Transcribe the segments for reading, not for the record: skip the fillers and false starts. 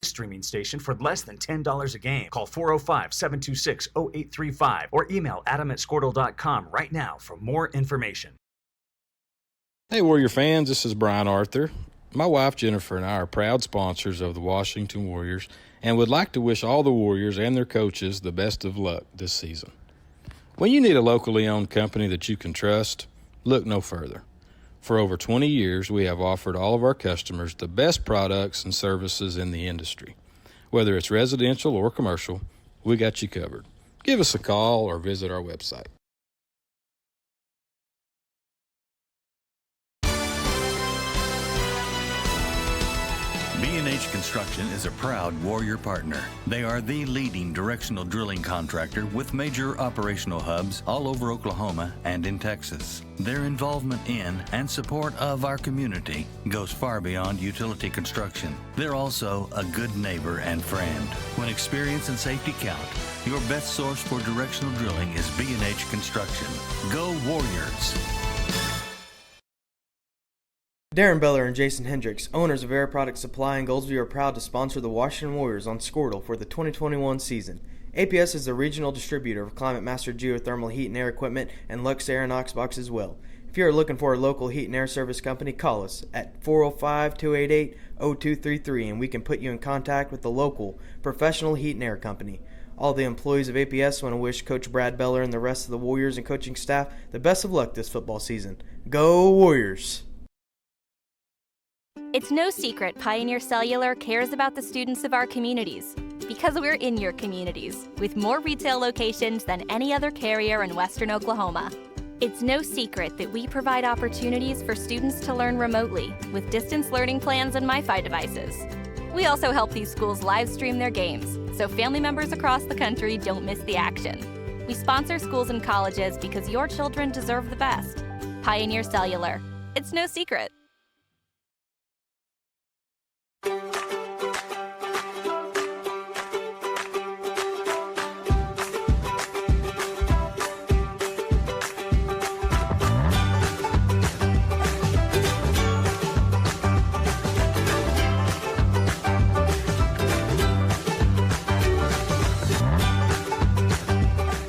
streaming station for less than $10 a game. Call 405-726-0835 or email adam@squirtle.com right now for more information. Hey, Warrior fans, this is Brian Arthur. My wife Jennifer and I are proud sponsors of the Washington Warriors and would like to wish all the Warriors and their coaches the best of luck this season. When you need a locally owned company that you can trust, look no further. For over 20 years, we have offered all of our customers the best products and services in the industry. Whether it's residential or commercial, we got you covered. Give us a call or visit our website. B&H Construction is a proud Warrior partner. They are the leading directional drilling contractor with major operational hubs all over Oklahoma and in Texas. Their involvement in and support of our community goes far beyond utility construction. They're also a good neighbor and friend. When experience and safety count, your best source for directional drilling is B&H Construction. Go Warriors! Darren Beller and Jason Hendricks, owners of Air Product Supply in Goldsview, are proud to sponsor the Washington Warriors on Squirtle for the 2021 season. APS is the regional distributor of Climate Master geothermal heat and air equipment and Lux Air and Knox Box as well. If you are looking for a local heat and air service company, call us at 405-288-0233 and we can put you in contact with the local professional heat and air company. All the employees of APS want to wish Coach Brad Beller and the rest of the Warriors and coaching staff the best of luck this football season. Go Warriors! It's no secret Pioneer Cellular cares about the students of our communities because we're in your communities with more retail locations than any other carrier in Western Oklahoma. It's no secret that we provide opportunities for students to learn remotely with distance learning plans and MiFi devices. We also help these schools live stream their games so family members across the country don't miss the action. We sponsor schools and colleges because your children deserve the best. Pioneer Cellular. It's no secret.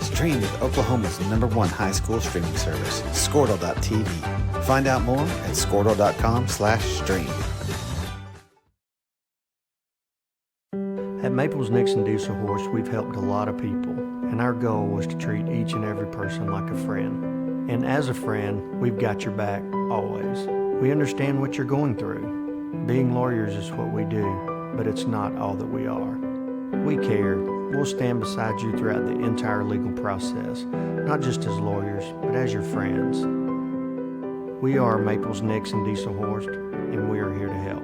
Stream with Oklahoma's #1 high school streaming service, Squirtle.tv. Find out more at Squirtle.com/stream. At Maples Nixon Diesel Horse, we've helped a lot of people, and our goal was to treat each and every person like a friend. And as a friend, we've got your back always. We understand what you're going through. Being lawyers is what we do, but it's not all that we are. We care. We'll stand beside you throughout the entire legal process, not just as lawyers, but as your friends. We are Maples Nixon Diesel Horse, and we are here to help.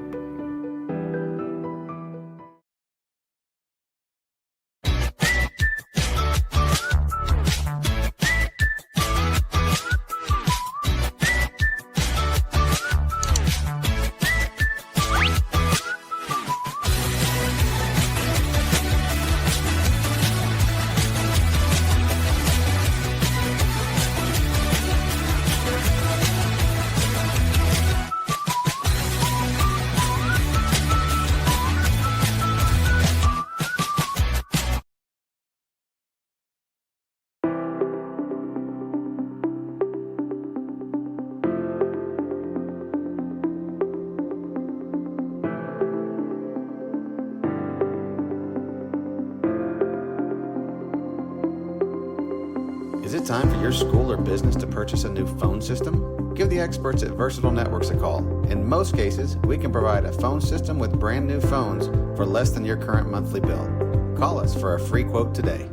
Is it time for your school or business to purchase a new phone system? Give the experts at Versatile Networks a call. In most cases, we can provide a phone system with brand new phones for less than your current monthly bill. Call us for a free quote today.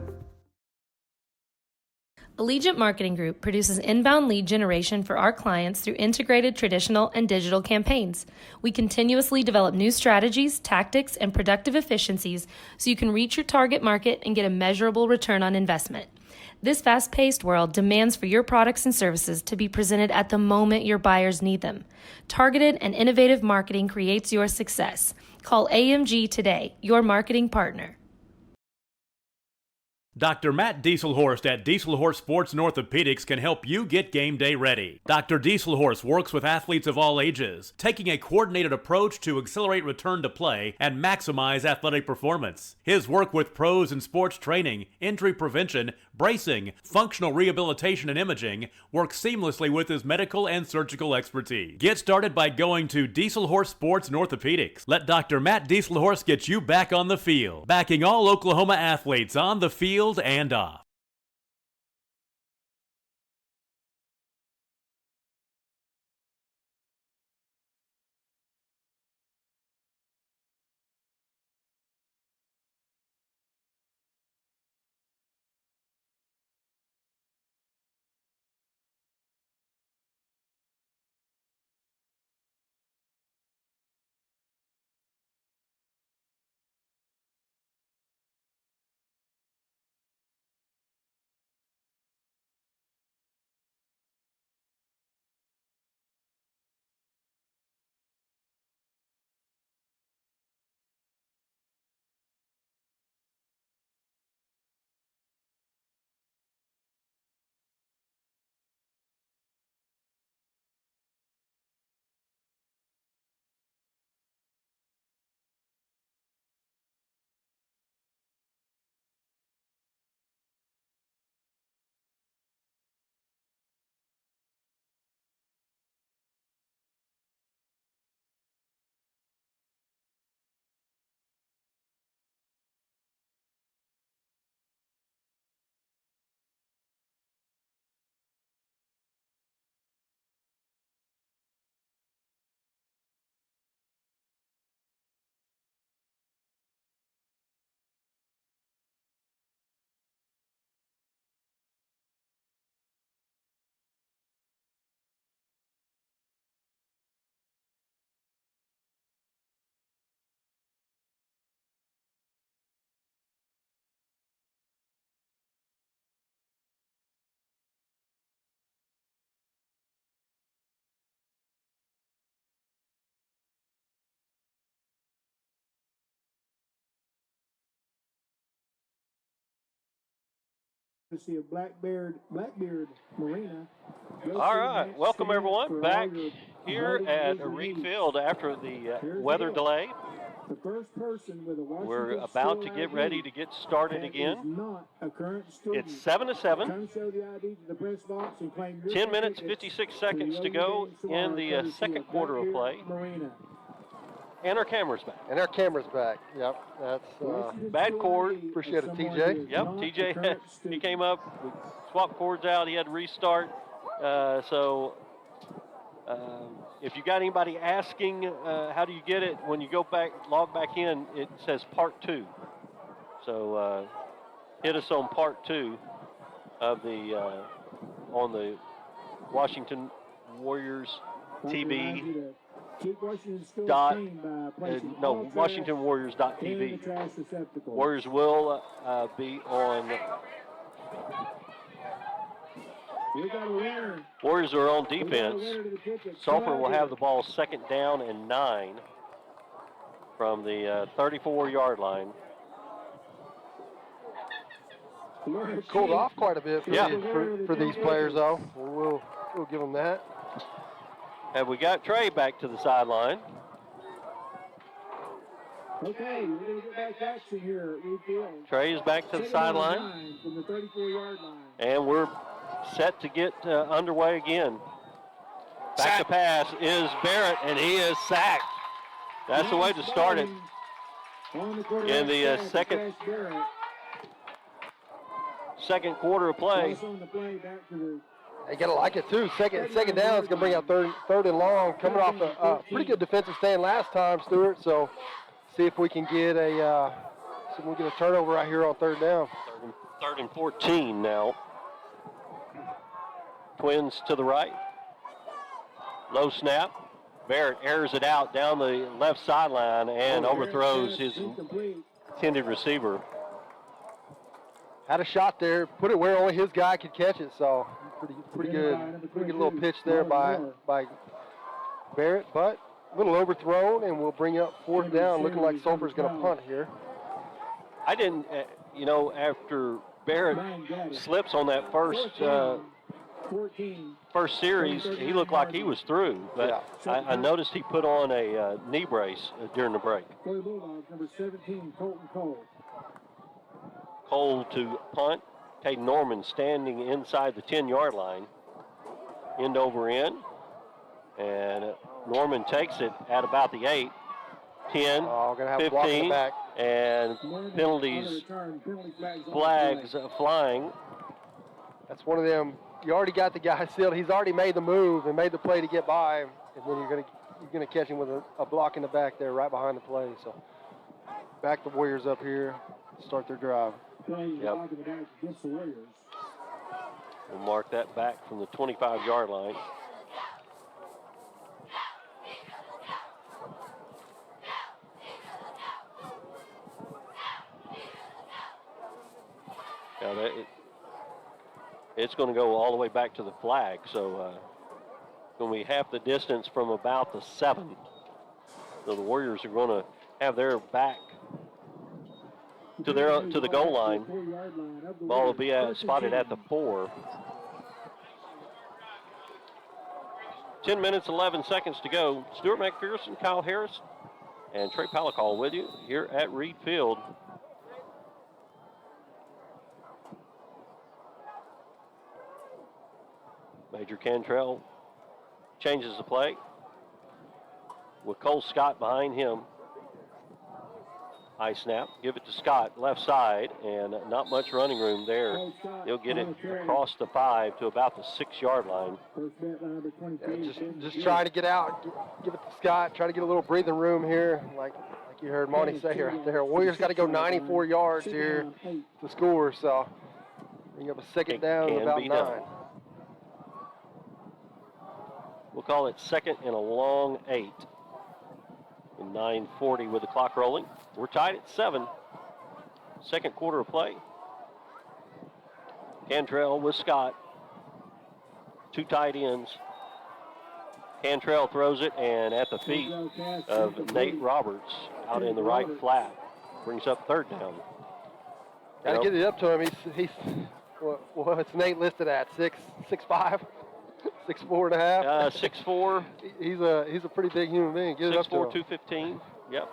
Allegiant Marketing Group produces inbound lead generation for our clients through integrated traditional and digital campaigns. We continuously develop new strategies, tactics, and productive efficiencies so you can reach your target market and get a measurable return on investment. This fast-paced world demands for your products and services to be presented at the moment your buyers need them. Targeted and innovative marketing creates your success. Call AMG today, your marketing partner. Dr. Matt Dieselhorst at Dieselhorst Sports and Orthopedics can help you get game day ready. Dr. Dieselhorst works with athletes of all ages, taking a coordinated approach to accelerate return to play and maximize athletic performance. His work with pros in sports training, injury prevention, bracing, functional rehabilitation, and imaging works seamlessly with his medical and surgical expertise. Get started by going to Dieselhorst Sports and Orthopedics. Let Dr. Matt Dieselhorst get you back on the field, backing all Oklahoma athletes on the field and off. See a Blackbeard Marina. All right, welcome everyone back here at Reed Field after the weather delay. The first person with a We're about to get ready to get started again. It's 7-7. 10 minutes, 56 seconds to go in the second quarter of play. And our camera's back. Yep, that's bad cord. Appreciate it, TJ. Yep, TJ, he came up, we swapped cords out, he had to restart. So if you got anybody asking how do you get it, when you go back, log back in, it says part 2. So hit us on part 2 of the on the Washington Warriors TV. WashingtonWarriors.tv. Warriors will be on. Warriors are on defense. Sulphur will have the ball second down and 9 from the 34-yard line. Cooled off quite a bit for these players, though. We'll give them that. And we got Trey back to the sideline. Okay, we're going to get back to action here at Reed Field. Trey is back to the sideline. From the 34-yard line. And we're set to get underway again. Back to pass is Barrett, and he is sacked. That's the way to start it. In the second quarter of play. You gotta like it too. Second down, it's gonna bring out third and long. Coming off a pretty good defensive stand last time, Stewart. So see if we can get a turnover right here on third down. Third and 14 now. Twins to the right. Low snap. Barrett airs it out down the left sideline and overthrows his intended receiver. Had a shot there, put it where only his guy could catch it. So pretty good little pitch there by Barrett, but a little overthrown, and we'll bring up fourth down, looking like Sulphur's going to punt here. I didn't, after Barrett slips on that first series, he looked like he was through, but I noticed he put on a knee brace during the break. Number 17, Colton Cole. Cole to punt. Caden Norman standing inside the 10-yard line, end over end, and Norman takes it at about the 8, 10, 15, and penalties, flags flying. That's one of them. You already got the guy sealed. He's already made the move and made the play to get by, and then you're gonna catch him with a block in the back there, right behind the play. So back the Warriors up here, start their drive. Yep. We'll mark that back from the 25-yard line. Now it's going to go all the way back to the flag, so going to be half the distance from about the 7. So the Warriors are going to have their back to the goal line. Ball will be spotted at the 4. 10 minutes, 11 seconds to go. Stuart McPherson, Kyle Harris, and Trey Palacall with you here at Reed Field. Major Cantrell changes the play with Cole Scott behind him. High snap, give it to Scott, left side, and not much running room there. He'll get it across the 5 to about the 6-yard line. Just try to get out, give it to Scott, try to get a little breathing room here, like you heard Monty say right there. Warriors got to go 94 yards here to score, so bring up a second down about 9. We'll call it second and a long 8. And 9:40 with the clock rolling. We're tied at 7. Second quarter of play. Cantrell with Scott. 2 tight ends. Cantrell throws it, and at the feet of Nate Roberts out in the right flat. Brings up 3rd down. Got to get it up to him. He's what's Nate listed at? 6'5"? 6'4.5". 6'4". He's a pretty big human being. Get it up to him. 6'4", 215. Yep.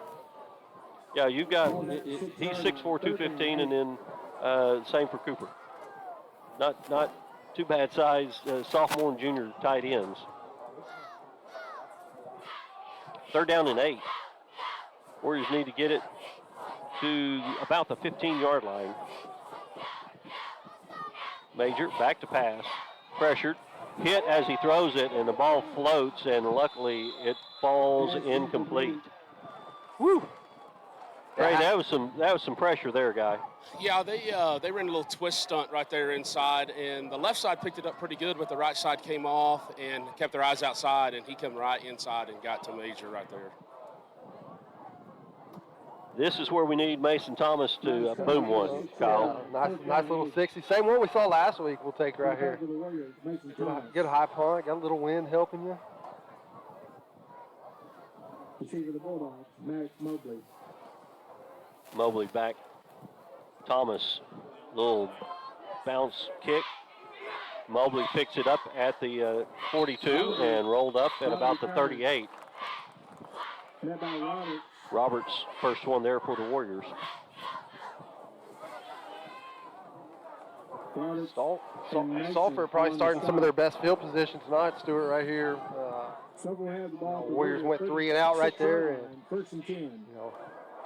Yeah, you've got, he's 6'4", 215, and then same for Cooper. Not too bad size sophomore and junior tight ends. 3rd down and 8. Warriors need to get it to about the 15-yard line. Major back to pass, pressured. Hit as he throws it, and the ball floats, and luckily it falls incomplete. Woo! Ray, that was some pressure there, guy. Yeah, they ran a little twist stunt right there inside, and the left side picked it up pretty good, but the right side came off and kept their eyes outside, and he came right inside and got to Major right there. This is where we need Mason Thomas to boom one, Kyle. Yeah, nice little 60. Same one we saw last week we'll take right here. Get a high punt, got a little wind helping you. Receiver the Bulldogs, Max Mobley. Mobley back. Thomas, little bounce kick. Mobley picks it up at the 42 and rolled up at about the 38. Roberts, first one there for the Warriors. Sulphur probably starting some of their best field position tonight, Stuart, right here. Warriors went 3 and out right there. And,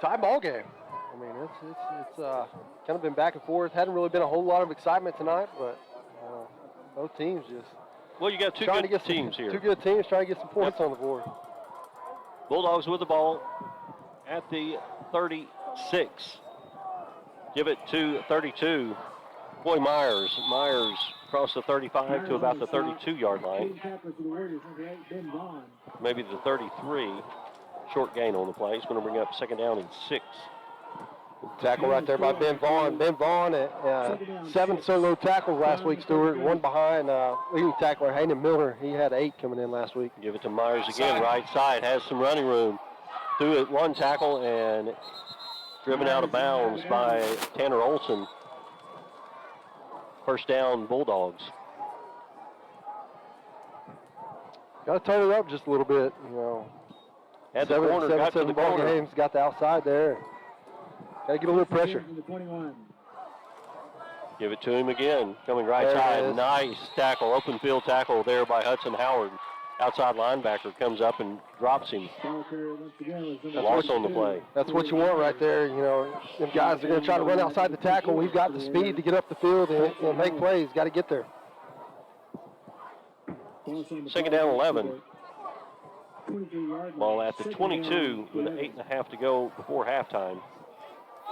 tie ball game. I mean, it's kind of been back and forth. Hadn't really been a whole lot of excitement tonight, but both teams just. Well, you got two good teams here. 2 good teams trying to get some points on the board. Bulldogs with the ball at the 36. Give it to 32. Boy, Myers across the 35 to about the 32-yard line. Maybe the 33. Short gain on the play. He's going to bring up 2nd down and 6. Tackle right there by Ben Vaughn. Ben Vaughn at 7 solo tackles last week, Stuart. 1 behind leading tackler Hayden Miller. He had 8 coming in last week. Give it to Myers again, right side. Has some running room. Threw it 1 tackle and driven out of bounds by Tanner Olson. First down, Bulldogs. Got to turn it up just a little bit, you know. At the corner, got to the ball corner. games, got the outside there. Got to get a little pressure. Give it to him again. Coming right There it side. is. Nice tackle. Open field tackle there by Hudson Howard. Outside linebacker comes up and drops him. Loss on the play. That's what you want right there. You know, them guys are going to try to run outside the tackle. We've got the speed to get up the field and make plays. Got to get there. Second down, 11. Ball at the 22 with 8.5 to go before halftime.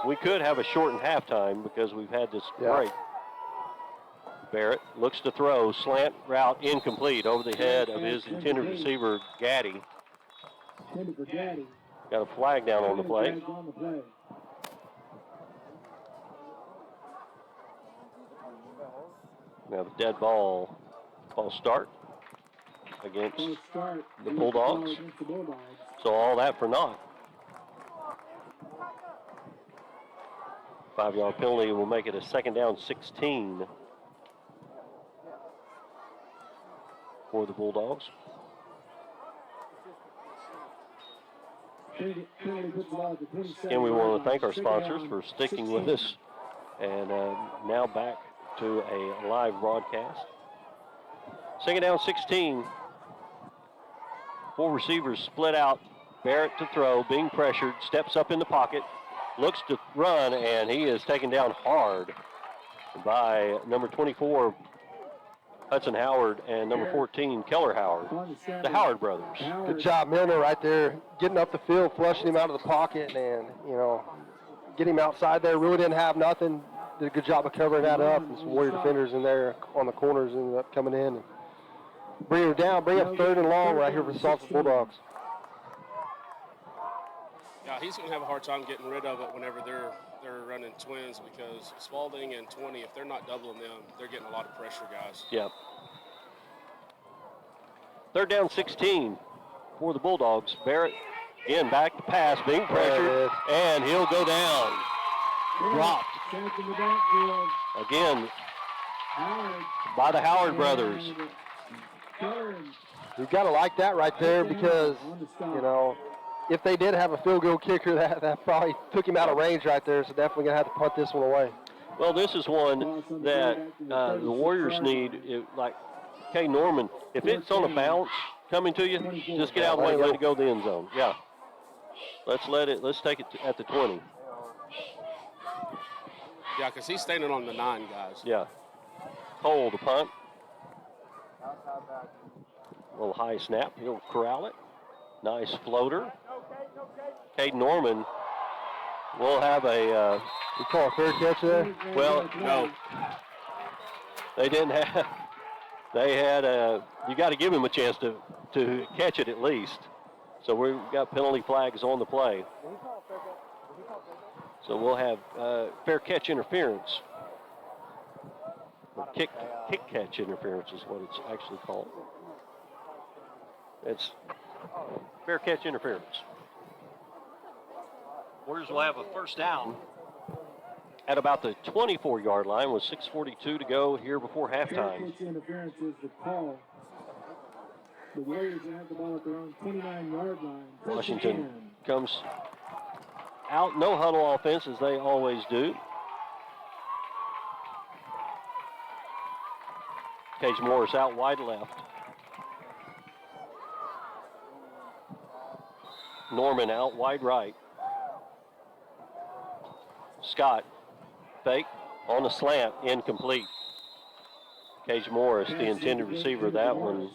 We could have a shortened halftime because we've had this break. Barrett looks to throw, slant route incomplete over the head of his intended receiver, Gaddy. Got a flag down on the play. Now the dead ball, false start against the Bulldogs. So all that for naught. 5-yard penalty will make it a second down 16 for the Bulldogs. And we want to thank our sponsors for sticking with us. And now back to a live broadcast. Second down 16. 4 receivers split out. Barrett to throw, being pressured, steps up in the pocket, looks to run, and he is taken down hard by number 24, Hudson Howard, and number 14, Keller Howard, the Howard brothers. Good job, Milner, right there, getting up the field, flushing him out of the pocket, and, you know, get him outside there. Really didn't have nothing. Did a good job of covering that up, and some Warrior defenders in there on the corners ended up coming in and bring her down. Bring up third and long right here for the Sulphur Bulldogs. Yeah, he's going to have a hard time getting rid of it whenever they're running twins, because Spalding and 20, if they're not doubling them, they're getting a lot of pressure, guys. Yep. Third down 16 for the Bulldogs. Barrett again back to pass, being pressured, and he'll go down. Dropped. Again by the Howard brothers. You've got to like that right there, because, you know, if they did have a field goal kicker, that probably took him out of range right there, so definitely going to have to punt this one away. Well, this is one that the Warriors need, like Kay Norman, if it's on a bounce coming to you, just get out of the way and let it go to the end zone. Yeah. Let's take it at the 20. Yeah, because he's standing on the 9, guys. Yeah. Cole, the punt. A little high snap. He'll corral it. Nice floater. Caden Norman will have a... you call a fair catch there? Well, no. They didn't have... They had a... You got to give him a chance to catch it at least. So we've got penalty flags on the play. So we'll have fair catch interference. Or kick catch interference is what it's actually called. It's fair catch interference. Warriors will have a first down at about the 24-yard line with 6:42 to go here before halftime. Fair catch interference is the call. The Warriors have the ball at their own 29-yard line. Washington comes out, no huddle offense as they always do. Cage Morris out wide left. Norman out wide right. Scott, fake on the slant, incomplete. Cage Morris, the intended receiver, that one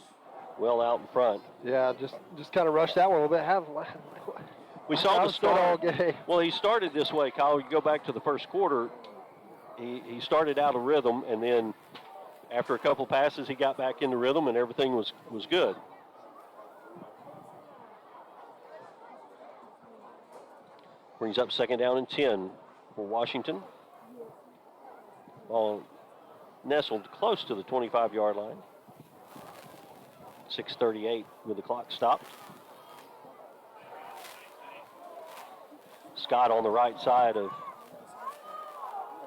well out in front. Yeah, just kind of rushed that one a little bit. We saw the start. All game. Well, he started this way, Kyle. You go back to the first quarter, he started out of rhythm, and then after a couple passes, he got back into rhythm, and everything was good. Brings up second down and 10 for Washington. Ball nestled close to the 25-yard line. 6:38 with the clock stopped. Scott on the right side of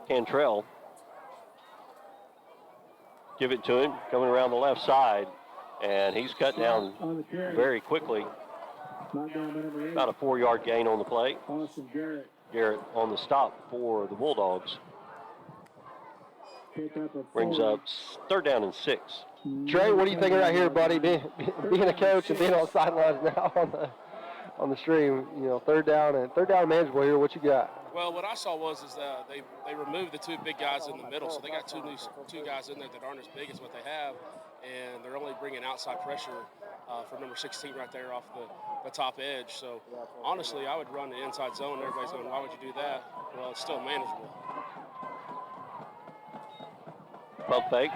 Cantrell. give it to him, coming around the left side, and he's cut down very quickly. About a 4-yard gain on the play. Garrett on the stop for the Bulldogs. Brings up 3rd down and 6. Trey, what do you think right here, buddy? Being a coach and being on the sidelines now on the stream, you know, 3rd down manageable here. What you got? Well, what I saw was that they removed the 2 big guys in the middle, so they got two guys in there that aren't as big as what they have, and they're only bringing outside pressure for number 16 right there off the top edge. So honestly, I would run the inside zone. Everybody's going, why would you do that? Well, it's still manageable. Pump fake.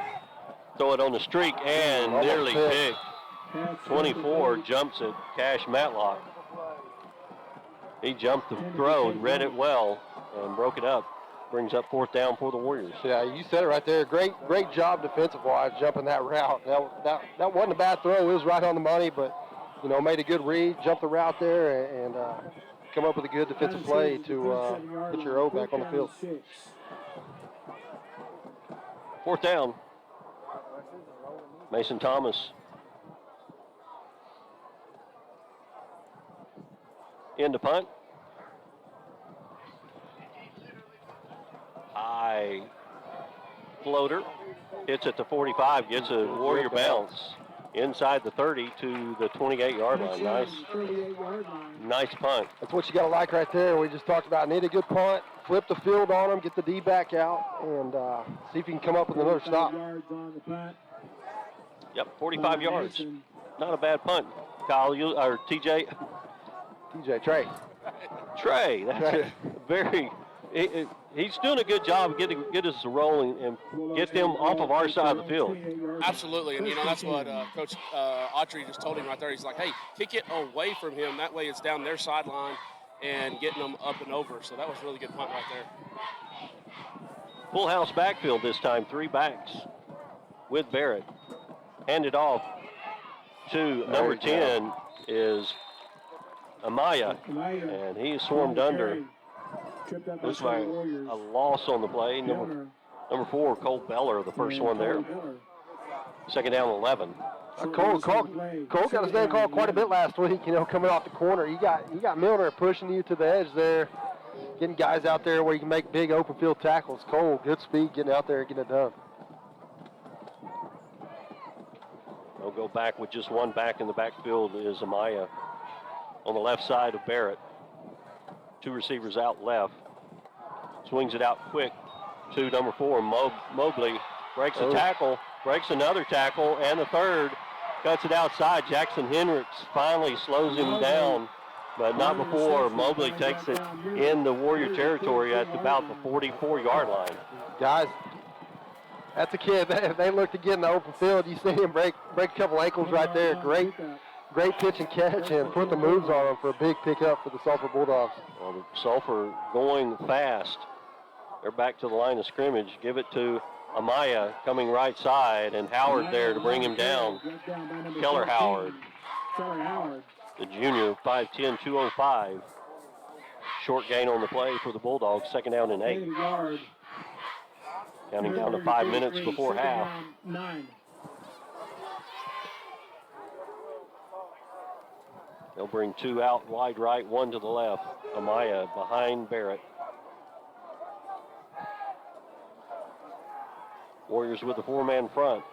Throw it on the streak and nearly picked. 24 jumps at Cash Matlock. He jumped the throw, read it well, and broke it up. Brings up 4th down for the Warriors. Yeah, you said it right there. Great job defensive-wise jumping that route. That wasn't a bad throw. It was right on the money, but, you know, made a good read, jumped the route there, and come up with a good defensive play to put your O back on the field. 4th down. Mason Thomas. In to punt. High floater. Hits at the 45. Gets a Warrior bounce. Inside the 30 to the 28-yard line. Nice punt. That's what you got to like right there. We just talked about need a good punt. Flip the field on them. Get the D back out. And see if you can come up with another stop. Yep, 45 yards. Not a bad punt. Kyle, or TJ. Trey, that's very. He's doing a good job of get us rolling and get them off of our side of the field. Absolutely, and you know that's what Coach Autry just told him right there. He's like, hey, kick it away from him. That way it's down their sideline and getting them up and over. So that was a really good punt right there. Full house backfield this time, 3 backs with Barrett. Handed off to number 10 is Amaya, and he is swarmed under. Looks like a loss on the play. Number 4, Cole Beller, the first one there. 2nd down, 11. Cole got his name called quite a bit last week, you know, coming off the corner. You got Milner pushing you to the edge there, getting guys out there where you can make big open field tackles. Cole, good speed, getting out there and getting it done. They'll go back with just 1 back in the backfield is Amaya. On the left side of Barrett. 2 receivers out left. Swings it out quick to number 4, Mobley. Breaks a tackle, breaks another tackle, and the 3rd. Cuts it outside. Jackson Hendricks finally slows him down, but not before Mobley takes it in the Warrior territory at about the 44-yard line. Guys, that's a kid. They look to get in the open field. You see him break a couple ankles right there. Great pitch and catch, and put the moves on him for a big pickup for the Sulphur Bulldogs. Well, the Sulphur going fast. They're back to the line of scrimmage. Give it to Amaya coming right side, and Howard there to bring him down. Keller Howard. The junior, 5'10", 205. Short gain on the play for the Bulldogs. 2nd down and 8. Counting down to 5 minutes before half. They'll bring 2 out wide right, 1 to the left. Amaya behind Barrett. Warriors with the 4-man front.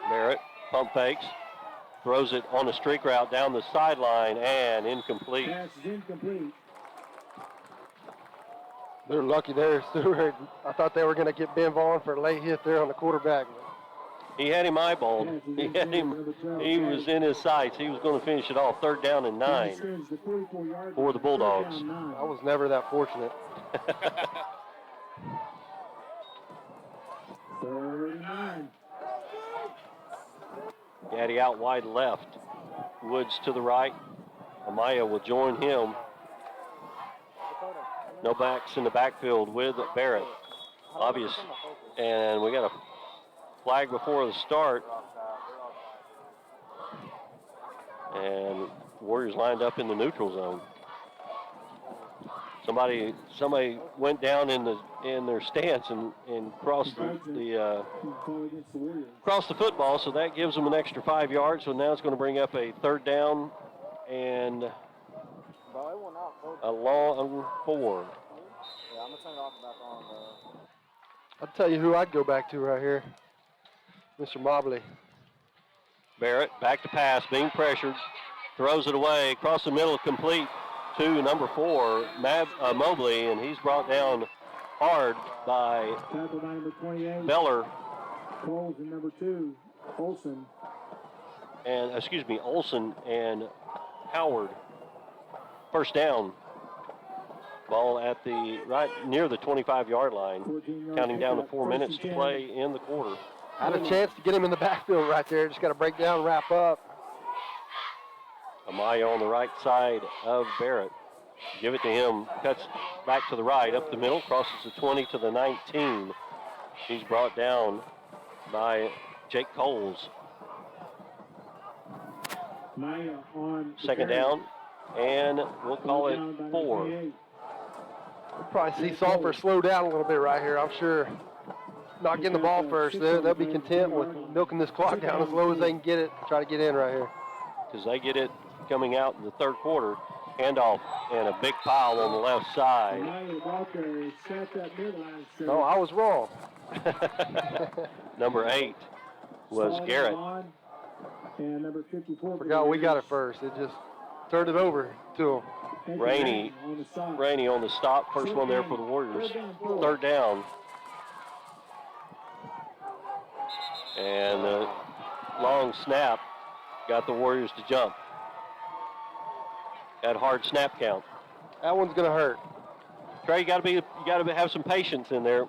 Barrett pump fakes, throws it on a streak route down the sideline and incomplete. Pass is incomplete. They're lucky there, Stewart. I thought they were going to get Ben Vaughn for a late hit there on the quarterback. He had him eyeballed. He was in his sights. He was going to finish it off. 3rd down and 9 for the Bulldogs. I was never that fortunate. 39. Gaddy out wide left. Woods to the right. Amaya will join him. No backs in the backfield with Barrett. Obvious. And we got a flag before the start. And Warriors lined up in the neutral zone. Somebody went down in their stance and crossed the football, so that gives them an extra 5 yards. So now it's going to bring up a third down and a long 4. Yeah, I'm gonna turn it off back on. I'll tell you who I'd go back to right here, Mr. Mobley. Barrett back to pass, being pressured, throws it away across the middle, complete to number 4, Mobley, and he's brought down hard by Tackle by number 28. Beller. Coles and number 2, Olson. Olson and Howard. First down. Ball at the right near the 25-yard line, counting down to 4 minutes to play in the quarter. Had a chance to get him in the backfield right there. Just got to break down, wrap up. Amaya on the right side of Barrett. Give it to him. Cuts back to the right, up the middle, crosses the 20 to the 19. He's brought down by Jake Coles. Second down, and we'll call it 4. We'll probably see Sulphur slow down a little bit right here, I'm sure. Not getting the ball first. They'll be content with milking this clock down as low as they can get it. Try to get in right here. Because they get it coming out in the third quarter. Handoff and a big pile on the left side. No, I was wrong. Number 8 was Garrett. And number 54. Forgot we got it first. It just turned it over to him. Rainey on the stop. First one there for the Warriors. Third down. And the long snap got the Warriors to jump. That hard snap count. That one's gonna hurt. Trey, you gotta have some patience in there.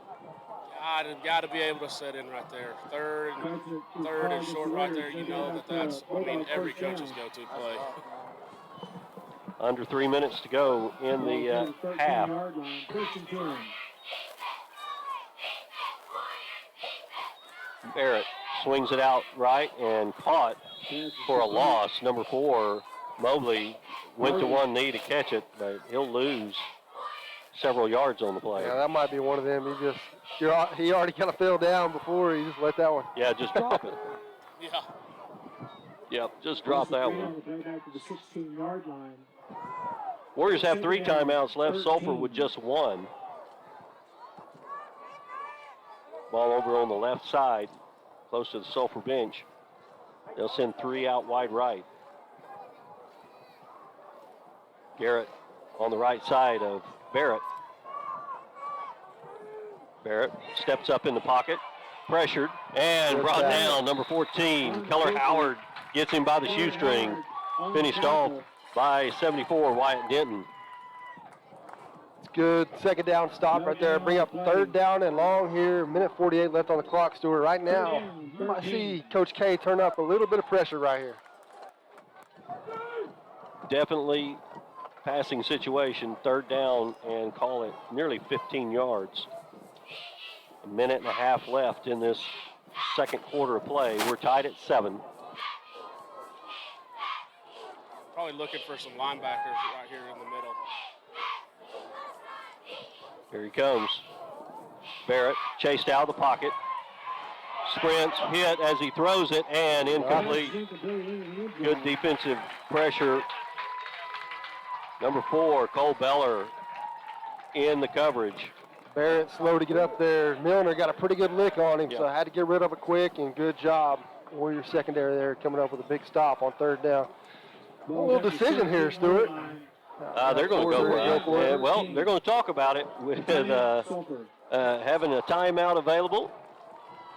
Got to be able to set in right there. Third and short right there. You know that's every coach's go-to play. Under 3 minutes to go in the half. Barrett swings it out right and caught for a loss. Number 4, Mobley, went to one knee to catch it, but he'll lose several yards on the play. Yeah, that might be one of them. He already kind of fell down before. He just let that one. Yeah, just drop it. Yeah. Yep, just drop that one. Back to the 16-yard line. Warriors have 3 timeouts left. Sulphur with just 1. Ball over on the left side, close to the Sulphur bench. They'll send 3 out wide right. Garrett on the right side of Barrett. Barrett steps up in the pocket, pressured, and brought down. Number 14, Keller Howard gets him by the shoestring. Finished off by 74, Wyatt Denton. It's good. Second down stop right there. Bring up third down and long here. Minute 48 left on the clock, Stuart. Right now, you might see Coach K turn up a little bit of pressure right here. Definitely passing situation, third down, and call it nearly 15 yards. A minute and a half left in this second quarter of play. We're tied at 7. Probably looking for some linebackers right here in the middle. Here he comes. Barrett chased out of the pocket. Sprints, hit as he throws it, and incomplete. Good defensive pressure. Number 4, Cole Beller in the coverage. Barrett slow to get up there. Milner got a pretty good lick on him, so I had to get rid of it quick, and good job. Warrior secondary there coming up with a big stop on third down. A little decision here, Stuart. They're going to go for it. Well, they're going to talk about it with having a timeout available.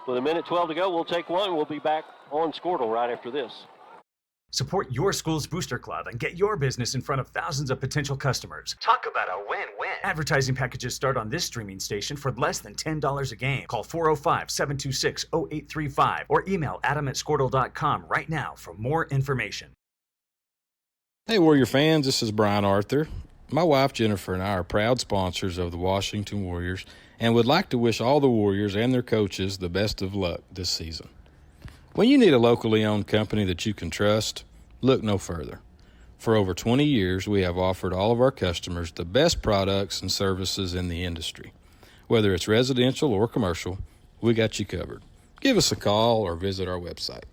With a minute 12 to go, we'll take one. We'll be back on Squirtle right after this. Support your school's booster club and get your business in front of thousands of potential customers. Talk about a win-win. Advertising packages start on this streaming station for less than $10 a game. Call 405-726-0835 or email adam@squirtle.com right now for more information. Hey, Warrior fans, this is Brian Arthur. My wife Jennifer and I are proud sponsors of the Washington Warriors and would like to wish all the Warriors and their coaches the best of luck this season. When you need a locally owned company that you can trust, look no further. For over 20 years, we have offered all of our customers the best products and services in the industry. Whether it's residential or commercial, we got you covered. Give us a call or visit our website.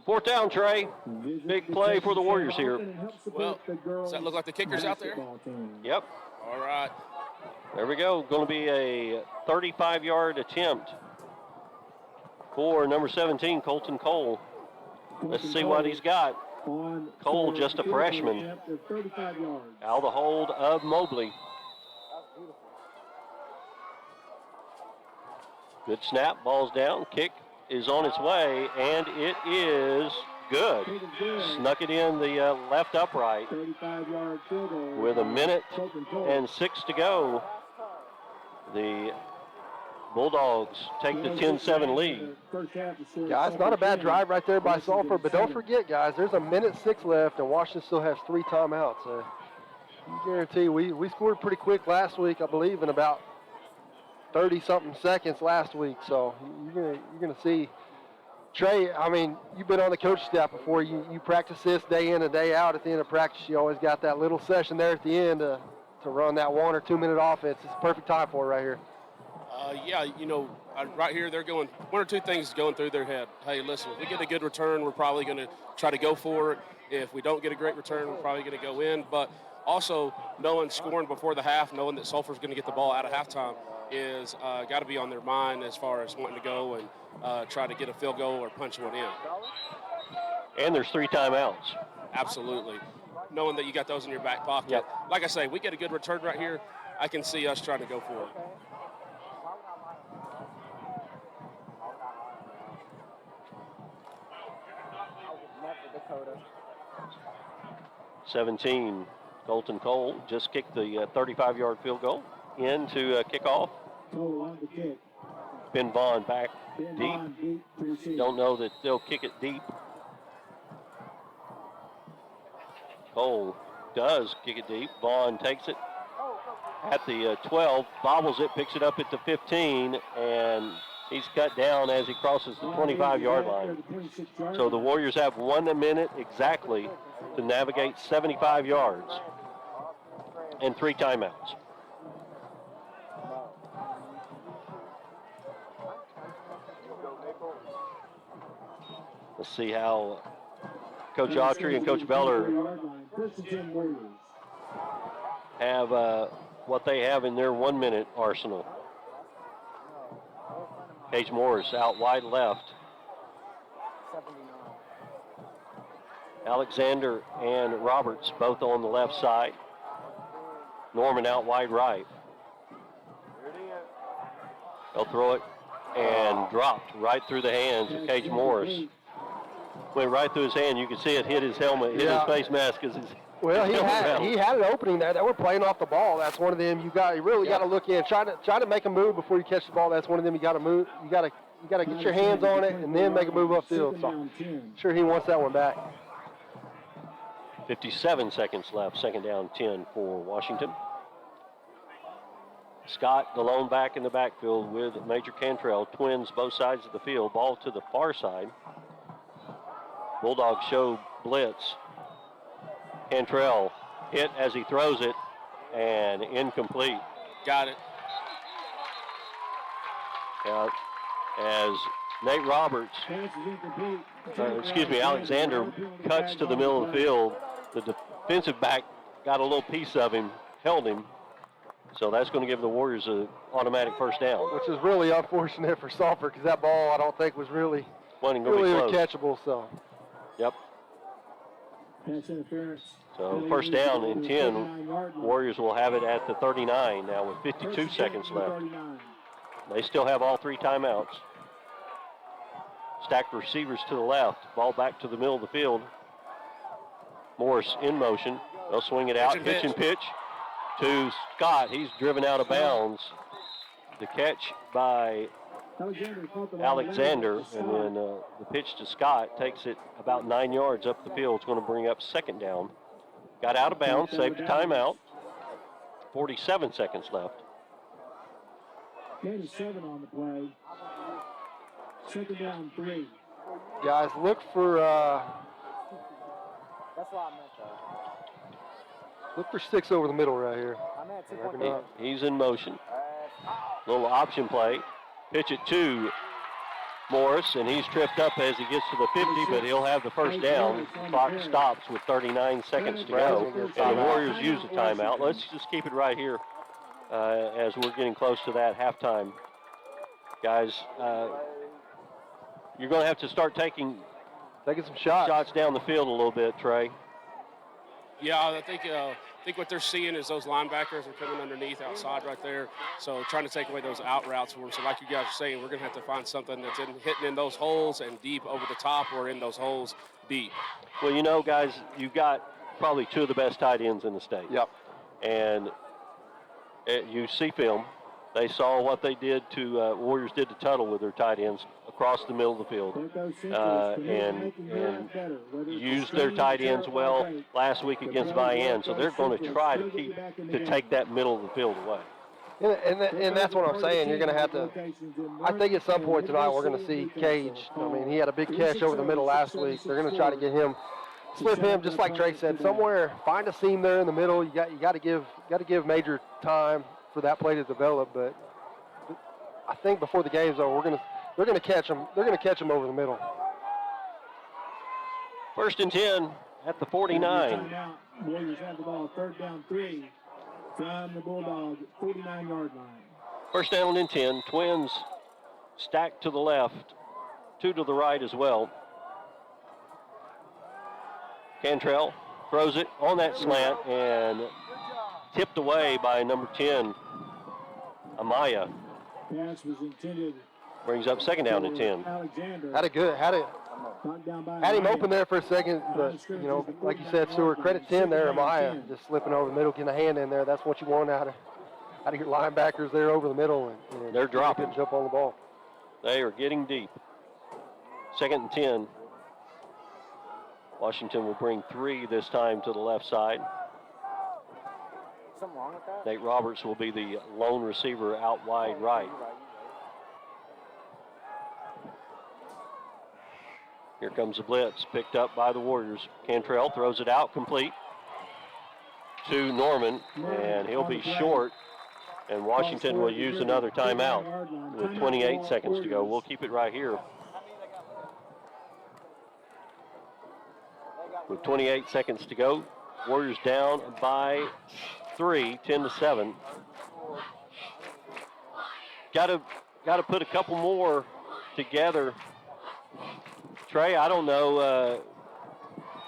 Fourth down, Trey. Big play for the Warriors here. Well, does that look like the kickers out there? Yep. All right. There we go. Going to be a 35-yard attempt for number 17, Colton Cole. Let's see what he's got. Cole, just a freshman. Out of the hold of Mobley. Good snap, ball's down, kick is on its way, and it is good. Snuck it in the left upright with 1:06 to go. The Bulldogs take the 10-7 lead. Guys, not a bad drive right there by Sulphur, but don't forget, guys, there's 1:06 left, and Washington still has 3 timeouts. I guarantee we scored pretty quick last week, I believe, in about 30-something seconds last week. So you're gonna see. Trey, I mean, you've been on the coach staff before. You practice this day in and day out. At the end of practice, you always got that little session there at the end to run that 1 or 2 minute offense. It's a perfect time for it right here. Yeah, right here they're going, 1 or 2 things going through their head. Hey, listen, if we get a good return, we're probably going to try to go for it. If we don't get a great return, we're probably going to go in. But also knowing scoring before the half, knowing that Sulphur's going to get the ball out of halftime is got to be on their mind as far as wanting to go and try to get a field goal or punch one in. And there's 3 timeouts. Absolutely. Knowing that you got those in your back pocket. Yep. Like I say, we get a good return right here, I can see us trying to go for it. 17, Colton Cole just kicked the 35-yard field goal in to kick off. Ben Vaughn back deep. Don't know that they'll kick it deep. Cole does kick it deep. Vaughn takes it at the 12, bobbles it, picks it up at the 15, and he's cut down as he crosses the 25-yard line. So the Warriors have 1 minute exactly to navigate 75 yards and 3 timeouts. Let's see how Coach Autry and Coach Beller have what they have in their 1 minute arsenal. Paige Morris out wide left. Alexander and Roberts both on the left side. Norman out wide right. They'll throw it and dropped right through the hands of Paige Morris. Went right through his hand. You can see it hit his helmet, hit his face mask. Well, he had an opening there that we're playing off the ball. That's one of them you really got to look in. Try to make a move before you catch the ball. That's one of them you got to move. You got to get your hands on it and then make a move upfield. So I'm sure he wants that one back. 57 seconds left. Second down, 10 for Washington. Scott, the lone back in the backfield with Major Cantrell. Twins both sides of the field. Ball to the far side. Bulldogs show blitz. Cantrell hit as he throws it and incomplete. Got it. As Nate Roberts, Alexander cuts to the middle of the field. The defensive back got a little piece of him, held him. So that's going to give the Warriors an automatic first down. Which is really unfortunate for Sulphur because that ball I don't think was really catchable. So. Yep. So first down and 10. Warriors will have it at the 39 now with 52 seconds left. They still have all 3 timeouts. Stacked receivers to the left. Ball back to the middle of the field. Morris in motion. They'll swing it out. Pitch and pitch to Scott. He's driven out of bounds. The catch by Alexander, and then the pitch to Scott takes it about 9 yards up the field. It's going to bring up second down. Got out of bounds, saved a timeout. 47 seconds left. 7 on the play. Second down, 3. Guys, look for That's what I meant, though. look for sticks over the middle right here. I meant 2.8. He's in motion. Little option play. Pitch it to Morris, and he's tripped up as he gets to the 50, but he'll have the first down. The clock stops with 39 seconds to go, and the Warriors use a timeout. Let's just keep it right here as we're getting close to that halftime. Guys, you're going to have to start taking some shots down the field a little bit, Trey. Yeah, I think what they're seeing is those linebackers are coming underneath outside right there. So trying to take away those out routes for them. So like you guys are saying, we're going to have to find something that's hitting in those holes and deep over the top or in those holes deep. Well, you know, guys, you've got probably two of the best tight ends in the state. Yep. And you see film. They saw what they did to Warriors did to Tuttle with their tight ends across the middle of the field, and used their tight ends well last week against Vian. So they're going to try to take that middle of the field away. And that's what I'm saying. You're going to have to. I think at some point tonight we're going to see Cage. I mean, he had a big catch over the middle last week. They're going to try to get him, slip him, just like Trey said, somewhere. Find a seam there in the middle. You got to give Major time for that play to develop, but I think before the game's over, they're gonna catch them. They're gonna catch them over the middle. 1st and 10 at the 49. Warriors have the ball, 3rd down 3 from the Bulldog 49-yard line. 1st down and 10. Twins stacked to the left, 2 to the right as well. Cantrell throws it on that slant and tipped away by number 10, Amaya. Pass was intended. Brings up 2nd down and 10. Alexander. Had him open there for a second, but you know, like you said, Stewart, credit 10 there, Amaya, just slipping over the middle, getting a hand in there. That's what you want out of your linebackers there over the middle, and they're dropping. Jump on the ball. They are getting deep. 2nd and 10. Washington will bring 3 this time to the left side. Something wrong with that? Nate Roberts will be the lone receiver out wide right. Here comes the blitz, picked up by the Warriors. Cantrell throws it out, complete to Norman, and he'll be short, and Washington will use another timeout with 28 seconds to go. We'll keep it right here. With 28 seconds to go, Warriors down by 3, 10-7. Got to put a couple more together. Trey, I don't know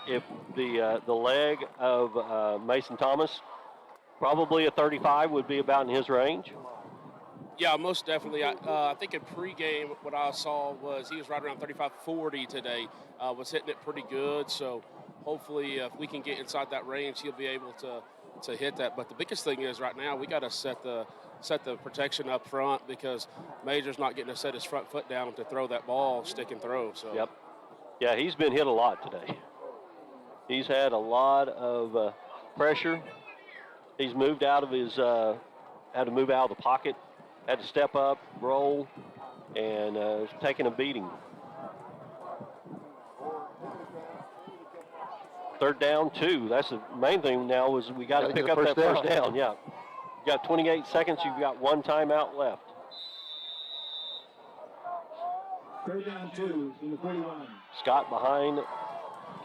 if the leg of Mason Thomas, probably a 35 would be about in his range. Yeah, most definitely. I think in pregame, what I saw was he was right around 35-40 today. Was hitting it pretty good. So hopefully, if we can get inside that range, he'll be able to hit that. But the biggest thing is right now we got to set the protection up front, because Major's not getting to set his front foot down to throw that ball, stick and throw. So. Yep. Yeah, he's been hit a lot today. He's had a lot of pressure. He's moved out of his, had to move out of the pocket, had to step up, roll, and taking a beating. 3rd down, 2. That's the main thing now, is we got to pick up that first down. Yeah. You got 28 seconds. You've got 1 timeout left. 3rd down 2 from the 41. Scott behind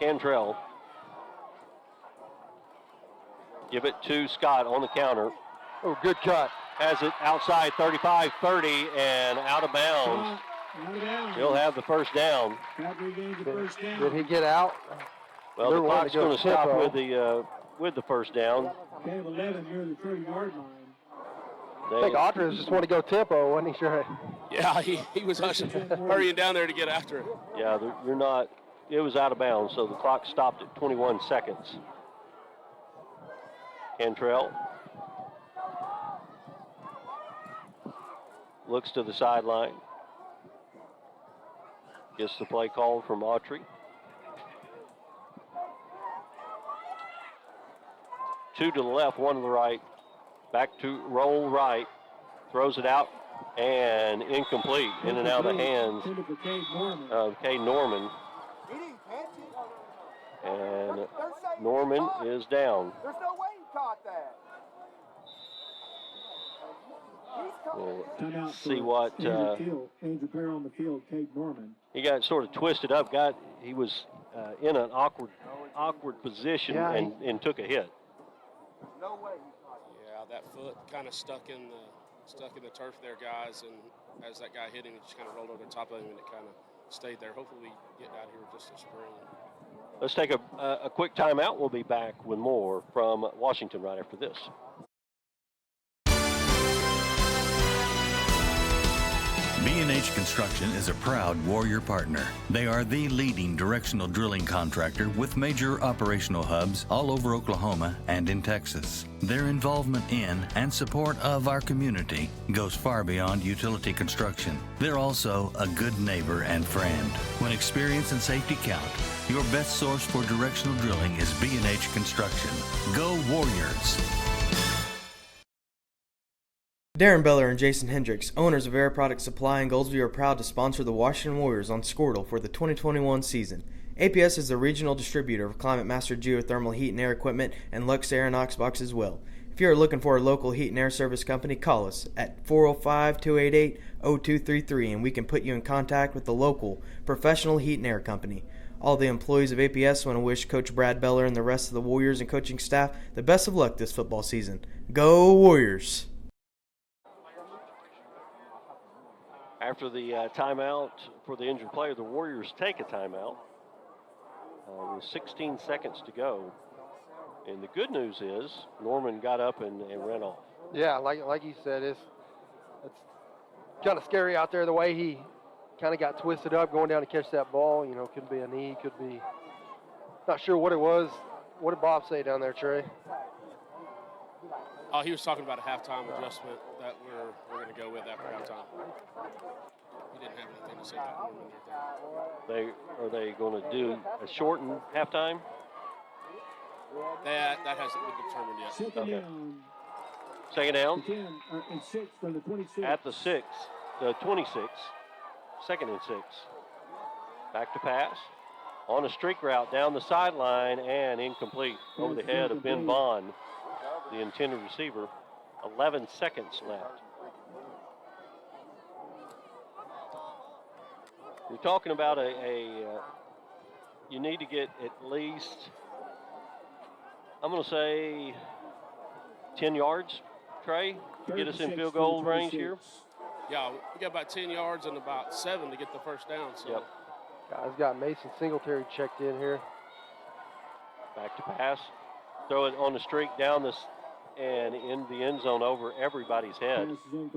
Cantrell. Give it to Scott on the counter. Oh, good cut. Has it outside 35, 30, and out of bounds. He'll have the first down. Did he get out? Well, the clock's going to stop with the first down. They have 11 near the 30-yard line. I think Audrey just want to go tempo, wasn't he, sure? Yeah, he was hurrying down there to get after it. Yeah, you're not. It was out of bounds, so the clock stopped at 21 seconds. Cantrell looks to the sideline. Gets the play called from Autry. 2 to the left, 1 to the right. Back to roll right. Throws it out and incomplete, in and out of the hands of Cade Norman. And Norman is down. There's no way he caught that. We'll see what Andrew Perry on the field, Cade Norman. he got sort of twisted up. He was in an awkward position and took a hit. No way. Yeah, that foot kind of stuck in the turf there, guys. And as that guy hit him, he just kind of rolled over the top of him, and it kind of stayed there. Hopefully, we get out here with just a spring. Let's take a quick timeout. We'll be back with more from Washington right after this. B&H Construction is a proud Warrior partner. They are the leading directional drilling contractor with major operational hubs all over Oklahoma and in Texas. Their involvement in and support of our community goes far beyond utility construction. They're also a good neighbor and friend. When experience and safety count, your best source for directional drilling is B&H Construction. Go Warriors! Darren Beller and Jason Hendricks, owners of Air Product Supply in Goldsview, are proud to sponsor the Washington Warriors on Squirtle for the 2021 season. APS is the regional distributor of Climate Master geothermal heat and air equipment and Lux Air and Oxbox as well. If you are looking for a local heat and air service company, call us at 405-288-0233 and we can put you in contact with the local professional heat and air company. All the employees of APS want to wish Coach Brad Beller and the rest of the Warriors and coaching staff the best of luck this football season. Go Warriors! After the timeout for the injured player, the Warriors take a timeout with 16 seconds to go. And the good news is Norman got up and ran off. Yeah, like you said, it's kind of scary out there the way he kind of got twisted up going down to catch that ball. You know, could be a knee, could be, not sure what it was. What did Bob say down there, Trey? Oh, he was talking about a halftime adjustment that we're going to go with after halftime. He didn't have anything to say about Norman Are they going to do a shortened halftime? That hasn't been determined yet. Second down. And 6 from the 26. At the 26. Second and 6. Back to pass. On a streak route down the sideline and incomplete over the head of Ben Vaughn, the intended receiver. 11 seconds left. You're talking about you need to get at least, I'm going to say 10 yards, Trey, to get us in field goal range here. Yeah, we got about 10 yards and about 7 to get the first down. So. Yep. Guys got Mason Singletary checked in here. Back to pass. Throw it on the streak down this and in the end zone over everybody's head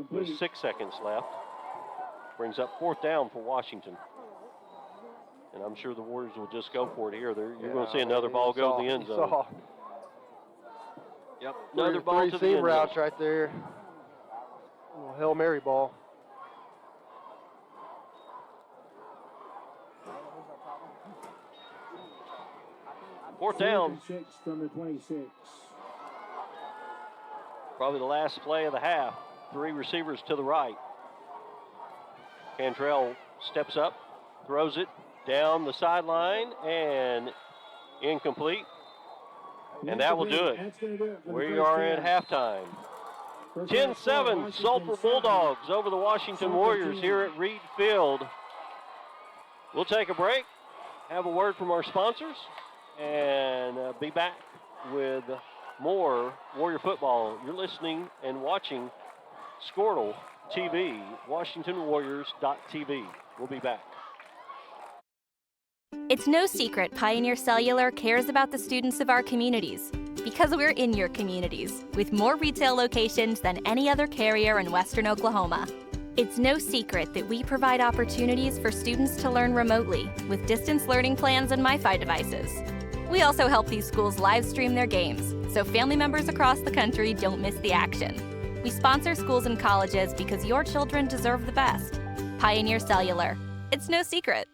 with 6 seconds left. Brings up 4th down for Washington. And I'm sure the Warriors will just go for it here. You're going to see another ball go to the end zone. Yep, another ball to the end routes zone. right there. A little Hail Mary ball. Fourth down. 6 from the 26. Probably the last play of the half. 3 receivers to the right. Cantrell steps up, throws it down the sideline, and incomplete. And that will do it. We are at halftime. 10-7, Sulphur Bulldogs over the Washington Warriors here at Reed Field. We'll take a break, have a word from our sponsors, and be back with more Warrior football. You're listening and watching Squirtle TV, WashingtonWarriors.tv. We'll be back. It's no secret Pioneer Cellular cares about the students of our communities because we're in your communities with more retail locations than any other carrier in Western Oklahoma. It's no secret that we provide opportunities for students to learn remotely with distance learning plans and MiFi devices. We also help these schools live stream their games so family members across the country don't miss the action. We sponsor schools and colleges because your children deserve the best. Pioneer Cellular. It's no secret.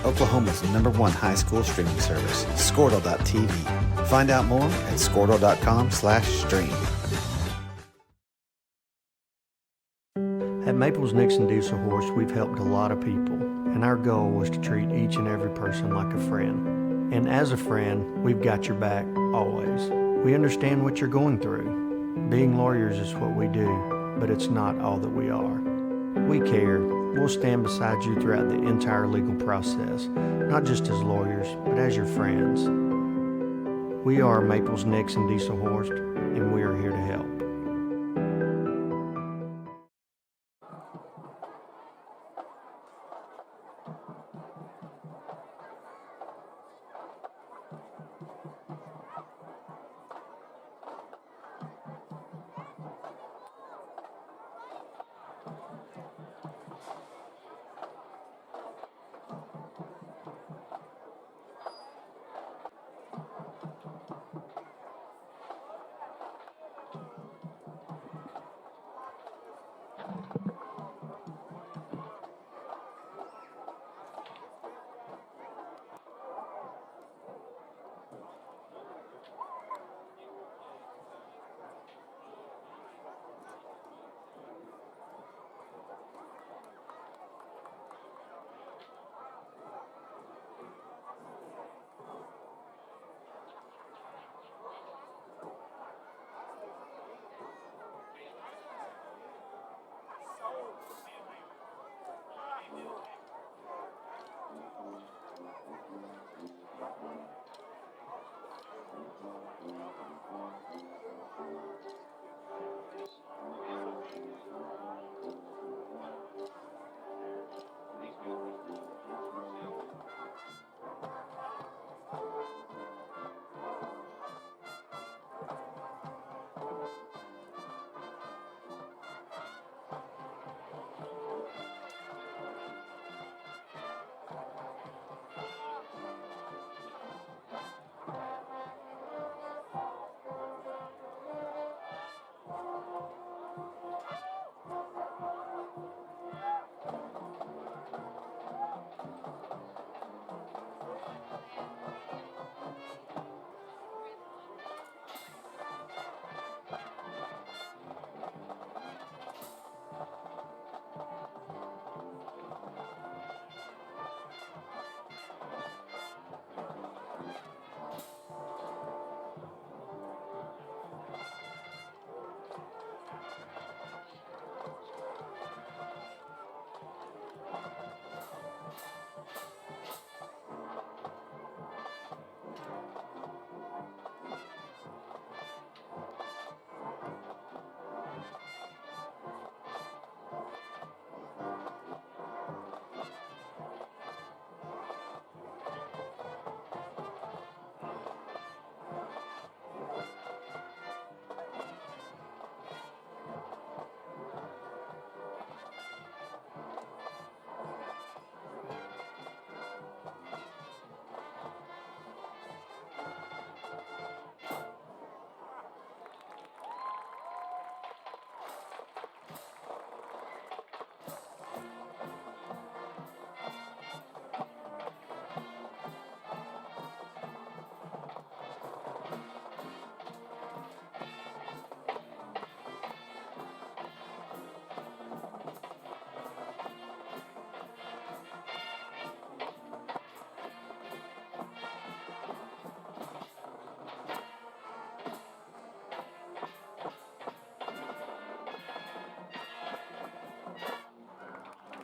Oklahoma's #1 high school streaming service, Squirtle.tv. Find out more at squirtle.com/stream. At Maples Nixon Diesel Horse, we've helped a lot of people, and our goal was to treat each and every person like a friend. And as a friend, we've got your back always. We understand what you're going through. Being lawyers is what we do, but it's not all that we are. We care. We'll stand beside you throughout the entire legal process, not just as lawyers, but as your friends. We are Maples Nixon Diesel Horse, and we are here to help.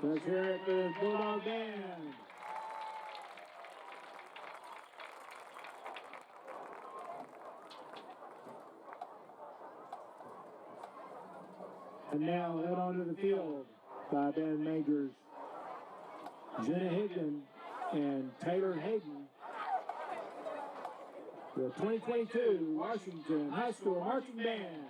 Let's hear it for the Bulldog Band. And now led onto the field by band majors Jenna Higdon and Taylor Hayden. The 2022 Washington High School Marching Band.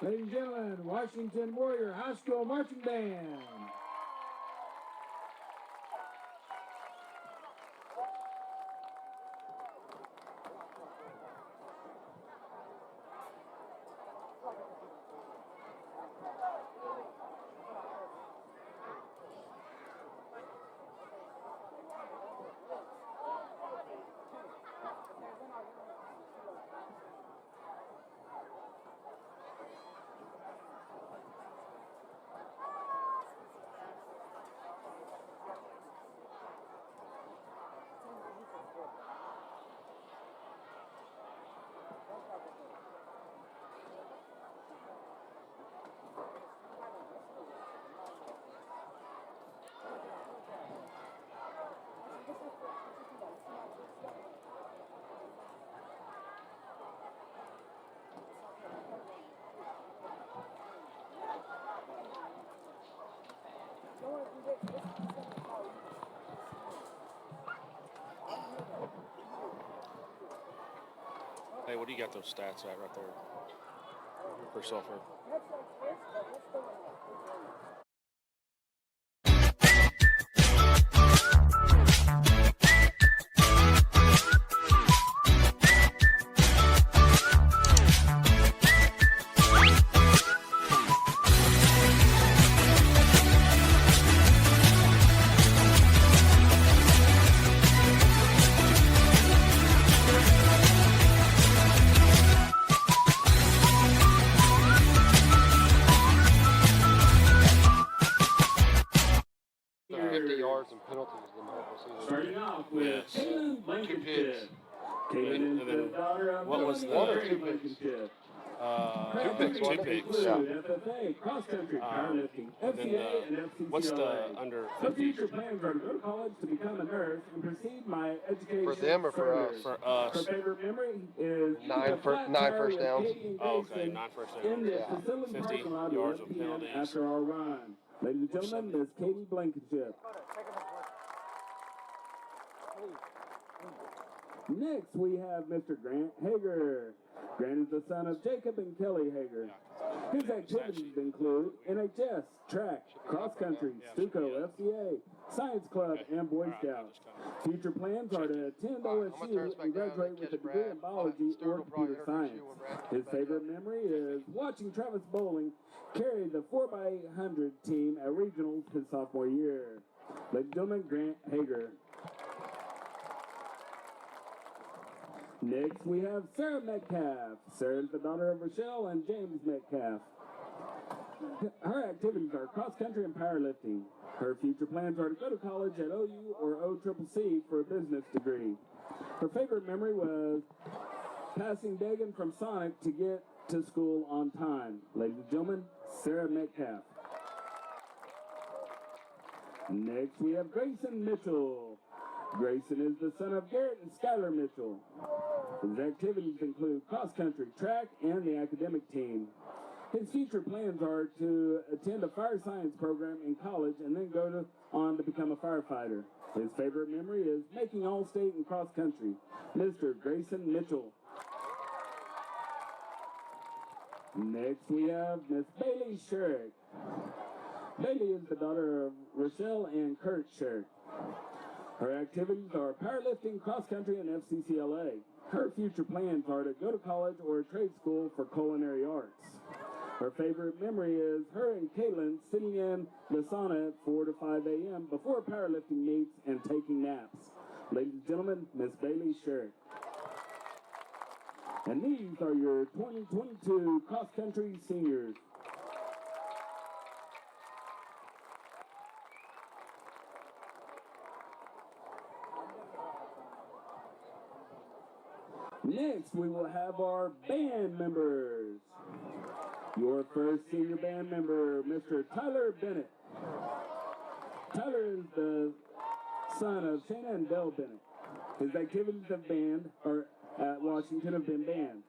Ladies and gentlemen, Washington Warrior High School Marching Band. Hey, what do you got those stats at right there for Sulphur? Starting off with Caitlin Blankenship. Caitlin is the daughter of what was Melanie the- Gray Blankenship. Two picks. Include FFA, cross country, powerlifting, And then FCA, and FCCLA. what's the under Her 50? future plans are to go to college to become a nurse and proceed my education For them or for further. us? For us. Her favorite memory is Nine first downs. Oh, okay, 9 first downs. in the Yeah. facility 50 parking lot yards at with 1 p.m. penalties. after our run. Ladies and gentlemen, Miss Katie Blankenship. Next, we have Mr. Grant Hager. Grant is the son of Jacob and Kelly Hager. His activities include NHS, track, cross country, Stuco, FCA, Science Club, and Boy Scouts. Future plans are to attend OSU and graduate with a degree in biology or computer science. His favorite memory is watching Travis Bowling carry the 4x100 team at regionals his sophomore year. Ladies and gentlemen, Grant Hager. Next, we have Sarah Metcalf. Sarah is the daughter of Rochelle and James Metcalf. Her activities are cross country and powerlifting. Her future plans are to go to college at OU or OCCC for a business degree. Her favorite memory was passing Dagan from Sonic to get to school on time. Ladies and gentlemen, Sarah Metcalf. Next, we have Grayson Mitchell. Grayson is the son of Garrett and Skylar Mitchell. His activities include cross-country, track, and the academic team. His future plans are to attend a fire science program in college and then go on to become a firefighter. His favorite memory is making All-State in cross-country. Mr. Grayson Mitchell. Next, we have Miss Bailey Sherrick. Bailey is the daughter of Rochelle and Kurt Sherrick. Her activities are powerlifting, cross-country, and FCCLA. Her future plans are to go to college or a trade school for culinary arts. Her favorite memory is her and Caitlin sitting in the sauna at 4 to 5 a.m. before powerlifting meets and taking naps. Ladies and gentlemen, Miss Bailey Sherrick. And these are your 2022 cross-country seniors. Next, we will have our band members. Your first senior band member, Mr. Tyler Bennett. Tyler is the son of Shayna and Dell Bennett. His activities at Washington have been banned.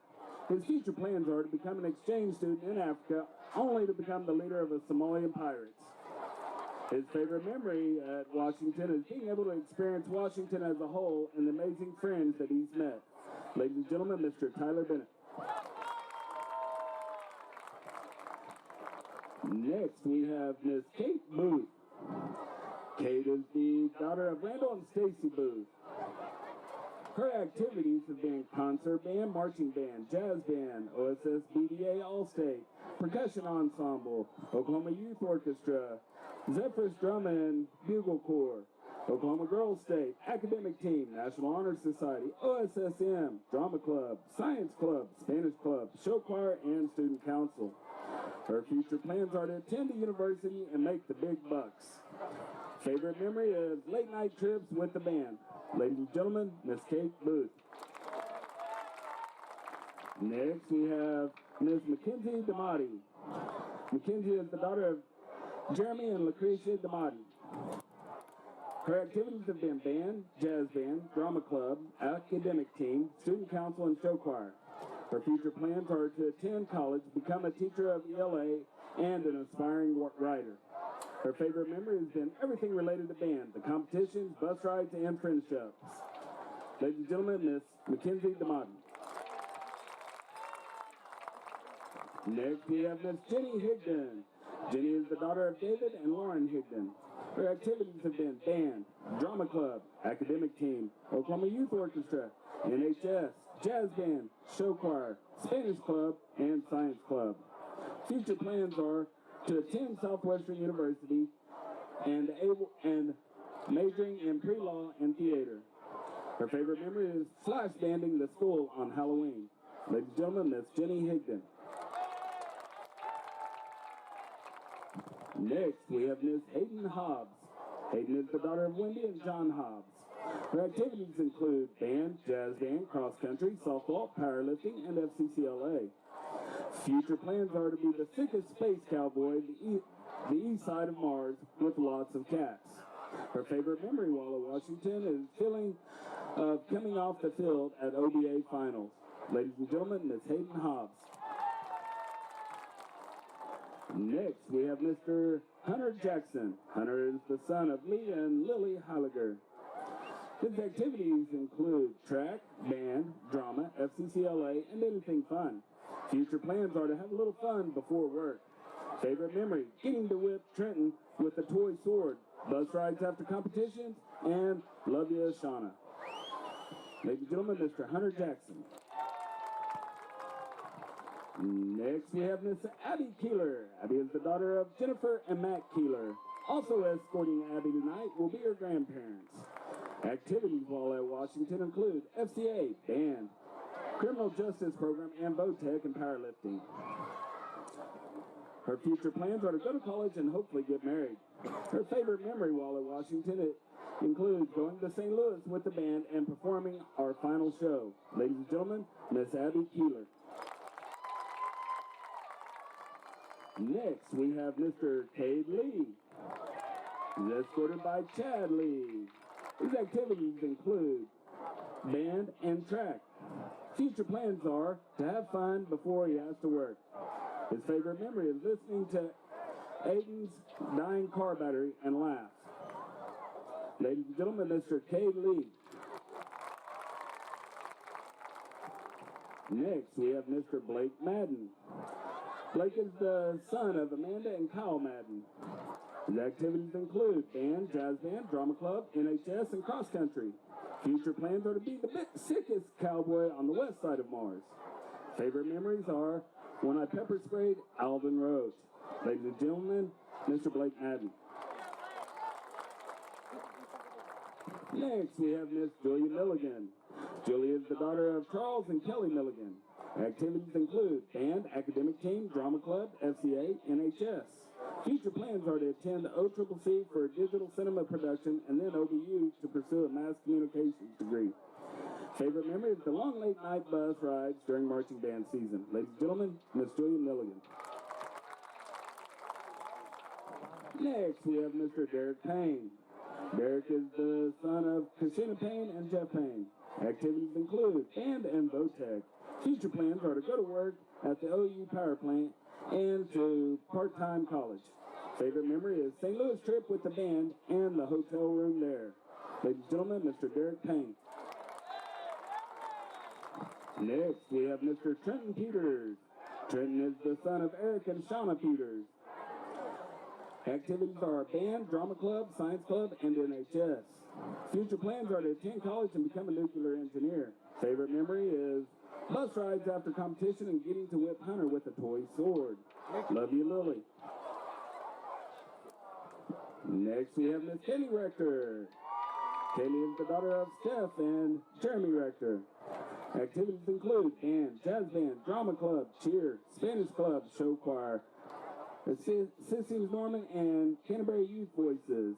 His future plans are to become an exchange student in Africa, only to become the leader of the Somalian pirates. His favorite memory at Washington is being able to experience Washington as a whole and the amazing friends that he's met. Ladies and gentlemen, Mr. Tyler Bennett. Next, we have Miss Kate Booth. Kate is the daughter of Randall and Stacy Booth. Her activities have been concert band, marching band, jazz band, OSS BDA All-State, percussion ensemble, Oklahoma Youth Orchestra, Zephyrus Drum and Bugle Corps, Oklahoma Girls State, Academic Team, National Honor Society, OSSM, Drama Club, Science Club, Spanish Club, Show Choir, and Student Council. Her future plans are to attend a university and make the big bucks. Favorite memory is late night trips with the band. Ladies and gentlemen, Miss Kate Booth. Next, we have Miss Mackenzie Damati. Mackenzie is the daughter of Jeremy and Lucretia Damati. Her activities have been band, jazz band, drama club, academic team, student council, and show choir. Her future plans are to attend college, become a teacher of ELA, and an aspiring writer. Her favorite memory has been everything related to band, the competitions, bus rides, and friendships. Ladies and gentlemen, Miss Mackenzie Damati. Next, we have Miss Jenny Higdon. Jenny is the daughter of David and Lauren Higdon. Her activities have been band, drama club, academic team, Oklahoma Youth Orchestra, NHS, jazz band, show choir, Spanish club, and science club. Future plans are to attend Southwestern University and majoring in pre-law and theater. Her favorite memory is flash banding the school on Halloween. Ladies and gentlemen, Miss Jenny Higdon. Next, we have Miss Hayden Hobbs. Hayden is the daughter of Wendy and John Hobbs. Her activities include band, jazz band, cross country, softball, powerlifting, and FCCLA. Future plans are to be the sickest space cowboy, the east side of Mars, with lots of cats. Her favorite memory while at Washington is feeling of coming off the field at OBA finals. Ladies and gentlemen, Miss Hayden Hobbs. Next, we have Mr. Hunter Jackson. Hunter is the son of Lee and Lily Heiliger. His activities include track, band, drama, FCCLA, and anything fun. Future plans are to have a little fun before work. Favorite memory, getting to whip Trenton with a toy sword, bus rides after competitions, and love you, Shauna. Ladies and gentlemen, Mr. Hunter Jackson. Next, we have Miss Abby Keeler. Abby is the daughter of Jennifer and Matt Keeler. Also escorting Abby tonight will be her grandparents. Activities while at Washington include FCA, band, criminal justice program, and VOTEC and powerlifting. Her future plans are to go to college and hopefully get married. Her favorite memory while at Washington includes going to St. Louis with the band and performing our final show. Ladies and gentlemen, Miss Abby Keeler. Next, we have Mr. Cade Lee. He's escorted by Chad Lee. His activities include band and track. Future plans are to have fun before he has to work. His favorite memory is listening to Aiden's dying car battery and laugh. Ladies and gentlemen, Mr. Cade Lee. Next, we have Mr. Blake Madden. Blake is the son of Amanda and Kyle Madden. His activities include band, jazz band, drama club, NHS, and cross country. Future plans are to be the sickest cowboy on the west side of Mars. Favorite memories are when I pepper sprayed Alvin Roach. Ladies and gentlemen, Mr. Blake Madden. Next, we have Miss Julia Milligan. Julia is the daughter of Charles and Kelly Milligan. Activities include band, academic team, drama club, FCA, NHS. Future plans are to attend OCCC for digital cinema production and then OBU to pursue a mass communications degree. Favorite memory is the long late night bus rides during marching band season. Ladies and gentlemen, Miss Julia Milligan. Next, we have Mr. Derek Payne. Derek is the son of Kashina Payne and Jeff Payne. Activities include band and VOTEC. Future plans are to go to work at the OU power plant and to part-time college. Favorite memory is St. Louis trip with the band and the hotel room there. Ladies and gentlemen, Mr. Derek Payne. Next, we have Mr. Trenton Peters. Trenton is the son of Eric and Shauna Peters. Activities are band, drama club, science club, and NHS. Future plans are to attend college and become a nuclear engineer. Favorite memory is bus rides after competition and getting to whip Hunter with a toy sword. Love you, Lily. Next, we have Miss Kelly Rector. Kelly is the daughter of Steph and Jeremy Rector. Activities include band, jazz band, drama club, cheer, Spanish club, show choir, Sisters Norman, and Canterbury Youth Voices.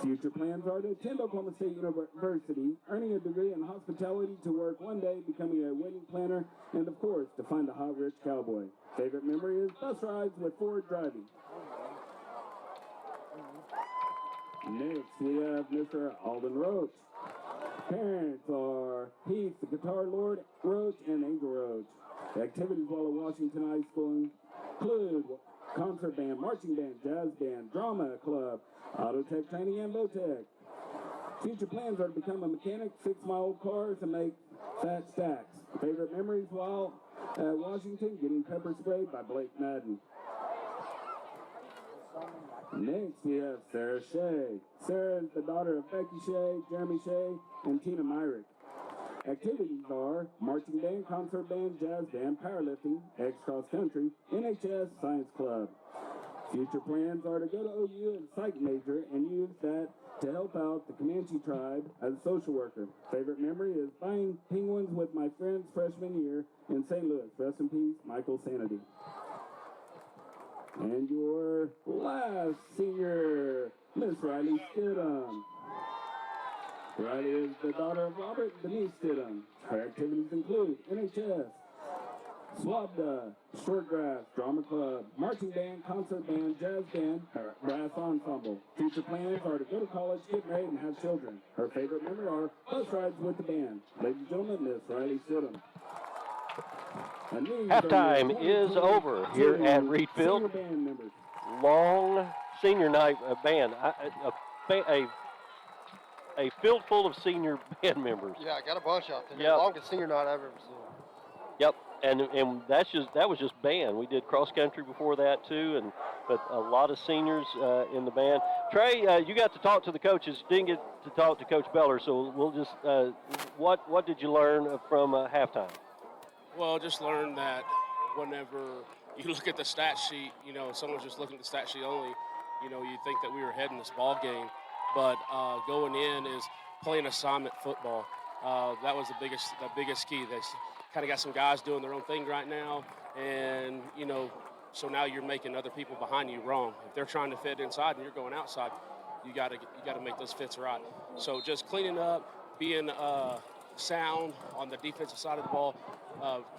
Future plans are to attend Oklahoma State University, earning a degree in hospitality to work one day, becoming a wedding planner, and of course, to find a hot, rich cowboy. Favorite memory is bus rides with Ford driving. Next, we have Mr. Alden Roach. Parents are Heath, the guitar lord, Roach, and Angel Roach. The activities while at Washington High School include concert band, marching band, jazz band, drama club, auto tech training, and VOTEC. Future plans are to become a mechanic, fix my old cars, and make fat stacks. Favorite memories while at Washington, getting pepper sprayed by Blake Madden. Next, we have Sarah Shea. Sarah is the daughter of Becky Shea, Jeremy Shea, and Tina Myrick. Activities are marching band, concert band, jazz band, powerlifting, X-Cross Country, NHS, Science Club. Future plans are to go to OU as a psych major and use that to help out the Comanche tribe as a social worker. Favorite memory is buying penguins with my friends freshman year in St. Louis. Rest in peace, Michael Sanity. And your last senior, Miss Riley Stidham. Riley is the daughter of Robert Denise Stidham. Her activities include NHS, Swabda, Short Grass, Drama Club, Marching Band, Concert Band, Jazz Band, Brass Ensemble. Future plans are to go to college, get married, and have children. Her favorite memory are bus rides with the band. Ladies and gentlemen, Miss Riley Stidham. Halftime is over here at Reed Field. Long senior night band. A field full of senior band members. Yeah, I got a bunch out there. Yep. Longest senior night I've ever seen. Yep, and that was just band. We did cross country before that too, but a lot of seniors in the band. Trey, you got to talk to the coaches. Didn't get to talk to Coach Beller, so we'll just what did you learn from halftime? Well, just learn that whenever you look at the stat sheet, someone's just looking at the stat sheet only, you think that we were ahead in this ball game. But going in is playing assignment football. That was the biggest key. They kind of got some guys doing their own thing right now, and so now you're making other people behind you wrong. If they're trying to fit inside and you're going outside, you got to make those fits right. So just cleaning up, being sound on the defensive side of the ball,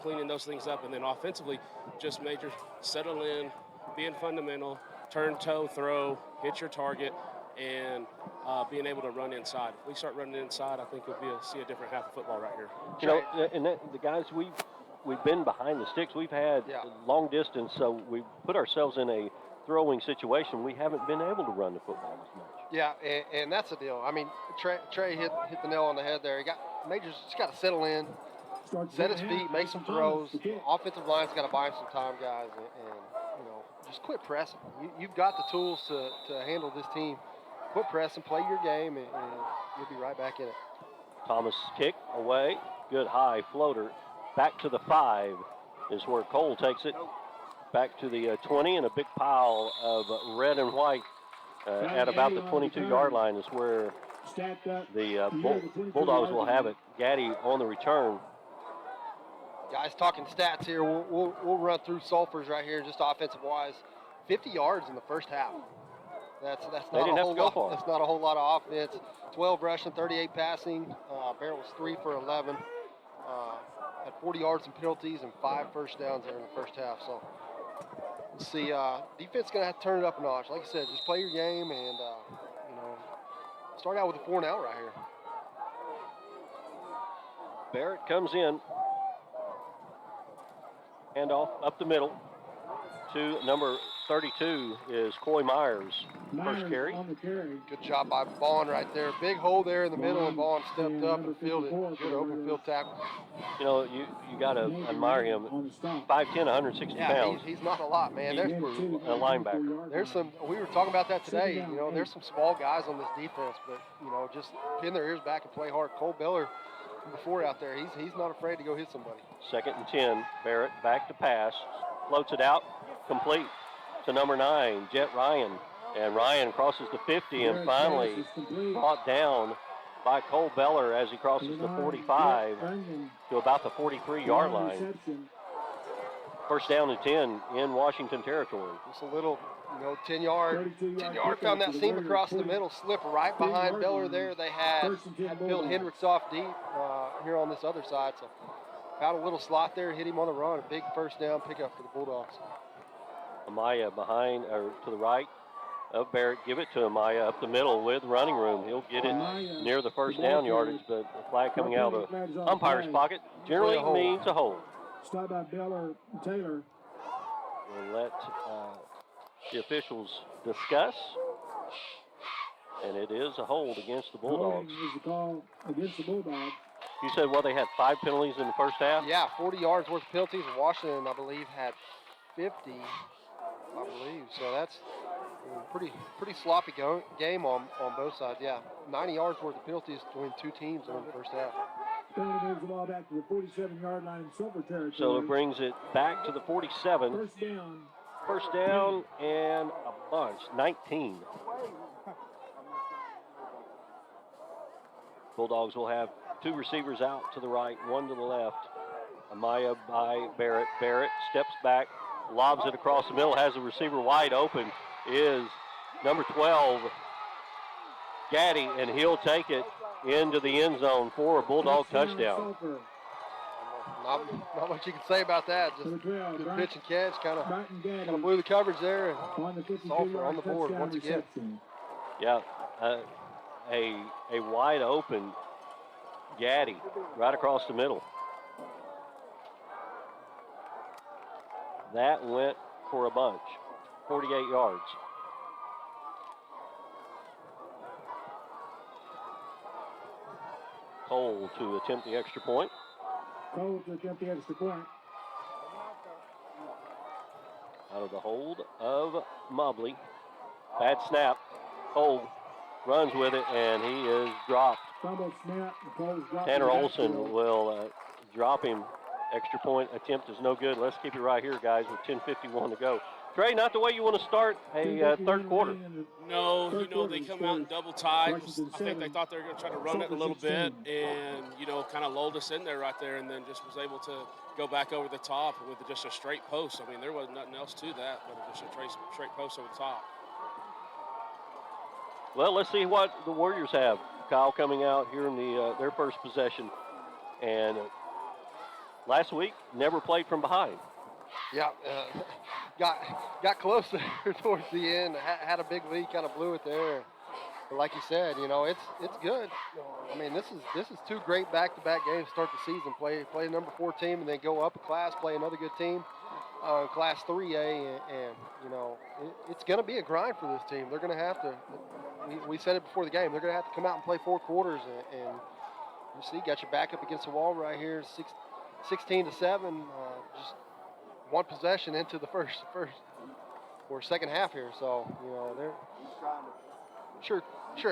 cleaning those things up, and then offensively, just major settle in, being fundamental, turn, toe, throw, hit your target, and being able to run inside. If we start running inside, I think we'll see a different half of football right here. And the guys we've been behind the sticks. We've had long distance, so we put ourselves in a throwing situation. We haven't been able to run the football as much. Yeah, and that's the deal. I mean, Trey hit the nail on the head there. Major's just got to settle in, set his feet, make some throws. Offensive line's got to buy him some time, guys, and just quit pressing. You've got the tools to handle this team. Quit pressing, play your game, and you'll be right back in it. Thomas kick away, good high floater. Back to the 5 is where Cole takes it. Back to the 20, and a big pile of red and white at about the 22-yard line is where the Bulldogs will have it. Gaddy on the return. Guys, talking stats here, we'll run through Sulphur's right here, just offensive-wise. 50 yards in the first half. That's not a whole lot. That's not a whole lot of offense. 12 rushing, 38 passing. Barrett was 3 for 11. Had 40 yards in penalties and 5 first downs there in the first half. So we'll see. Defense gonna have to turn it up a notch. Like I said, just play your game and start out with a 4-and-out right here. Barrett comes in. Handoff up the middle to number 32 is Coy Myers. First carry. Good job by Vaughn right there. Big hole there in the middle, and Vaughn stepped up and fielded. Good open field tackle. You got to admire him. 5'10", 160 pounds. He's not a lot, man. There's a linebacker. There's some. We were talking about that today. There's some small guys on this defense, but just pin their ears back and play hard. Cole Beller before out there. He's not afraid to go hit somebody. 2nd and 10. Barrett back to pass. Floats it out. Complete to number 9, Jet Ryan. And Ryan crosses the 50 and finally brought down by Cole Beller as he crosses the 45 to about the 43-yard line. First down and 10 in Washington territory. Just a little, 10-yard. Found that seam across the middle, slip right behind Beller there. They had Bill Hendricks off deep here on this other side. So found a little slot there, hit him on the run. A big first down pickup for the Bulldogs. Amaya behind, or to the right of Barrett. Give it to Amaya up the middle with running room. He'll get it near the first down yardage, but the flag coming out of the umpire's pocket generally means a hold. Stop by Beller and Taylor. We'll let the officials discuss, and it is a hold against the Bulldogs. Against the Bulldogs. You said, they had 5 penalties in the first half? Yeah, 40 yards worth of penalties. Washington, I believe, had 50. I believe so. That's a pretty sloppy game on both sides. Yeah, 90 yards worth of penalties between two teams in the first half. Penalty moves the ball back to the 47-yard line in Sulphur territory. So it brings it back to the 47. First down and a bunch. 19. Bulldogs will have 2 receivers out to the right, 1 to the left. Amaya by Barrett. Barrett steps back, lobs it across the middle, has the receiver wide open, is number 12, Gaddy, and he'll take it into the end zone for a Bulldog touchdown. Not much you can say about that. Just good pitch and catch. Kind of blew the coverage there. And Sulphur on the board once again. Yeah, a wide open Gaddy right across the middle. That went for a bunch, 48 yards. Cole to attempt the extra point. Cole to attempt the extra point. Out of the hold of Mobley. Bad snap. Cole runs with it, and he is dropped. Fumble snap. Cole's dropped. Tanner Olson will drop him. Extra point attempt is no good. Let's keep it right here, guys, with 10:51 to go. Trey, not the way you want to start a third quarter. No, they come out in double times. I think they thought they were going to try to run it a little bit and, kind of lulled us in there right there, and then just was able to go back over the top with just a straight post. I mean, there wasn't nothing else to that, but just a straight post over the top. Well, let's see what the Warriors have. Kyle coming out here in their first possession. And last week, never played from behind. Yeah, got close there towards the end. Had a big lead, kind of blew it there. But like you said, it's good. I mean, this is two great back-to-back games to start the season. Play a number 4 team and then go up a class, play another good team, Class 3A, and it's going to be a grind for this team. They're going to have to. We said it before the game. They're going to have to come out and play 4 quarters, and you see, got your back up against the wall right here, 16-7. Just one possession into the first or second half here. So they're sure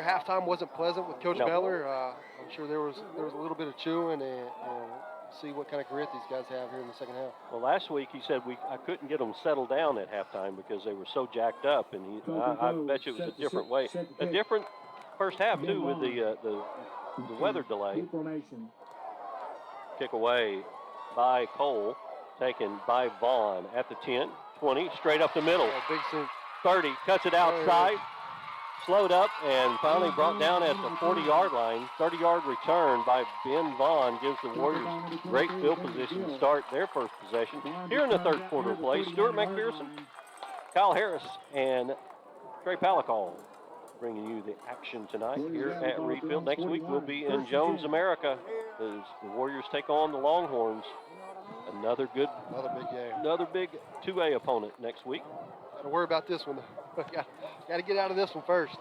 halftime wasn't pleasant with Coach Beller. I'm sure there was a little bit of chewing and see what kind of grit these guys have here in the second half. Well, last week he said I couldn't get them settled down at halftime because they were so jacked up, and I bet you it was a different way, a different first half too with the weather delay. Kick away by Cole, taken by Vaughn at the 10, 20, straight up the middle. 30, cuts it outside. Slowed up and finally brought down at the 40-yard line. 30-yard return by Ben Vaughn gives the Warriors great field position to start their first possession. Here in the third quarter of play, Stuart McPherson, Kyle Harris, and Trey Palacall bringing you the action tonight here at Reed Field. Next week we'll be in Jones, America, as the Warriors take on the Longhorns. Another big game. Another big 2A opponent next week. Don't worry about this one. Got to get out of this one first.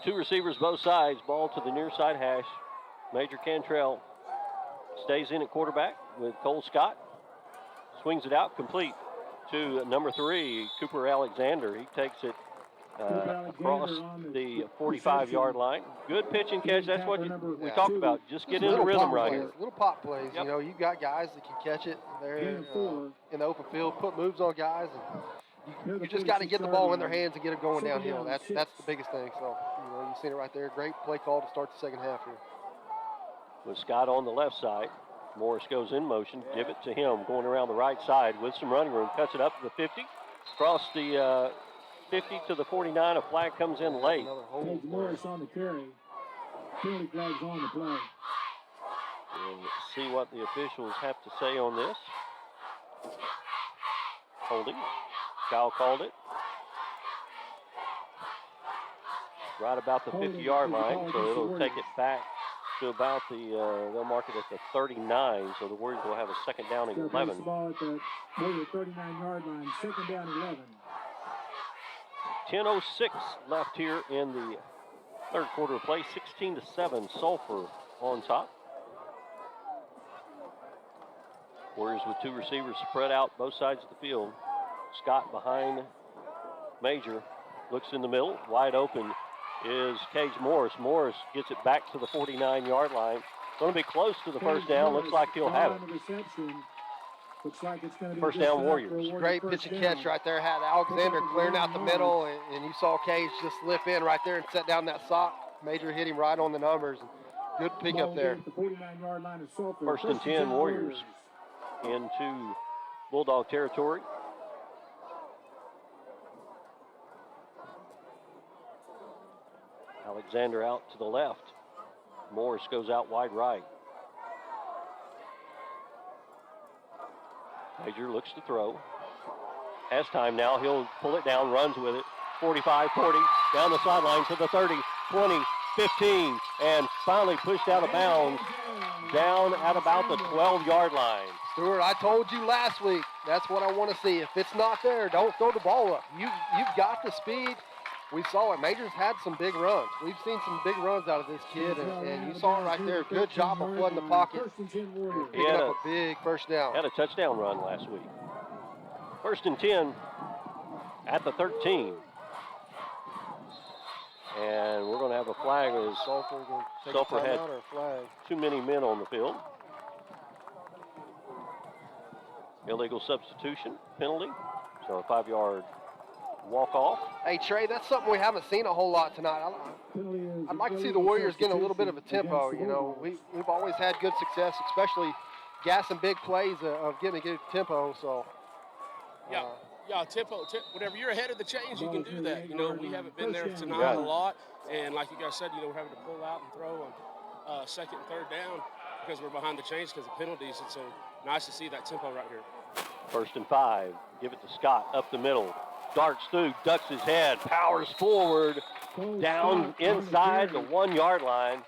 2 receivers both sides. Ball to the near side hash. Major Cantrell stays in at quarterback with Cole Scott. Swings it out, complete to number 3, Cooper Alexander. He takes it across the 45-yard line. Good pitch and catch. That's what we talked about. Just get in the rhythm right here. Little pop plays. Yep. You've got guys that can catch it there in the open field, put moves on guys, and you just got to get the ball in their hands and get it going downhill. That's the biggest thing. So, you've seen it right there. Great play call to start the second half here. With Scott on the left side, Morris goes in motion. Give it to him, going around the right side with some running room. Cuts it up to the 50. Across the 50 to the 49. A flag comes in late. Morris on the carry. Penalty flag's on the play. We'll see what the officials have to say on this. Holding. Kyle called it. Right about the 50-yard line, so it'll take it back to about they'll mark it at the 39, so the Warriors will have a second down and 11. Ball at the 39-yard line, second down 11. 10:06 left here in the third quarter of play. 16-7, Sulphur on top. Warriors with 2 receivers spread out both sides of the field. Scott behind Major, looks in the middle, wide open is Cage Morris. Morris gets it back to the 49-yard line. Going to be close to the first down. Looks like he'll have it. Looks like it's going to be first down Warriors. Great pitch and catch right there. Had Alexander clearing out the middle, and you saw Cage just slip in right there and set down that sock. Major hit him right on the numbers. Good pickup there. First and 10 Warriors into Bulldog territory. Alexander out to the left. Morris goes out wide right. Major looks to throw. Has time now. He'll pull it down, runs with it. 45, 40, down the sideline to the 30, 20, 15, and finally pushed out of bounds down at about the 12-yard line. Stewart, I told you last week, that's what I want to see. If it's not there, don't throw the ball up. You've got the speed. We saw it. Major's had some big runs. We've seen some big runs out of this kid, and you saw it right there. Good job of flooding the pocket. Picking up a big first down. Had a touchdown run last week. 1st and 10 at the 13. And we're going to have a flag as Sulphur had too many men on the field. Illegal substitution penalty, so a 5-yard walk-off. Hey, Trey, that's something we haven't seen a whole lot tonight. I'd like to see the Warriors getting a little bit of a tempo. You know, we've always had good success, especially gassing big plays of getting a good tempo. So, yeah, tempo. Whenever you're ahead of the chains, you can do that. You know, we haven't been there tonight a lot, and like you guys said, you know, we're having to pull out and throw on 2nd and 3rd down because we're behind the chains because of penalties. And so, nice to see that tempo right here. 1st and 5. Give it to Scott up the middle. Darts through, ducks his head, powers forward, down inside the 1-yard line.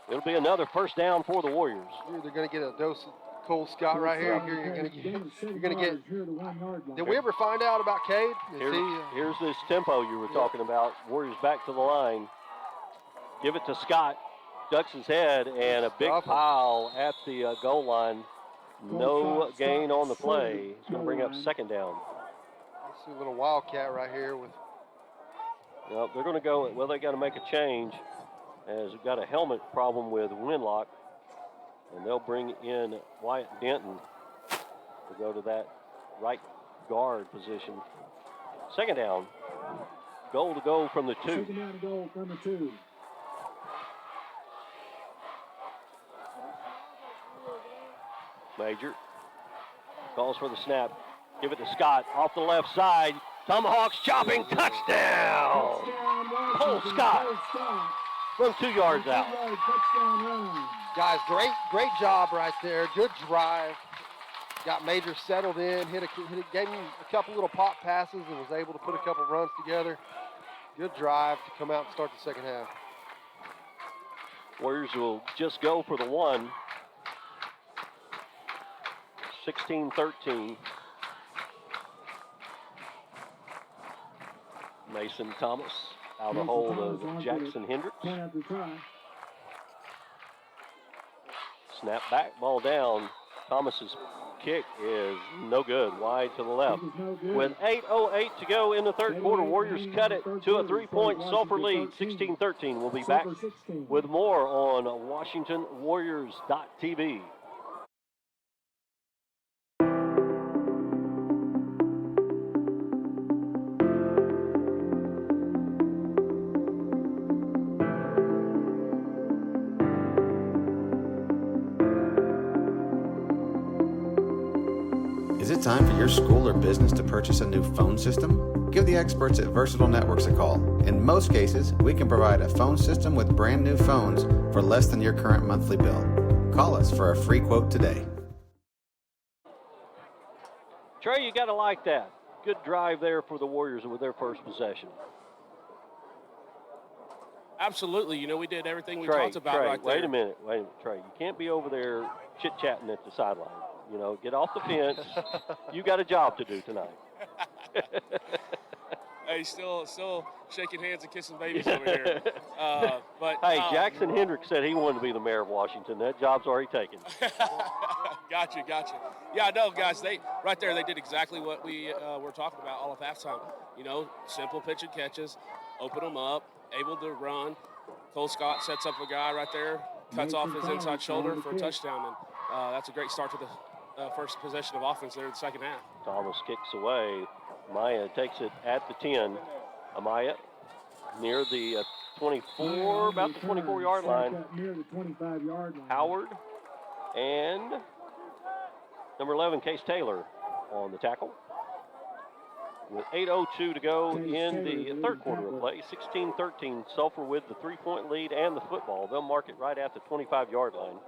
It'll be another first down for the Warriors. You're either going to get a dose of Cole Scott right here. You're going to get. Did we ever find out about Cade? Here's this tempo you were talking about. Warriors back to the line. Give it to Scott. Ducks his head, and a big pile at the goal line. No gain on the play. It's going to bring up 2nd down. I see a little wildcat right here with. Well, they're going to go. Well, they got to make a change, as we've got a helmet problem with Winlock, and they'll bring in Wyatt Denton to go to that right guard position. 2nd down. Goal to go from the 2. 2nd down to goal from the 2. Major calls for the snap. Give it to Scott off the left side. Tomahawks chopping, touchdown! Cole Scott from 2 yards out. Guys, great job right there. Good drive. Got Major settled in, gave him a couple little pop passes and was able to put a couple runs together. Good drive to come out and start the 2nd half. Warriors will just go for the 1. 16-13. Mason Thomas out of hold of Jackson Hendricks. Snap back, ball down. Thomas's kick is no good, wide to the left. With 8:08 to go in the 3rd quarter, Warriors cut it to a 3-point Sulphur lead, 16-13. We'll be back with more on WashingtonWarriors.tv. Is it time for your school or business to purchase a new phone system? Give the experts at Versatile Networks a call. In most cases, we can provide a phone system with brand new phones for less than your current monthly bill. Call us for a free quote today. Trey, you got to like that. Good drive there for the Warriors with their first possession. Absolutely. You know, we did everything we talked about right there. Wait a minute, Trey. You can't be over there chit-chatting at the sideline. You know, get off the fence. You got a job to do tonight. Hey, still shaking hands and kissing babies over here. But hey, Jackson Hendricks said he wanted to be the mayor of Washington. That job's already taken. Gotcha. Yeah, no, guys, they did exactly what we were talking about all of halftime. You know, simple pitch and catches, open them up, able to run. Cole Scott sets up a guy right there, cuts off his inside shoulder for a touchdown, and that's a great start to the first possession of offense there in the 2nd half. Thomas kicks away. Amaya takes it at the 10. Amaya near the 24, about the 24-yard line. Near the 25-yard line. Howard and number 11, Case Taylor on the tackle. with 8:02 to go in the third quarter of play. 16-13, Sulphur with the 3-point lead and the football. They'll mark it right at the 25-yard line.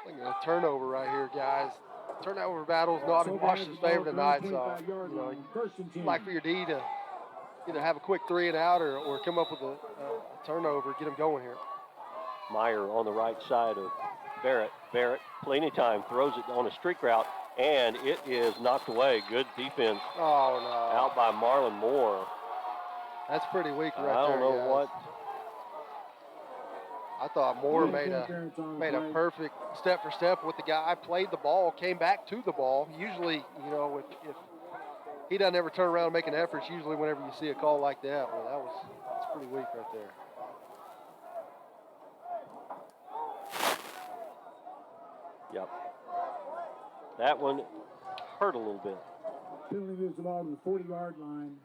Look at a turnover right here, guys. Turnover battle's not in Washington's favor tonight, so you'd like for your D to either have a quick 3 and out or come up with a turnover, get them going here. Meyer on the right side of Barrett. Barrett, plenty of time, throws it on a streak route, and it is knocked away. Good defense. Oh, no. Out by Marlon Moore. That's pretty weak right there, I don't know guys. what. I thought Moore made a perfect step for step with the guy, played the ball, came back to the ball. Usually, you know, if he doesn't ever turn around and make an effort, it's usually whenever you see a call like that. Well, that's pretty weak right there. Yep. That one hurt a little bit. Penalty moves the ball to the 40-yard line.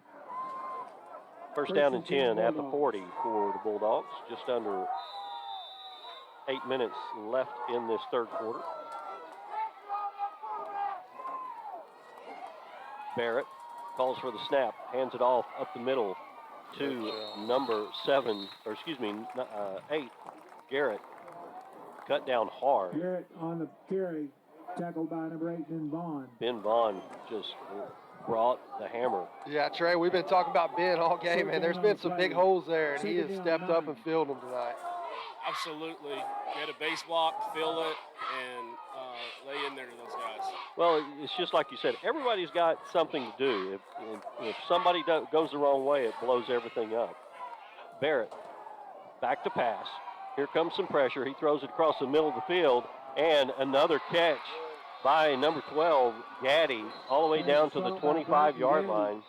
First down and 10 at the 40 for the Bulldogs. Just under 8 minutes left in this third quarter. Barrett calls for the snap, hands it off up the middle to number 8, Garrett. Cut down hard. Garrett on the carry, tackled by number 8, Ben Vaughn. Ben Vaughn just brought the hammer. Yeah, Trey, we've been talking about Ben all game, man. There's been some big holes there, and he has stepped up and filled them tonight. Absolutely. Get a base block, fill it, and lay in there to those guys. Well, it's just like you said. Everybody's got something to do. If somebody goes the wrong way, it blows everything up. Barrett, back to pass. Here comes some pressure. He throws it across the middle of the field, and another catch by number 12, Gaddy, all the way down to the 25-yard line.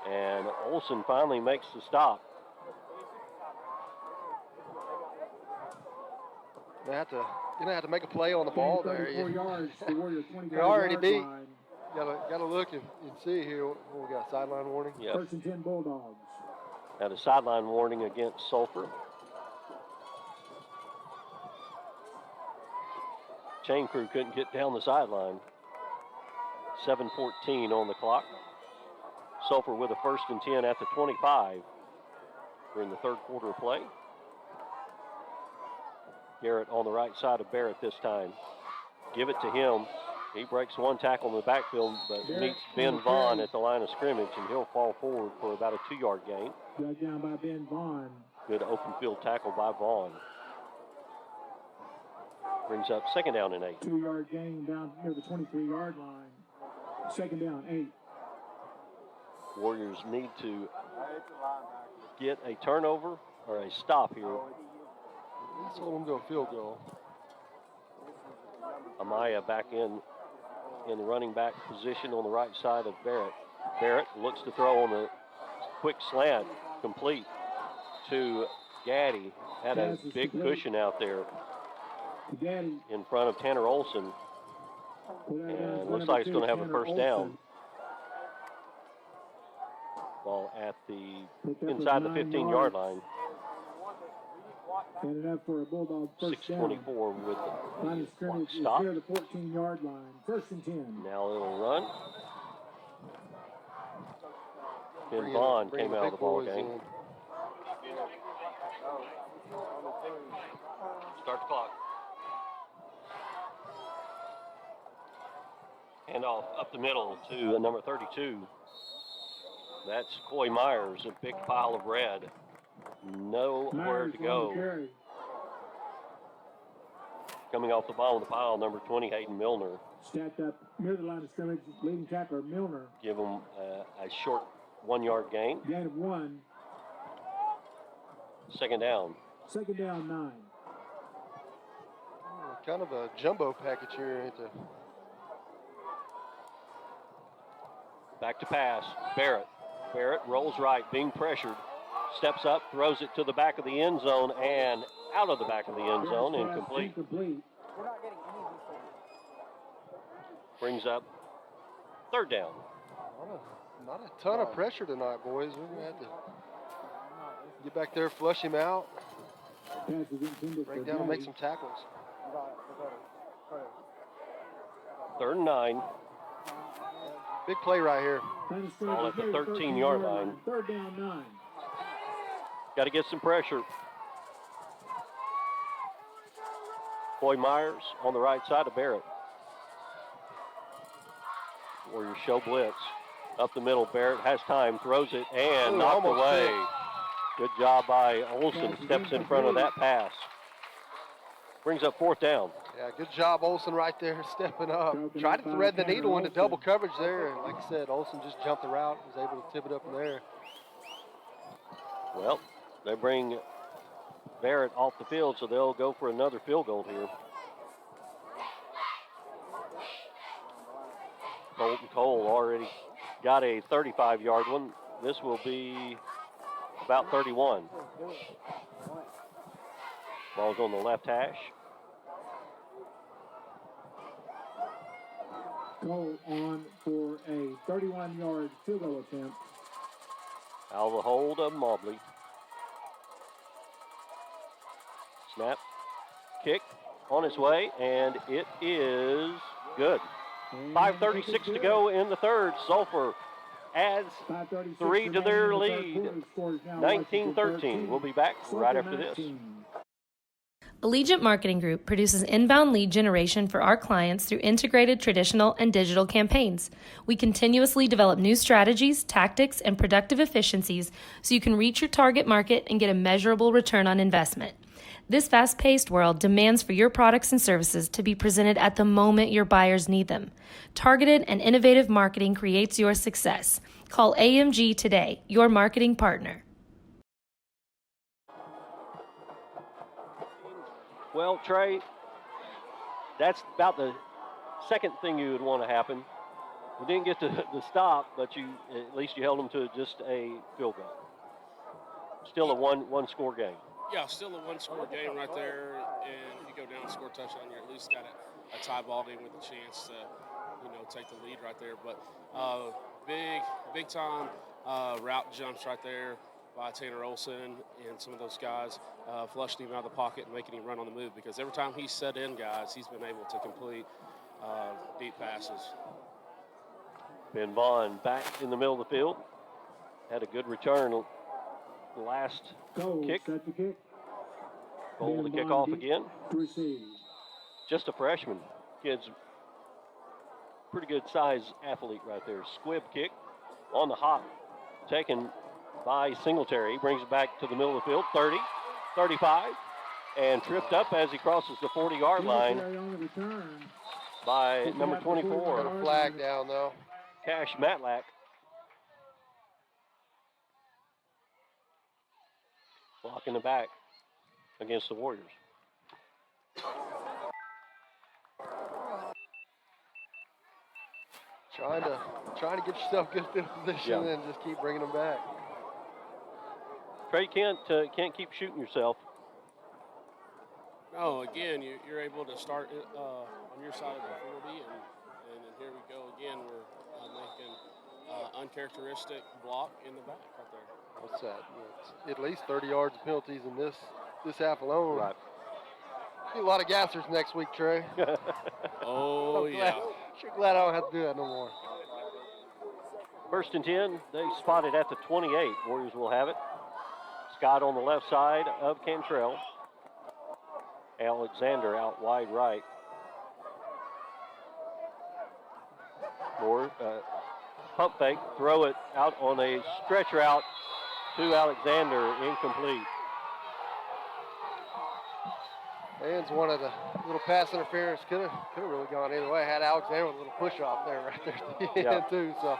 And Olsen finally makes the stop. You're gonna have to make a play on the ball there. You're already beat. Gotta look and see here. We got a sideline warning. Yep. First and 10 Bulldogs. Had a sideline warning against Sulphur. Chain crew couldn't get down the sideline. 7:14 on the clock. Sulphur with a first and 10 at the 25. We're in the third quarter of play. Garrett on the right side of Barrett this time. Give it to him. He breaks one tackle in the backfield, but meets Ben Vaughn at the line of scrimmage, and he'll fall forward for about a 2-yard gain. Dragged down by Ben Vaughn. Good open field tackle by Vaughn. Brings up second down and 8. 2-yard gain down near the 23-yard line. Second down, 8. Warriors need to get a turnover or a stop here. Let's hold them to a field goal. Amaya back in the running back position on the right side of Barrett. Barrett looks to throw on the quick slant, complete to Gaddy. Had a big cushion out there in front of Tanner Olsen. And looks like it's going to have a first down. Ball at the inside the 15-yard line. And enough for a Bulldog first 6:24 with the line of scrimmage stop. near the 14-yard line. First and 10. Now it'll run. Ben Vaughn came out of the ball game. Start the clock. Hand off up the middle to number 32. That's Coy Myers, a big pile of red. Nowhere to go. Coming off the bottom of the pile, number 20, Hayden Milner. Stacked up near the line of scrimmage, leading tackler Milner. Give him a short 1-yard gain. Gain of 1. Second down. Second down, 9. Kind of a jumbo package here. Back to pass. Barrett. Barrett rolls right, being pressured. Steps up, throws it to the back of the end zone and out of the back of the end zone, incomplete. Brings up third down. Not a ton of pressure tonight, boys. We're going to have to get back there, flush him out, break down and make some tackles. Third and 9. Big play right here. Ball at the 13-yard line. Third down 9. Got to get some pressure. Boy Myers on the right side of Barrett. Warriors show blitz. Up the middle, Barrett has time, throws it, and knocked away. Good job by Olsen. Steps in front of that pass. Brings up 4th down. Yeah, good job, Olsen, right there, stepping up. Tried to thread the needle into double coverage there, and like I said, Olsen just jumped the route, was able to tip it up from there. Well, they bring Barrett off the field, so they'll go for another field goal here. Colton Cole already got a 35-yard one. This will be about 31. Ball's on the left hash. Cole on for a 31-yard field goal attempt. Out of the hold of Mobley. Snap. Kick on its way, and it is good. 5:36 to go in the third. Sulphur adds 3 to their lead. 19-13. We'll be back right after this. Allegiant Marketing Group produces inbound lead generation for our clients through integrated traditional and digital campaigns. We continuously develop new strategies, tactics, and productive efficiencies so you can reach your target market and get a measurable return on investment. This fast-paced world demands for your products and services to be presented at the moment your buyers need them. Targeted and innovative marketing creates your success. Call AMG today, your marketing partner. Well, Trey, that's about the second thing you would want to happen. We didn't get the stop, but at least you held them to just a field goal. Still a one-score game. Yeah, still a one-score game right there, and if you go down and score a touchdown, you at least got a tie ball game with a chance to, take the lead right there. But big time route jumps right there by Tanner Olsen and some of those guys flushed him out of the pocket and making him run on the move, because every time he's set in, guys, he's been able to complete deep passes. Ben Vaughn back in the middle of the field. Had a good return last kick. Goal to kick off again. Just a freshman. Kid's pretty good size athlete right there. Squib kick on the hop. Taken by Singletary. He brings it back to the middle of the field. 30, 35, and tripped up as he crosses the 40-yard line by number 24. Got a flag down, though. Cash Matlack. Blocking the back against the Warriors. Trying to get yourself good field position and just keep bringing them back. Trey, can't keep shooting yourself. No, again, you're able to start on your side of the 40, and then here we go again. We're making uncharacteristic block in the back right there. What's that? It's at least 30 yards of penalties in this half alone. Right. Be a lot of gassers next week, Trey. Oh, yeah. Sure glad I don't have to do that no more. 1st and 10. They spot it at the 28. Warriors will have it. Scott on the left side of Cantrell. Alexander out wide right. More pump fake, throw it out on a stretch route to Alexander, incomplete. Fans wanted a little pass interference. Could have really gone either way. Had Alexander with a little push off there right there at the end too. So.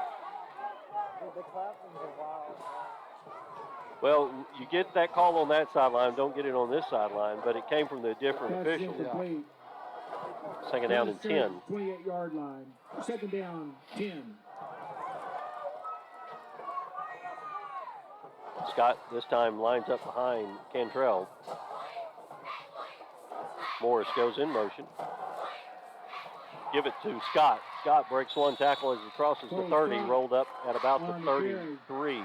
Well, you get that call on that sideline, don't get it on this sideline, but it came from the different officials. Yeah. 2nd down and 10. 28-yard line. 2nd down, 10. Scott this time lines up behind Cantrell. Morris goes in motion. Give it to Scott. Scott breaks one tackle as he crosses the 30, rolled up at about the 33.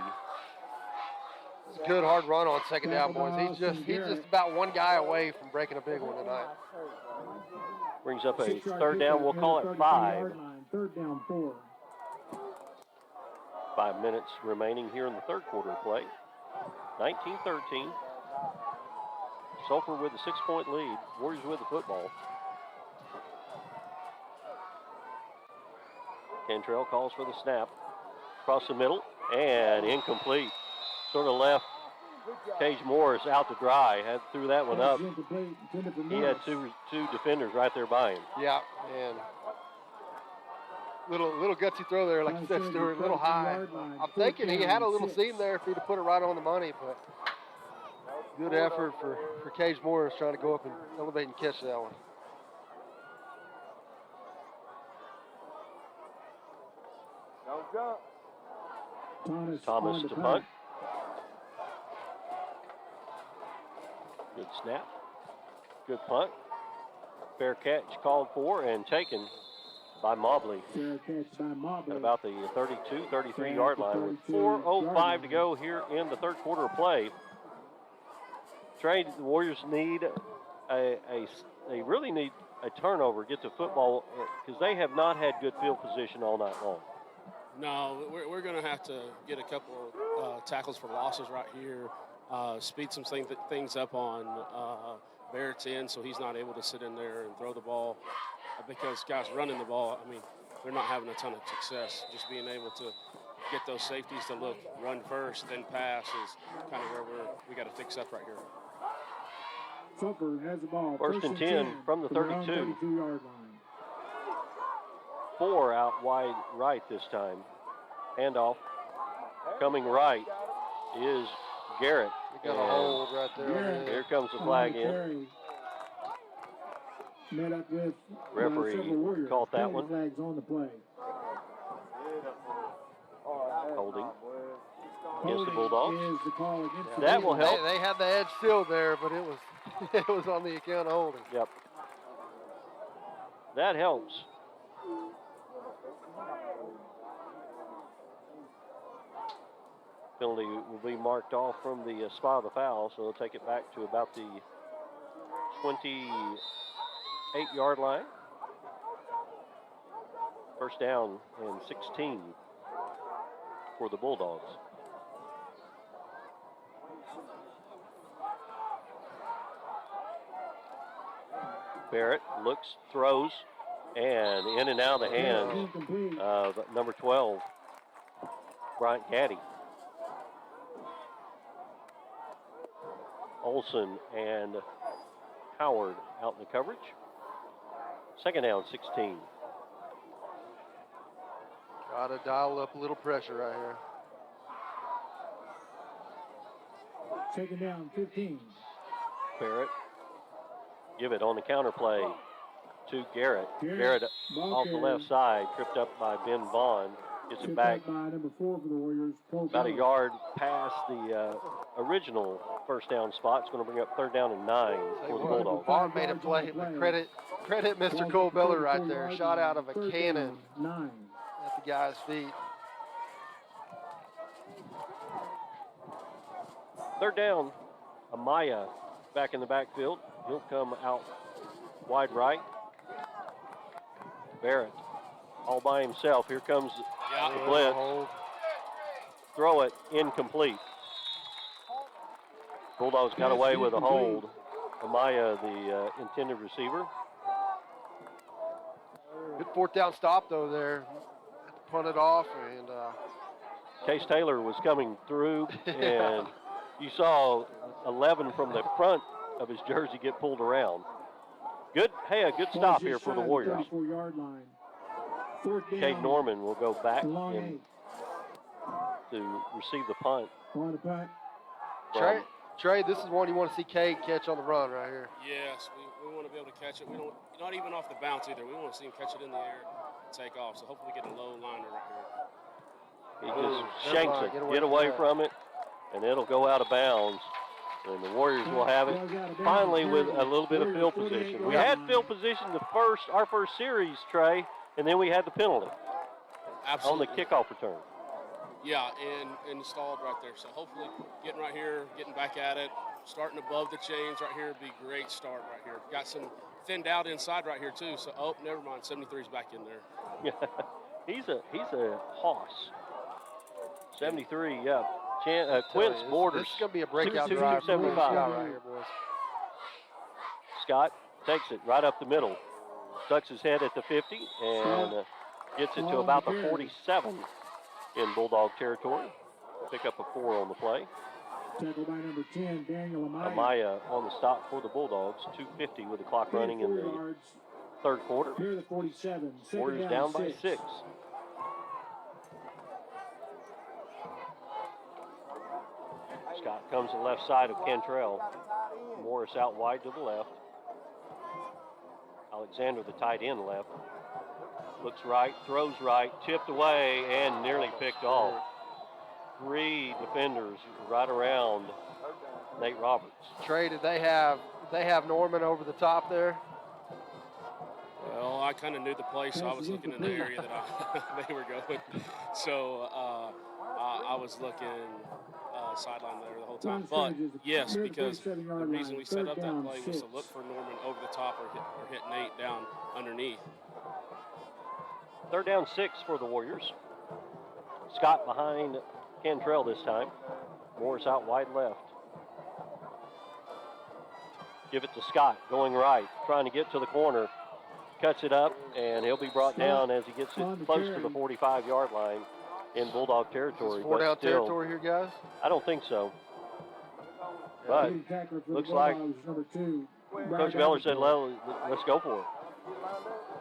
It's a good hard run on 2nd down, boys. He's just about one guy away from breaking a big one tonight. Brings up a 3rd down. We'll call it 5. 3rd down 4. 5 minutes remaining here in the third quarter of play. 19-13. Sulphur with a 6-point lead. Warriors with the football. Cantrell calls for the snap. Across the middle and incomplete. Sort of left Cage Morris out to dry. Threw that one up. He had two defenders right there by him. Yeah, and little gutsy throw there, like you said, Stuart, a little high. I'm thinking he had a little seam there if he'd have put it right on the money, but good effort for Cage Morris trying to go up and elevate and catch that one. Don't jump. Thomas to punt. Good snap. Good punt. Fair catch called for and taken by Mobley. Fair catch by Mobley. At about the 32, 33-yard line with 4:05 to go here in the third quarter of play. Trey, the Warriors need they really need a turnover, get the football, because they have not had good field position all night long. No, we're going to have to get a couple of tackles for losses right here, speed some things up on Barrett's end so he's not able to sit in there and throw the ball, because guys running the ball, I mean, they're not having a ton of success. Just being able to get those safeties to look, run first, then pass is kind of where we got to fix up right here. Sulphur has the ball. First and 10 from the 32. 32-yard line. 4 out wide right this time. Handoff. Coming right is Garrett. You got a hold right there. Garrett. Here comes the flag in. Met up with referee caught that one. Flags on the play. Holding against the Bulldogs. Is the call against the that will help. They had the edge still there, but it was on the account of holding. Yep. That helps. Penalty will be marked off from the spot of the foul, so they'll take it back to about the 28-yard line. First down and 16 for the Bulldogs. Barrett looks, throws, and in and out of the hands of number 12, Bryant Gaddy. Olson and Howard out in the coverage. Second down, 16. Got to dial up a little pressure right here. Second down, 15. Barrett. Give it on the counter play to Garrett. Garrett off the left side, tripped up by Ben Vaughn. Gets it back by number 4 for the Warriors. about a yard past the original first down spot. It's going to bring up third down and 9 for the Bulldogs. Vaughn made a play. Credit Mr. Cole Beller right there. Shot out of a cannon at the guy's feet. Third down, Amaya back in the backfield. He'll come out wide right. Barrett all by himself. Here comes the blitz. Throw it, incomplete. Bulldogs got away with a hold. Amaya, the intended receiver. Good fourth down stop, though, there. Punt it off, and Case Taylor was coming through, and you saw 11 from the front of his jersey get pulled around. Good stop here for the Warriors. Cade Norman will go back in to receive the punt. Trey, this is one you want to see Cade catch on the run right here. Yes, we want to be able to catch it. We don't, not even off the bounce either. We want to see him catch it in the air and take off. So hopefully we get a low liner right here. He just shanks it, get away from it, and it'll go out of bounds. And the Warriors will have it finally with a little bit of field position. We had field position our first series, Trey, and then we had the penalty on the kickoff return. Yeah, and installed right there. So hopefully getting right here, getting back at it, starting above the chains right here would be a great start right here. Got some thinned out inside right here too. So, oh, never mind, 73's back in there. He's a hoss. 73, yeah. Quince Borders. This is going to be a breakout drive for Scott right here, boys. Scott takes it right up the middle. Ducks his head at the 50 and gets it to about the 47 in Bulldog territory. Pick up a 4 on the play. Tackle by number 10, Daniel Amaya. Amaya on the stop for the Bulldogs. 2:50 with the clock running in the third quarter. Near the 47. Warriors down by 6. Scott comes to the left side of Cantrell. Morris out wide to the left. Alexander, the tight end, left. Looks right, throws right, tipped away, and nearly picked off. 3 defenders right around Nate Roberts. Trey, did they have Norman over the top there? Well, I kind of knew the play, so I was looking in the area that they were going. So I was looking sideline there the whole time. But yes, because the reason we set up that play was to look for Norman over the top or hit Nate down underneath. 3rd down 6 for the Warriors. Scott behind Cantrell this time. Morris out wide left. Give it to Scott, going right, trying to get to the corner. Cuts it up, and he'll be brought down as he gets it close to the 45-yard line in Bulldog territory. 4-down territory here, guys? I don't think so. But looks like Coach Miller said, let's go for it.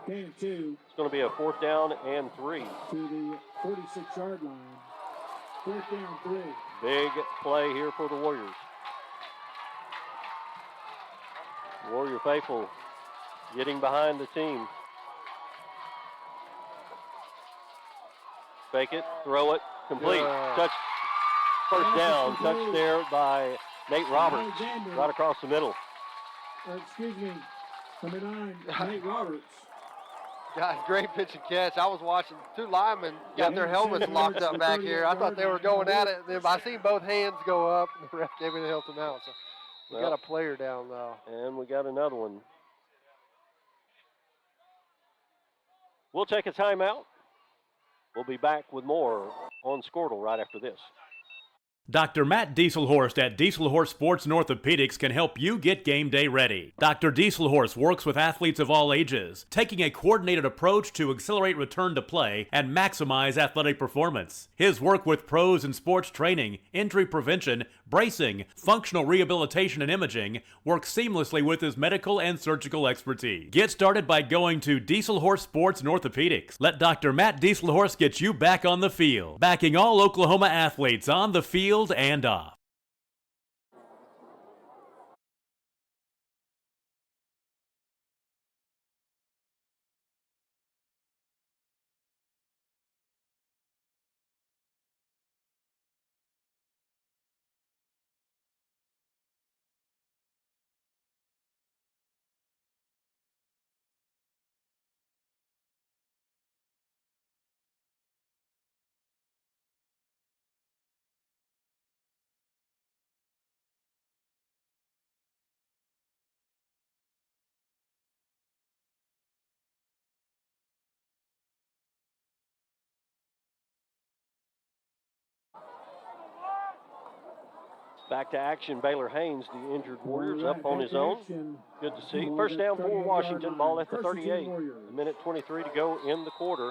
It's going to be a 4th down and 3. To the 46-yard line. 4th down 3. Big play here for the Warriors. Warrior faithful getting behind the team. Fake it, throw it, complete. Touch, 1st down, touch there by Nate Roberts, right across the middle. Excuse me, number 9, Nate Roberts. Guys, great pitch and catch. I was watching 2 linemen got their helmets locked up back here. I thought they were going at it. Then I seen both hands go up, and the ref gave me the help them out. So we got a player down now. And we got another one. We'll take a timeout. We'll be back with more on Squirtle right after this. Dr. Matt Dieselhorst at Dieselhorst Sports and Orthopedics can help you get game day ready. Dr. Dieselhorst works with athletes of all ages, taking a coordinated approach to accelerate return to play and maximize athletic performance. His work with pros in sports training, injury prevention, bracing, functional rehabilitation, and imaging works seamlessly with his medical and surgical expertise. Get started by going to Dieselhorst Sports and Orthopedics. Let Dr. Matt Dieselhorst get you back on the field, backing all Oklahoma athletes on the field and off. Back to action. Baylor Haynes, the injured Warriors, up on his own. Good to see. 1st down for Washington. Ball at the 38. A minute 23 to go in the quarter.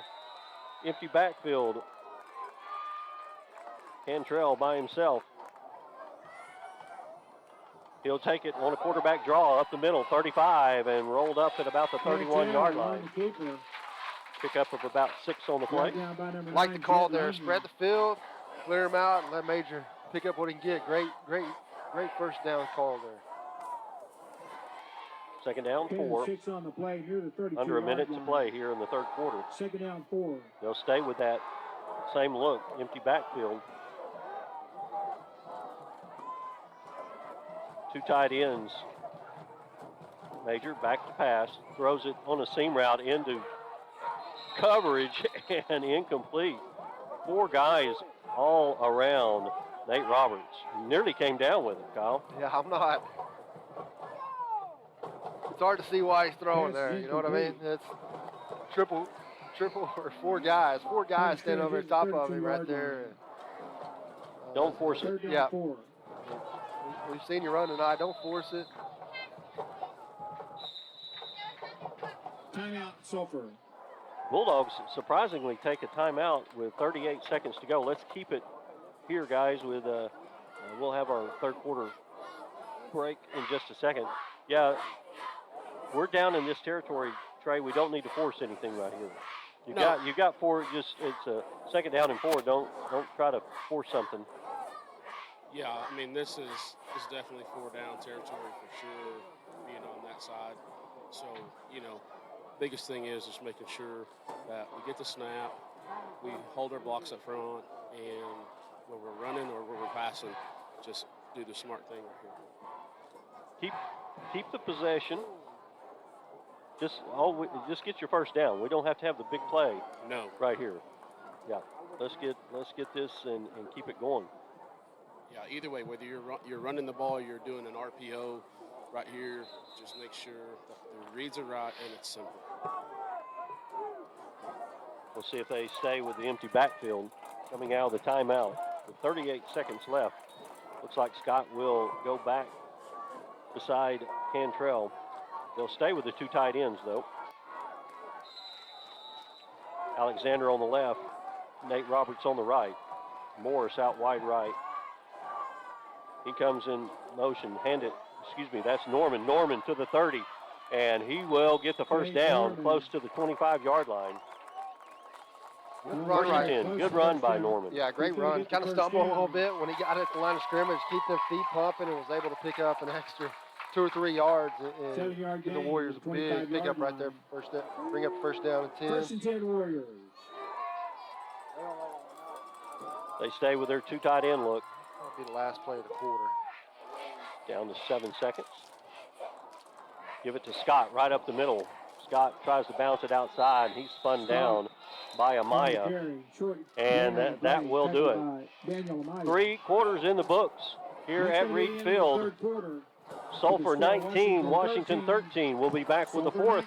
Empty backfield. Cantrell by himself. He'll take it on a quarterback draw up the middle, 35, and rolled up at about the 31-yard line. Pick up of about 6 on the play. Like the call there. Spread the field, clear him out, and let Major pick up what he can get. Great 1st down call there. 2nd down 4. Under a minute to play here in the 3rd quarter. 2nd down 4. They'll stay with that same look, empty backfield. 2 tight ends. Major back to pass, throws it on a seam route into coverage and incomplete. 4 guys all around Nate Roberts. Nearly came down with it, Kyle. Yeah, I'm not. It's hard to see why he's throwing there. You know what I mean? It's triple or 4 guys. 4 guys standing over the top of him right there. Don't force it. Yeah. We've seen you run tonight. Don't force it. Timeout, Sulphur. Bulldogs surprisingly take a timeout with 38 seconds to go. Let's keep it here, guys. We'll have our third quarter break in just a second. Yeah, we're down in this territory, Trey. We don't need to force anything right here. You got 4. It's a second down and 4. Don't try to force something. Yeah, I mean this is definitely 4 down territory for sure, being on that side. So biggest thing is just making sure that we get the snap, we hold our blocks up front, and when we're running or when we're passing, just do the smart thing right here. Keep the possession. Just get your first down. We don't have to have the big play. No. Right here. Yeah. Let's get this and keep it going. Yeah. Either way, whether you're running the ball, or you're doing an RPO, right here, just make sure that the reads are right and it's simple. We'll see if they stay with the empty backfield coming out of the timeout. With 38 seconds left, looks like Scott will go back beside Cantrell. They'll stay with the 2 tight ends, though. Alexander on the left, Nate Roberts on the right. Morris out wide right. He comes in motion, that's Norman. Norman to the 30, and he will get the first down close to the 25-yard line. Good run by Norman. Yeah, great run. Kind of stumbled a little bit when he got at the line of scrimmage, keep them feet pumping, and was able to pick up an extra 2 or 3 yards. And give the Warriors a big pickup right there. Bring up first down and 10. First and 10 Warriors. They stay with their 2 tight end look. That'll be the last play of the quarter. Down to 7 seconds. Give it to Scott right up the middle. Scott tries to bounce it outside. He's spun down by Amaya. And that will do it. 3 quarters in the books here at Reed Field. Sulphur 19, Washington 13. We'll be back with the 4th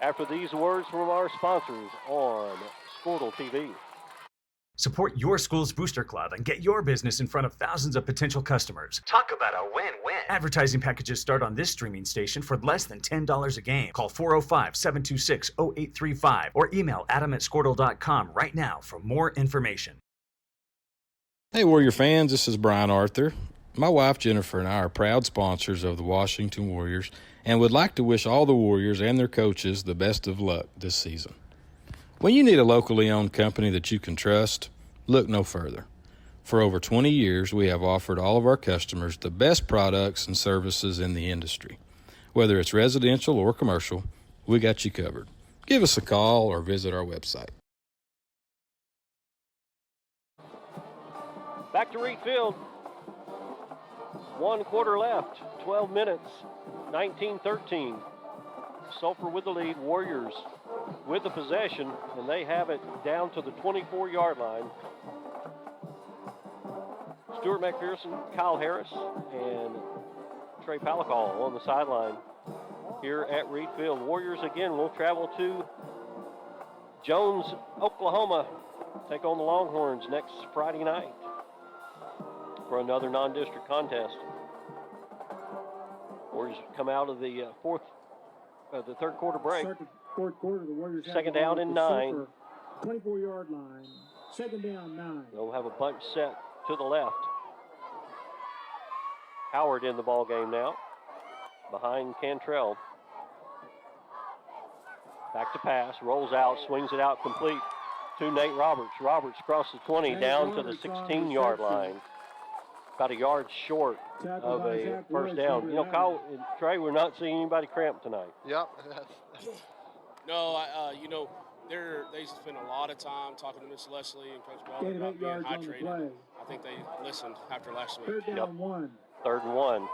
after these words from our sponsors on Squirtle TV. Support your school's booster club and get your business in front of thousands of potential customers. Talk about a win-win. Advertising packages start on this streaming station for less than $10 a game. Call 405-726-0835 or email adam@squirtle.com right now for more information. Hey, Warrior fans, this is Brian Arthur. My wife Jennifer and I are proud sponsors of the Washington Warriors and would like to wish all the Warriors and their coaches the best of luck this season. When you need a locally owned company that you can trust, look no further. For over 20 years, we have offered all of our customers the best products and services in the industry. Whether it's residential or commercial, we got you covered. Give us a call or visit our website. Back to Reed Field. 1 quarter left, 12 minutes, 19-13. Sulphur with the lead, Warriors with the possession, and they have it down to the 24-yard line. Stuart McPherson, Kyle Harris, and Trey Palacall on the sideline here at Reed Field. Warriors again will travel to Jones, Oklahoma, take on the Longhorns next Friday night for another non-district contest. Warriors come out of the the third quarter break. Fourth quarter, the Warriors second down and 9. 24-yard line. Second down, 9. They'll have a bunch set to the left. Howard in the ball game now, behind Cantrell. Back to pass, rolls out, swings it out complete to Nate Roberts. Roberts across the 20, down to the 16-yard line. About a yard short of a first down. You know, Kyle and Trey, we're not seeing anybody cramp tonight. Yep. No, they spent a lot of time talking to Miss Leslie and Coach Bell about being hydrated. I think they listened after last week. Third down, 1. 3rd and 1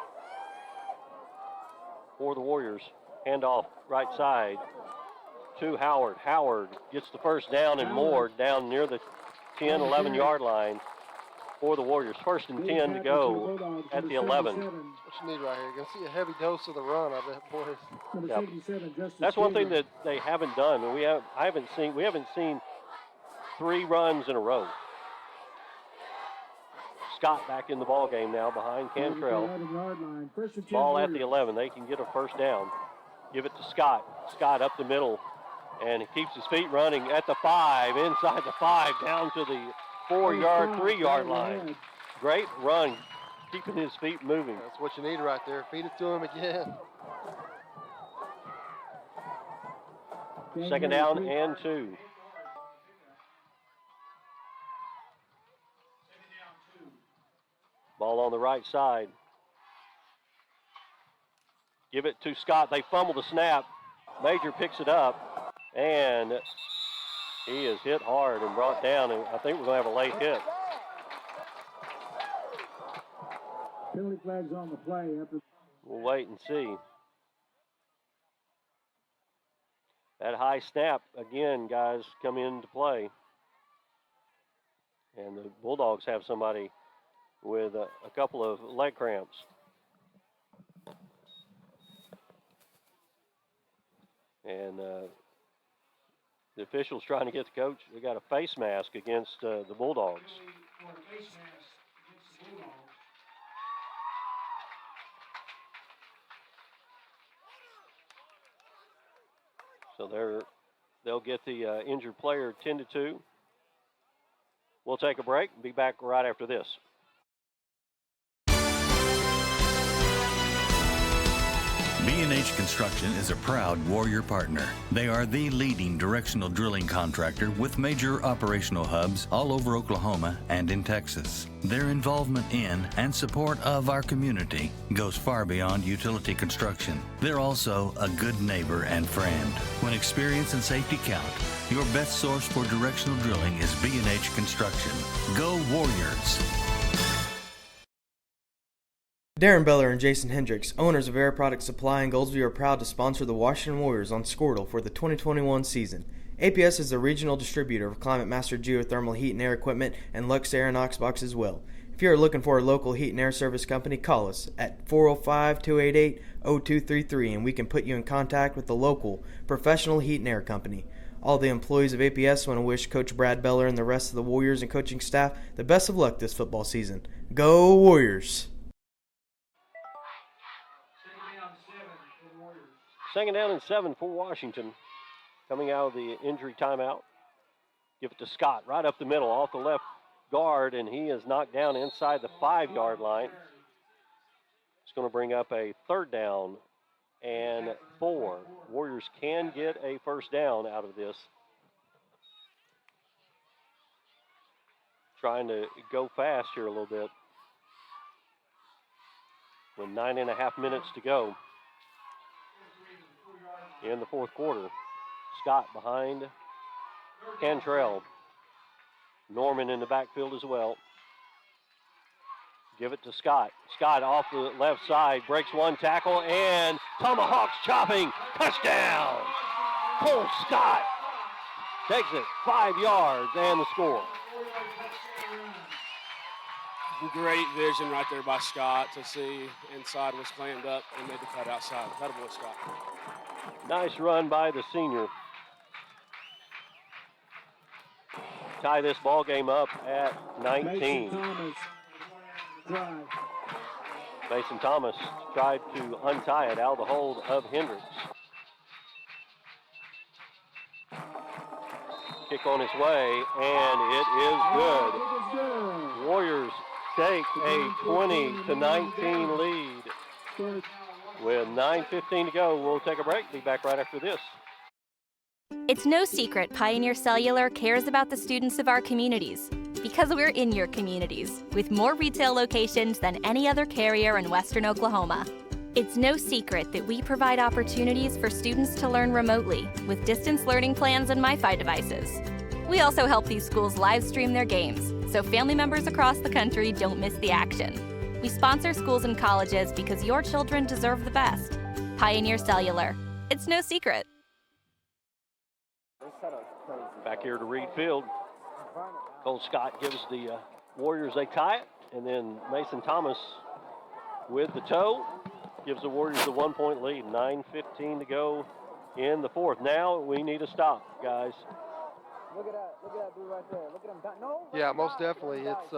for the Warriors. Handoff right side to Howard. Howard gets the first down and more down near the 10, 11-yard line for the Warriors. 1st and 10 to go at the 11. What you need right here. You're going to see a heavy dose of the run, I bet, boys. Yep. That's one thing that they haven't done. We haven't seen 3 runs in a row. Scott back in the ball game now behind Cantrell. Ball at the 11. They can get a first down. Give it to Scott. Scott up the middle, and he keeps his feet running at the 5, inside the 5, down to the 4-yard, 3-yard line. Great run, keeping his feet moving. That's what you need right there. Feed it to him again. Second down and 2. Ball on the right side. Give it to Scott. They fumble the snap. Major picks it up, and he is hit hard and brought down, and I think we're going to have a late hit. Penalty flags on the play. We'll wait and see. That high snap, again, guys, come into play. And the Bulldogs have somebody with a couple of leg cramps. And the officials trying to get the coach. They got a face mask against the Bulldogs. So they'll get the injured player 10-2. We'll take a break and be back right after this. B&H Construction is a proud Warrior partner. They are the leading directional drilling contractor with major operational hubs all over Oklahoma and in Texas. Their involvement in and support of our community goes far beyond utility construction. They're also a good neighbor and friend. When experience and safety count, your best source for directional drilling is B&H Construction. Go Warriors! Darren Beller and Jason Hendricks, owners of Air Product Supply in Goldsview, are proud to sponsor the Washington Warriors on Squirtle for the 2021 season. APS is the regional distributor of Climate Master geothermal heat and air equipment and Lux Air and Oxbox as well. If you are looking for a local heat and air service company, call us at 405-288-0233 and we can put you in contact with the local professional heat and air company. All the employees of APS want to wish Coach Brad Beller and the rest of the Warriors and coaching staff the best of luck this football season. Go Warriors! Second down and 7 for Washington. Coming out of the injury timeout. Give it to Scott right up the middle off the left guard, and he is knocked down inside the 5-yard line. It's going to bring up a third down and 4. Warriors can get a first down out of this. Trying to go fast here a little bit. With 9.5 minutes to go in the fourth quarter. Scott behind Cantrell. Norman in the backfield as well. Give it to Scott. Scott off the left side, breaks one tackle, and tomahawks chopping. Touchdown! Cole Scott takes it 5 yards and the score. Great vision right there by Scott to see inside was clammed up and made the cut outside. That boy, Scott. Nice run by the senior. Tie this ball game up at 19. Mason Thomas tried to untie it out of the hold of Hendricks. Kick on its way, and it is good. Warriors take a 20-19 lead. With 9:15 to go, we'll take a break. Be back right after this. It's no secret Pioneer Cellular cares about the students of our communities because we're in your communities with more retail locations than any other carrier in Western Oklahoma. It's no secret that we provide opportunities for students to learn remotely with distance learning plans and MiFi devices. We also help these schools live stream their games so family members across the country don't miss the action. We sponsor schools and colleges because your children deserve the best. Pioneer Cellular. It's no secret. Back here to Reed Field. Cole Scott gives the Warriors a tie it, and then Mason Thomas with the toe gives the Warriors a 1-point lead. 9:15 to go in the fourth. Now we need a stop, guys. Look at that dude right there. Look at him. No. Yeah, most definitely. It's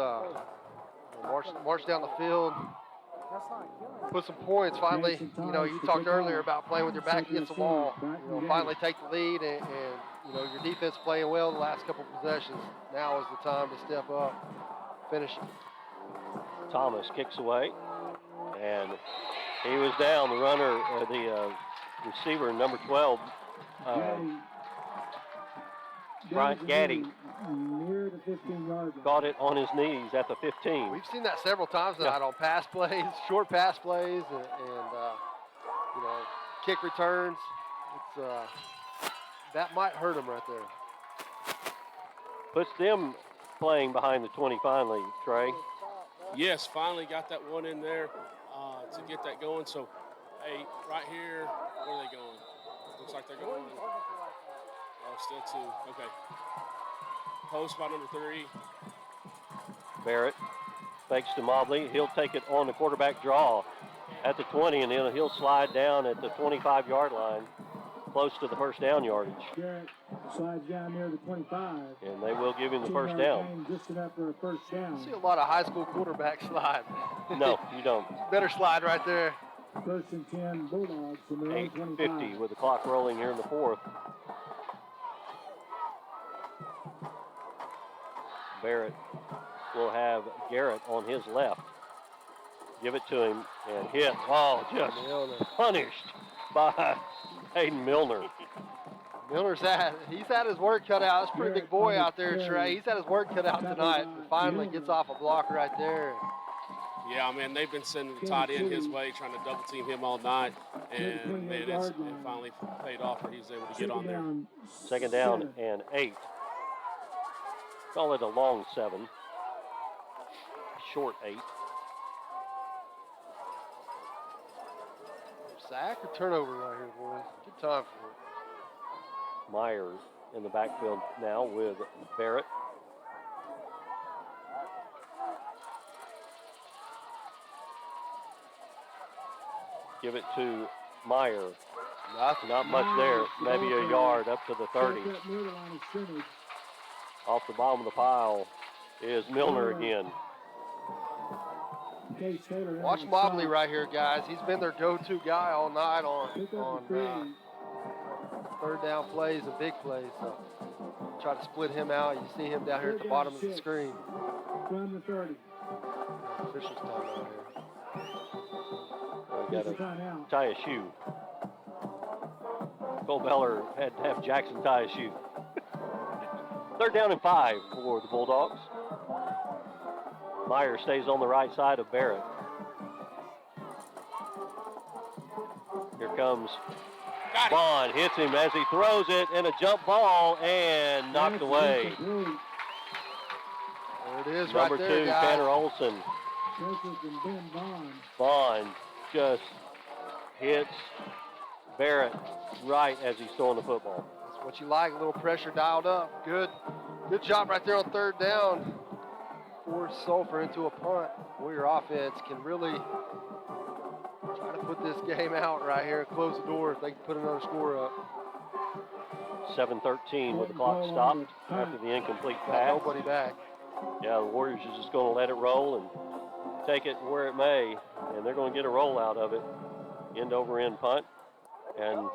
March down the field. Put some points. Finally, you talked earlier about playing with your back against the wall. Finally take the lead, and your defense playing well the last couple of possessions. Now is the time to step up, finish it. Thomas kicks away, and he was down. The runner, the receiver, number 12, Bryant Gaddy, near the 15-yard line. got it on his knees at the 15. We've seen that several times tonight on pass plays, short pass plays, and kick returns. It's that might hurt them right there. Puts them playing behind the 20 finally, Trey. Yes, finally got that one in there to get that going. So, hey, right here, where are they going? Looks like they're going. Oh, still 2. Okay. Post by number 3. Barrett fakes to Mobley. He'll take it on the quarterback draw at the 20, and then he'll slide down at the 25-yard line, close to the first down yardage. Garrett slides down near the 25. And they will give him the first down. Just enough for a first down. You see a lot of high school quarterbacks slide. No, you don't. Better slide right there. First and 10 Bulldogs from their own 25. 8:50 with the clock rolling here in the 4th. Barrett will have Garrett on his left. Give it to him and hit. Oh, just punished by Hayden Milner. Milner's he's had his work cut out. That's a pretty big boy out there, Trey. He's had his work cut out tonight. Finally gets off a block right there. Yeah, man, they've been sending the tight end his way, trying to double team him all night, and man, it finally paid off where he was able to get on there. Second down and 8. Call it a long 7. Short 8. Sack or turnover right here, boys. Good time for it. Myers in the backfield now with Barrett. Give it to Meyer. Not much there. Maybe a yard up to the 30. Off the bottom of the pile is Milner again. Watch Mobley right here, guys. He's been their go-to guy all night on third down plays and big plays. So try to split him out. You see him down here at the bottom of the screen. From the 30. Officials time out Got here. to tie a shoe. Cole Beller had to have Jackson tie a shoe. Third down and 5 for the Bulldogs. Meyer stays on the right side of Barrett. Here comes Bond, hits him as he throws it, and a jump ball, and knocked away. There it is Number right there, 2, guys. Tanner Olson. Bond just hits Barrett right as he's throwing the football. That's what you like, a little pressure dialed up. Good job right there on third down. Force Sulphur into a punt. Warrior offense can really try to put this game out right here, close the door if they can put another score up. 7:13 with the clock stopped after the incomplete pass. Nobody back. Yeah, the Warriors are just going to let it roll and take it where it may, and they're going to get a roll out of it. End over end punt, and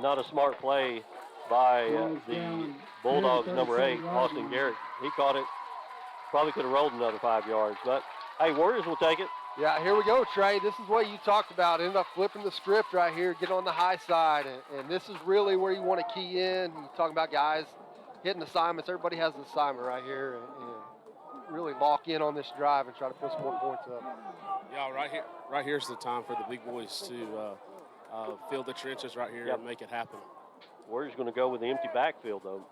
not a smart play by the Bulldogs number 8, Austin Garrett. He caught it. Probably could have rolled another 5 yards, but hey, Warriors will take it. Yeah, here we go, Trey. This is what you talked about. Ended up flipping the script right here, get on the high side, and this is really where you want to key in. You're talking about guys hitting assignments. Everybody has an assignment right here, and really lock in on this drive and try to put some more points up. Yeah, right here's the time for the big boys to fill the trenches right here and make it happen. Warriors going to go with the empty backfield, though.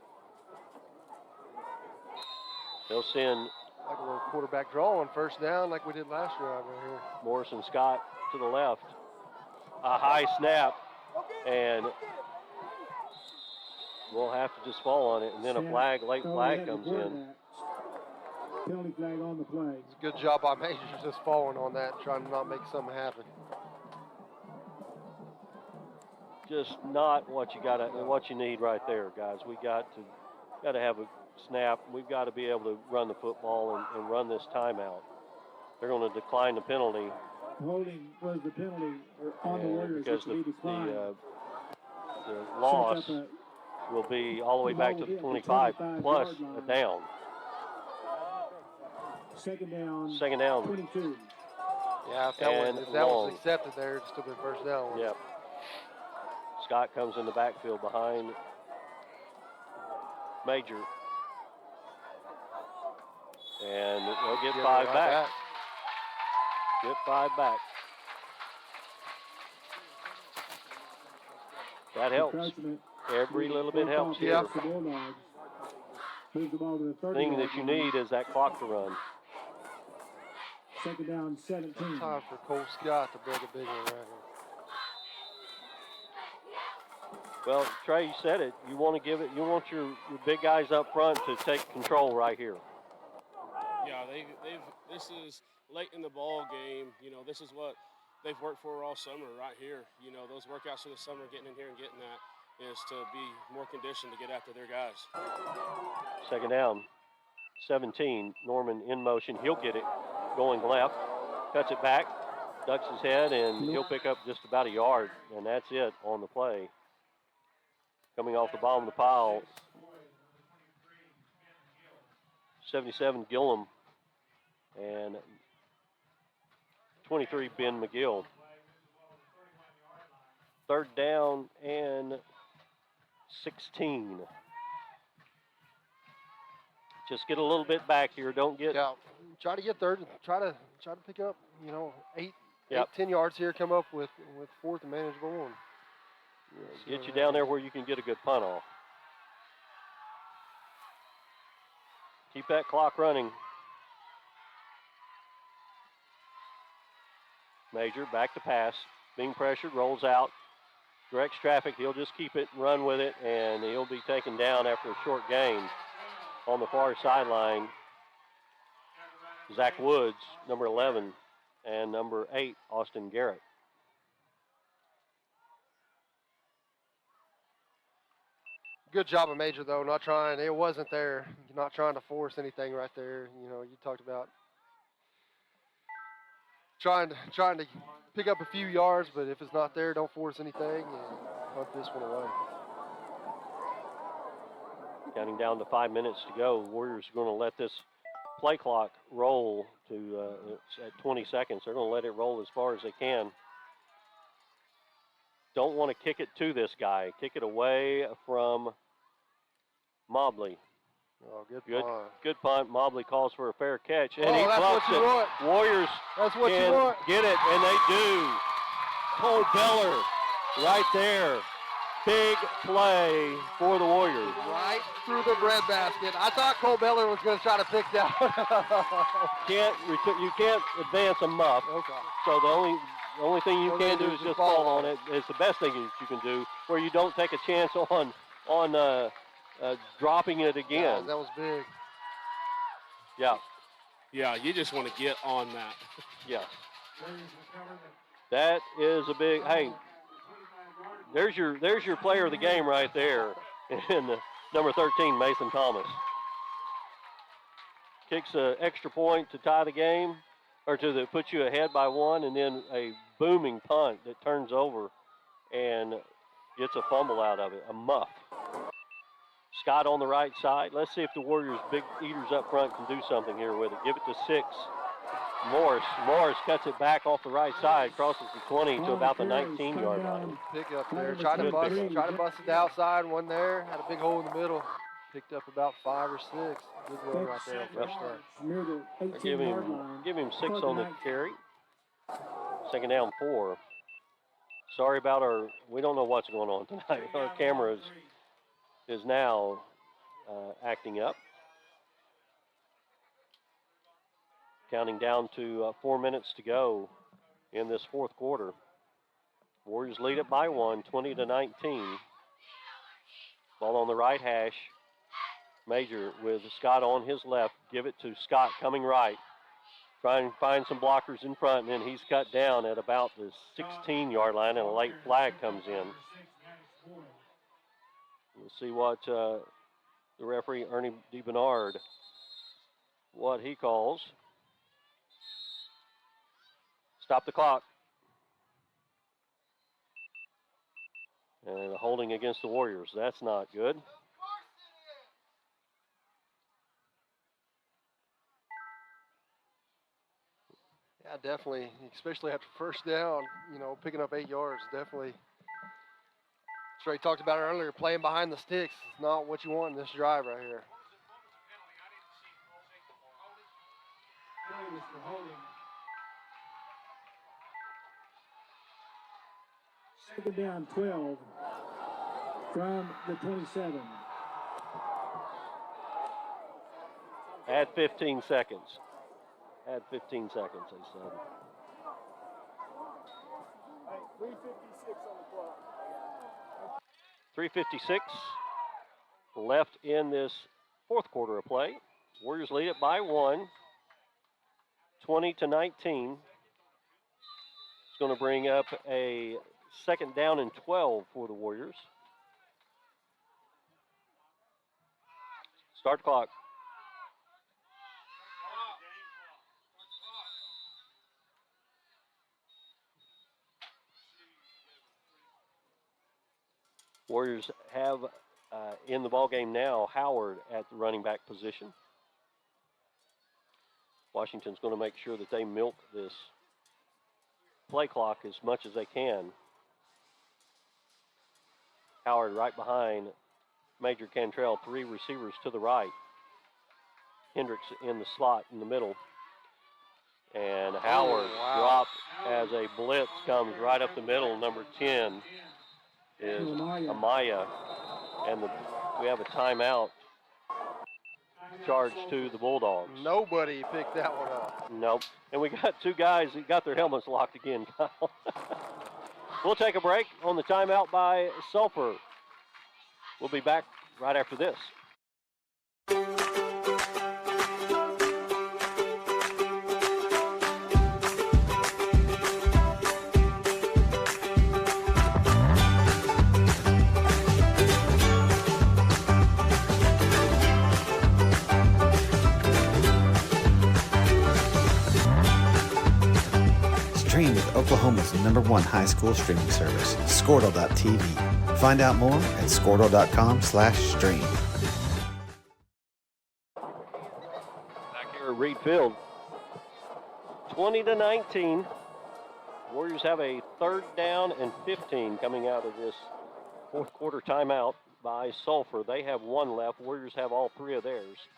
They'll send like a little quarterback draw on first down like we did last drive right here. Morrison Scott to the left. A high snap, and we'll have to just fall on it, and then a late flag comes in. Penalty flag on the play. It's a good job by Majors just falling on that, trying to not make something happen. Just not what you need right there, guys. We got to have a snap. We've got to be able to run the football and run this timeout. they're going to decline the penalty. Holding was the penalty on the Warriors, because which will be declined. The loss will be all the way back to the 25 plus a down. Second down. 22. Yeah, if that was accepted there, it'd still be first down. Yep. Scott comes in the backfield behind Major. And they'll get 5 back. Get 5 back. That helps. Every little bit helps here. Thing that you need is that clock to run. Second down, 17. Time for Cole Scott to break a big one right here. Well, Trey, you said it. You want to give it. You want your big guys up front to take control right here. Yeah, this is late in the ball game. You know, this is what they've worked for all summer right here. You know, those workouts for the summer, getting in here and getting that is to be more conditioned to get after their guys. Second down, 17. Norman in motion. He'll get it going left. Cuts it back, ducks his head, and he'll pick up just about a yard. And that's it on the play. Coming off the bottom of the pile, 77 Gillum and 23 Ben McGill. Third down and 16. Just get a little bit back here. Don't get. Yeah, try to get third. Try to pick up. 10 yards here. Come up with fourth and manageable one. Get you down there where you can get a good punt off. Keep that clock running. Major back to pass. Being pressured, rolls out. Directs traffic. He'll just keep it and run with it, and he'll be taken down after a short gain. On the far sideline, Zach Woods, number 11, and number 8, Austin Garrett. Good job of Major, though, not trying. It wasn't there. Not trying to force anything right there. You know, you talked about trying to pick up a few yards, but if it's not there, don't force anything and punt this one away. Counting down to 5 minutes to go. Warriors are going to let this play clock roll to it's at 20 seconds. They're going to let it roll as far as they can. Don't want to kick it to this guy. Kick it away from Mobley. Oh, good punt. Mobley calls for a fair catch, and he bucks it. Want. Warriors that's what can you want. Get it, and they do. Cole Beller right there. Big play for the Warriors. Right through the breadbasket. I thought Cole Beller was going to try to pick that. You can't advance a muff. Okay. So the only thing you can do is just fall on it. It's the best thing that you can do, where you don't take a chance on dropping it again. Yeah, that was big. Yeah. Yeah, you just want to get on that. Yeah. That is a big. Hey. There's your player of the game right there in number 13, Mason Thomas. Kicks an extra point to tie the game, or put you ahead by 1, and then a booming punt that turns over and gets a fumble out of it, a muff. Scott on the right side. Let's see if the Warriors' big eaters up front can do something here with it. Give it to 6. Morris cuts it back off the right side, crosses the 20 to about the 19-yard line. Pick up there. Try to bust it to outside. One there. Had a big hole in the middle. Picked up about 5 or 6. Good run right there on first down. Give him 6 on the carry. Second down 4. Sorry about we don't know what's going on tonight. Our camera is now acting up. Counting down to 4 minutes to go in this fourth quarter. Warriors lead it by 1, 20-19. Ball on the right hash. Major with Scott on his left. Give it to Scott coming right. Try and find some blockers in front, and then he's cut down at about the 16-yard line, and a late flag comes in. We'll see what the referee, Ernie DeBernard, what he calls. Stop the clock. And holding against the Warriors. That's not good. Yeah, definitely, especially after first down, picking up 8 yards, definitely. Trey talked about it earlier, playing behind the sticks is not what you want in this drive right here. Second down, 12 from the 27. Add 15 seconds. Add 15 seconds, they said. 3:56 on the clock. 3:56 left in this fourth quarter of play. Warriors lead it by 1, 20-19. It's going to bring up a second down and 12 for the Warriors. Start the clock. Warriors have in the ballgame now Howard at the running back position. Washington's going to make sure that they milk this play clock as much as they can. Howard right behind Major Cantrell, 3 receivers to the right. Hendricks in the slot in the middle. And Howard dropped as a blitz comes right up the middle. Number 10 is Amaya. And we have a timeout charged to the Bulldogs. Nobody picked that one up. Nope. And we got 2 guys that got their helmets locked again, Kyle. We'll take a break on the timeout by Sulphur. We'll be back right after this. Stream with Oklahoma's #1 high school streaming service, Squirtle.tv. Find out more at squirtle.com/stream. Back here at Reed Field, 20-19. Warriors have a third down and 15 coming out of this fourth quarter timeout by Sulphur. They have 1 left. Warriors have all 3 of theirs.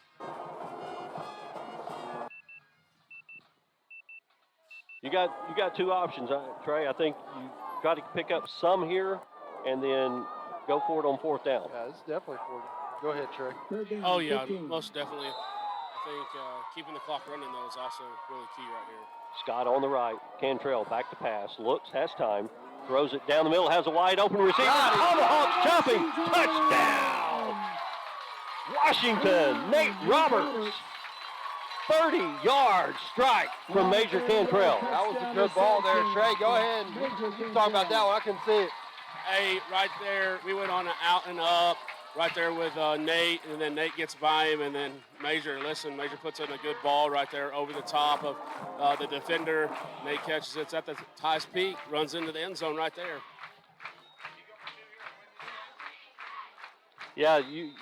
You got 2 options, Trey. I think you got to pick up some here and then go for it on 4th down. Yeah, it's definitely for you. Go ahead, Trey. Oh, yeah, most definitely. I think keeping the clock running, though, is also really key right here. Scott on the right. Cantrell back to pass. Looks, has time. Throws it down the middle. Has a wide open receiver. Tomahawk chopping. Touchdown! Washington. Nate Roberts. 30-yard strike from Major Cantrell. That was a good ball there, Trey. Go ahead. You talk about that one. I couldn't see it. Hey, right there, we went on an out and up right there with Nate, and then Nate gets by him, and then Major puts in a good ball right there over the top of the defender. Nate catches it. It's at the highest peak, runs into the end zone right there. Yeah, you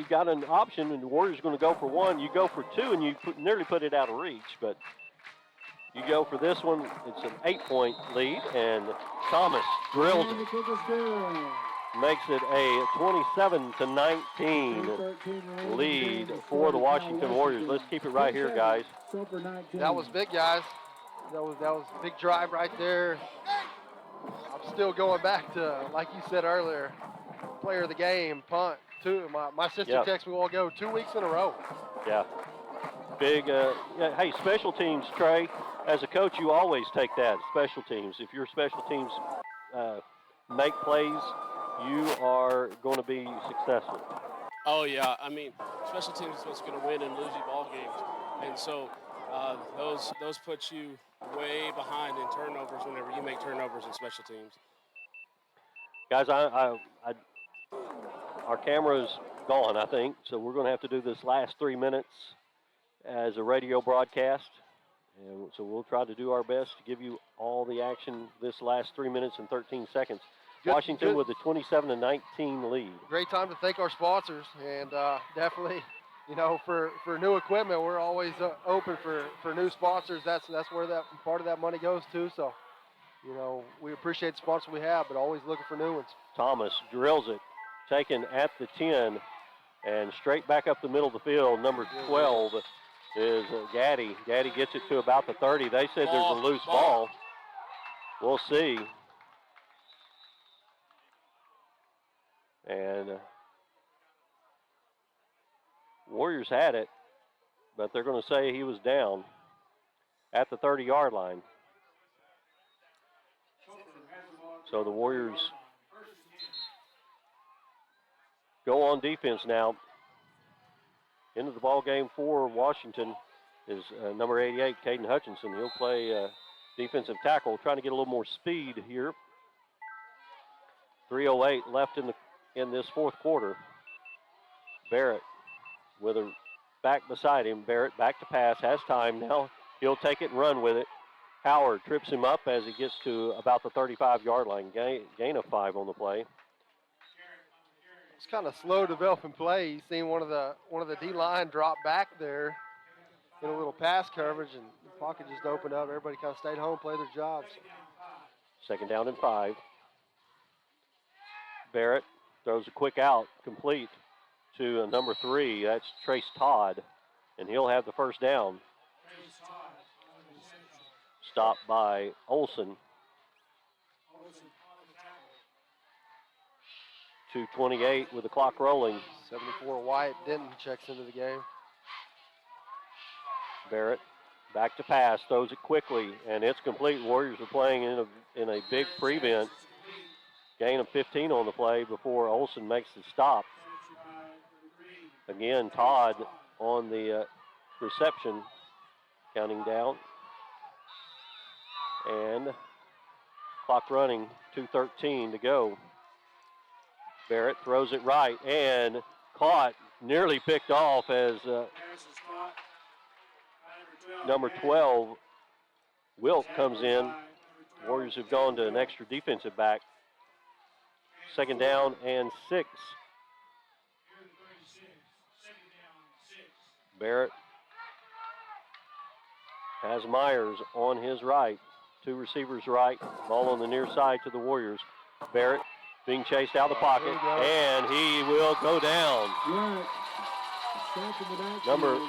got an option, and the Warriors are going to go for 1. You go for 2, and you nearly put it out of reach. But you go for this one. It's an 8-point lead, and Thomas drills it. Makes it a 27-19 lead for the Washington Warriors. Let's keep it right here, guys. That was big, guys. That was a big drive right there. I'm still going back to, like you said earlier, player of the game, punt. My sister texted me, we'll go 2 weeks in a row. Yeah. Big, hey, special teams, Trey. As a coach, you always take that, special teams. If your special teams make plays, you are going to be successful. Oh, yeah. I mean, special teams is what's going to win and lose you ball games. And so those put you way behind in turnovers whenever you make turnovers in special teams. Guys, our camera's gone, I think, so we're going to have to do this last 3 minutes as a radio broadcast. And so we'll try to do our best to give you all the action this last 3 minutes and 13 seconds. Washington with a 27-19 lead. Great time to thank our sponsors, and definitely, you know, for new equipment, we're always open for new sponsors. That's where that part of that money goes to. So, you know, we appreciate the sponsors we have, but always looking for new ones. Thomas drills it, taken at the 10, and straight back up the middle of the field. Number 12 is Gaddy. Gaddy gets it to about the 30. They said there's a loose ball. We'll see. And Warriors had it, but they're going to say he was down at the 30-yard line. So the Warriors go on defense now. Into the ball game for Washington is number 88, Caden Hutchinson. He'll play defensive tackle, trying to get a little more speed here. 3:08 left in this fourth quarter. Barrett with a back beside him. Barrett back to pass, has time now. He'll take it and run with it. Howard trips him up as he gets to about the 35-yard line. Gain of 5 on the play. It's kind of slow developing play. You seen one of the D-line drop back there in a little pass coverage, and the pocket just opened up. Everybody kind of stayed home, played their jobs. Second down and 5. Barrett throws a quick out, complete to number 3. That's Trace Todd, and he'll have the first down. Stopped by Olson. 2:28 with the clock rolling. 74 Wyatt Denton checks into the game. Barrett back to pass, throws it quickly, and it's complete. Warriors are playing in a big prevent. Gain of 15 on the play before Olson makes the stop. Again, Todd on the reception, counting down. And clock running, 2:13 to go. Barrett throws it right and caught, nearly picked off as number 12, Wilt, comes in. Warriors have gone to an extra defensive back. Second down and 6. Barrett has Myers on his right. 2 receivers right. Ball on the near side to the Warriors. Barrett being chased out of the pocket, and he will go down. Number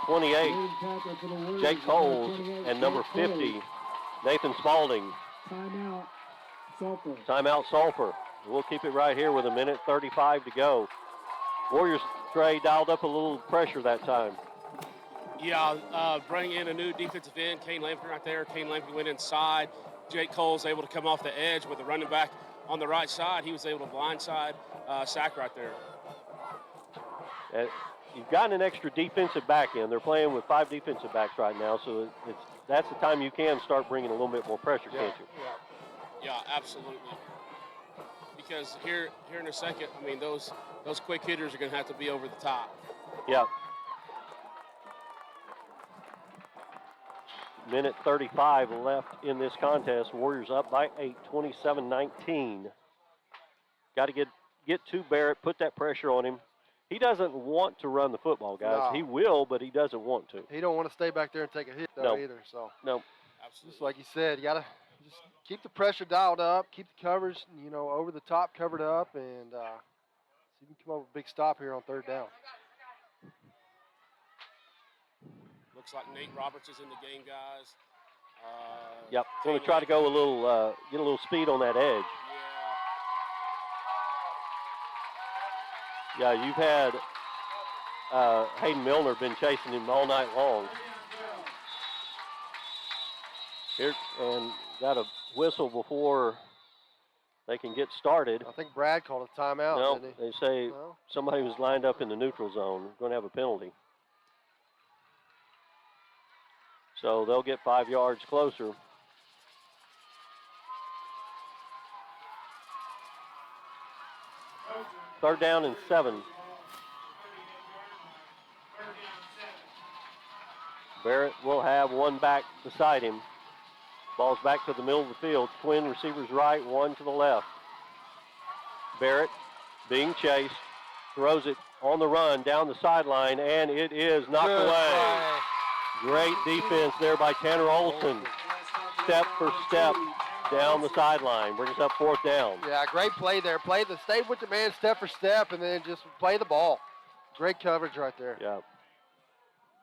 28, Jake Coles, and number 50, Nathan Spaulding. Timeout, Sulphur. We'll keep it right here with 1:35 to go. Warriors, Trey, dialed up a little pressure that time. Yeah, bring in a new defensive end, Kane Lampkin right there. Kane Lampkin went inside. Jake Cole's able to come off the edge with the running back on the right side. He was able to blindside sack right there. You've gotten an extra defensive back in. They're playing with 5 defensive backs right now, so that's the time you can start bringing a little bit more pressure, can't you? Yeah, absolutely. Because here in a second, I mean, those quick hitters are going to have to be over the top. Yeah. 1:35 left in this contest. Warriors up by 8, 27-19. Got to get to Barrett, put that pressure on him. He doesn't want to run the football, guys. No. He will, but he doesn't want to. He don't want to stay back there and take a hit, though, either. So no. Absolutely. Just like you said, you got to just keep the pressure dialed up, keep the coverage, over the top covered up, and see if you can come up with a big stop here on 3rd down. Looks like Nate Roberts is in the game, guys. Yep, going to try to go get a little speed on that edge. Yeah, you've had Hayden Milner been chasing him all night long. Here, and got a whistle before they can get started. I think Brad called a timeout, No, didn't he? they say somebody was lined up in the neutral zone. We're going to have a penalty. So they'll get 5 yards closer. Third down and 7. Barrett will have one back beside him. Ball's back to the middle of the field. Twin receivers right, one to the left. Barrett being chased, throws it on the run down the sideline, and it is knocked away. Great defense there by Tanner Olson. Step for step down the sideline. Brings up 4th down. Yeah, great play there. Stay with the man step for step and then just play the ball. Great coverage right there. Yeah.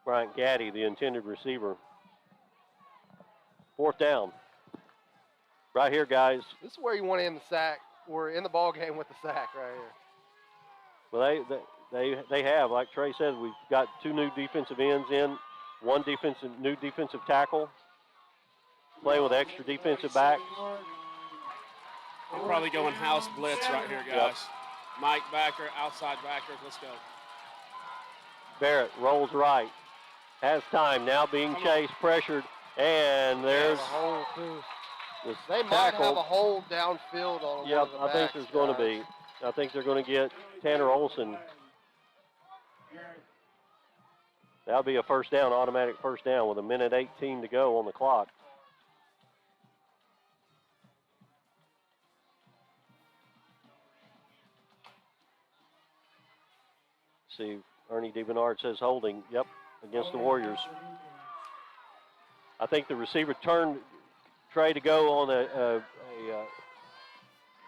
Bryant Gaddy, the intended receiver. 4th down. Right here, guys. This is where you want to end the sack. We're in the ball game with the sack right here. Well, they have, like Trey said, we've got 2 new defensive ends in, 1 new defensive tackle, playing with extra defensive back. We're probably going house blitz right here, guys. Yep. Mike backer, outside backers. Let's go. Barrett rolls right. Has time. Now being chased, pressured, and there's the They tackle. might have a hold downfield on Yep, one of the I think backs, there's going to be. I think they're going to get Tanner Olson. That'll be a first down, automatic first down with 1:18 to go on the clock. See, Ernie DeBernard says holding. Yep, against the Warriors. I think the receiver turned Trey to go on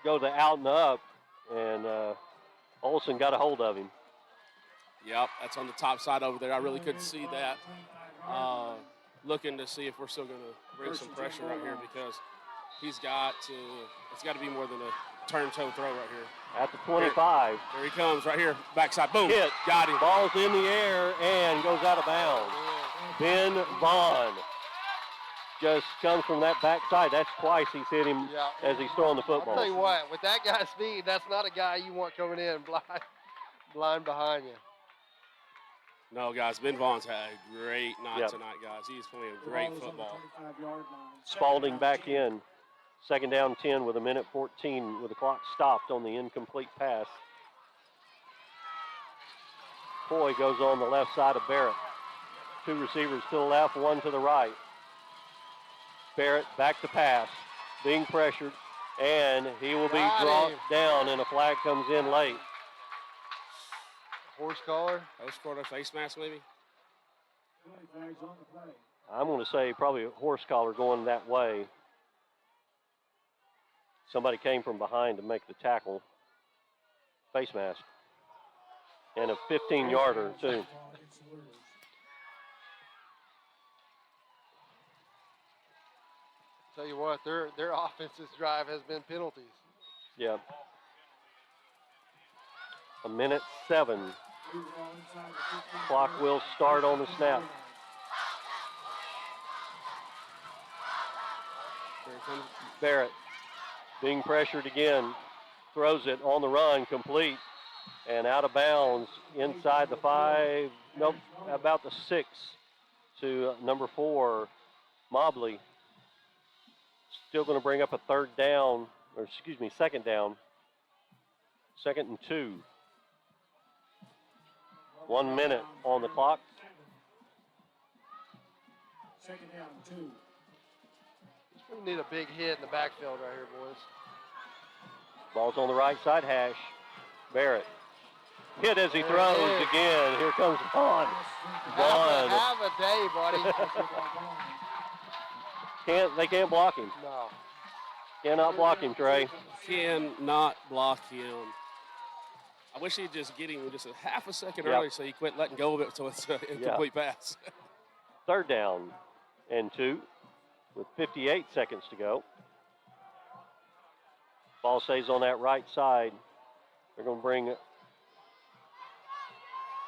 go the out and up, and Olson got a hold of him. Yep, that's on the top side over there. I really couldn't see that. Looking to see if we're still going to bring some pressure right here because it's got to be more than a turn-toe throw right here. At the 25. There he comes right here, backside, boom, Hit. got him. Ball's in the air and goes out of bounds. Ben Vaughn just comes from that backside. That's twice he's hit him as he's throwing the football. I'll tell you what, with that guy's speed, that's not a guy you want coming in blind behind you. No, guys, Ben Vaughn's had a great night tonight, guys. He's playing great football. Spalding back in. 2nd down 10 with 1:14 with the clock stopped on the incomplete pass. Coy goes on the left side of Barrett. 2 receivers to the left, 1 to the right. Barrett back to pass, being pressured, and he will be brought down, and a flag comes in late. Horse collar? Horse collar, face mask maybe? I'm going to say probably a horse collar going that way. Somebody came from behind to make the tackle. Face mask. And a 15-yarder, too. Tell you what, their offensive drive has been penalties. Yep. 1:07. Clock will start on the snap. Barrett being pressured again. Throws it on the run, complete. And out of bounds inside the 5, nope, about the 6 to number 4, Mobley. Still going to bring up a 3rd down, or excuse me, 2nd down. 2nd and 2. 1 minute on the clock. 2nd down 2. We need a big hit in the backfield right here, boys. Ball's on the right side hash. Barrett. Hit as he throws again. Here comes Vaughn. Vaughn. Have a day, buddy. They can't block him. No. Cannot block him, Trey. Cannot block him. I wish he'd just get him just a half a second early so he quit letting go of it so it's an incomplete pass. 3rd down and 2 with 58 seconds to go. Ball stays on that right side. They're going to bring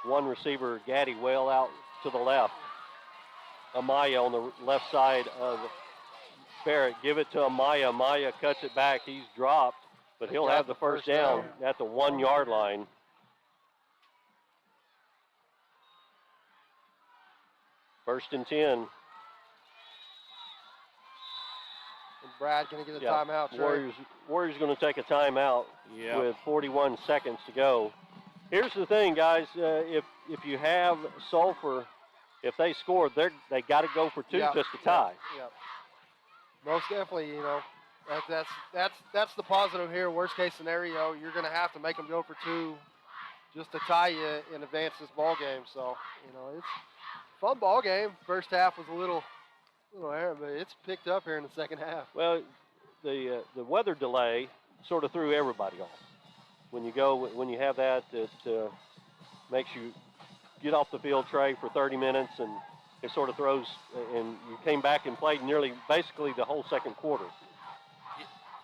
1 receiver, Gaddy, well out to the left. Amaya on the left side of Barrett. Give it to Amaya. Amaya cuts it back. He's dropped, but he'll have the first down at the 1-yard line. First and 10. Brad going to get a timeout. Warriors going to take a timeout with 41 seconds to go. Here's the thing, guys. If you have Sulphur if they score, they got to go for two just to tie. Yep. Most definitely, you know, that's the positive here. Worst case scenario, you're going to have to make them go for two just to tie you and advance this ball game. So, you know, it's a fun ball game. First half was a little air, but it's picked up here in the second half. Well, the weather delay sort of threw everybody off. When you have that, it makes you get off the field, Trey, for 30 minutes, and it sort of throws. And you came back and played basically the whole second quarter.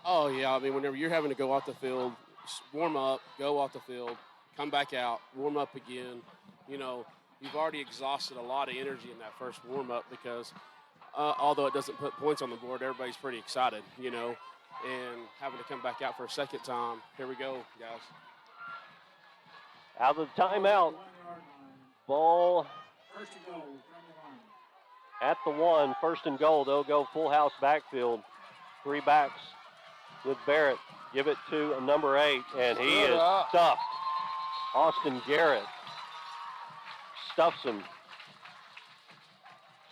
Oh yeah, I mean, whenever you're having to go off the field, warm up, go off the field, come back out, warm up again, you know, you've already exhausted a lot of energy in that first warm up because although it doesn't put points on the board, everybody's pretty excited, you know, and having to come back out for a second time. Here we go, guys. Out of the timeout, ball at the 1, first and goal. They'll go full house backfield, 3 backs with Barrett. Give it to number 8, and he is stuffed. Austin Garrett stuffs him.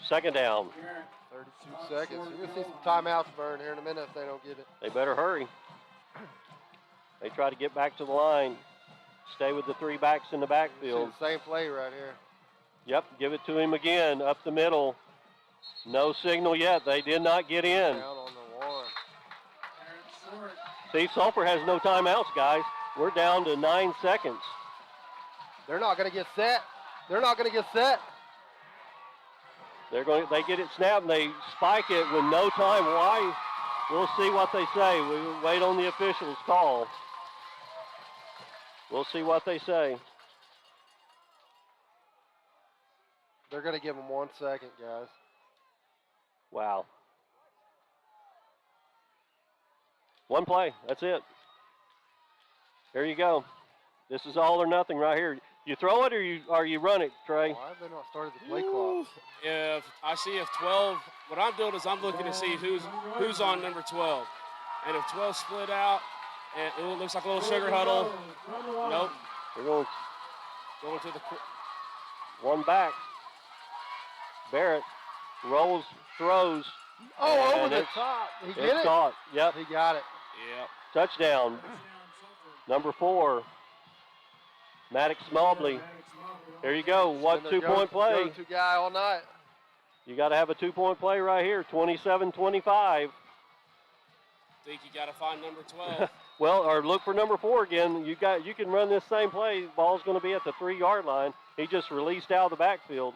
Second down. 32 seconds. You're going to see some timeouts burn here in a minute if they don't get it. They better hurry. They try to get back to the line. Stay with the 3 backs in the backfield. The same play right here. Yep, give it to him again, up the middle. No signal yet. They did not get in. Down on the 1. See, Sulphur has no timeouts, guys. We're down to 9 seconds. They're not going to get set. They're not going to get set. They get it snapped and they spike it with no time. Why? We'll see what they say. We wait on the officials' call. We'll see what they say. They're going to give them 1 second, guys. Wow. 1 play. That's it. There you go. This is all or nothing right here. You throw it or you run it, Trey? Why have they not started the play clock? If 12, what I'm doing is I'm looking to see who's on number 12. And if 12 split out, and it looks like a little sugar huddle. Nope. We're going to the 1 back. Barrett rolls, throws. Oh, over the top. He get it? Caught. Yep. He got it. Yep. Touchdown. Number 4. Maddox Smalley. There you go. What 2-point play? Go-to guy all night. You got to have a 2-point play right here. 27-25. Think you got to find number 12. Well, or look for number 4 again. You can run this same play. Ball's going to be at the 3-yard line. He just released out of the backfield.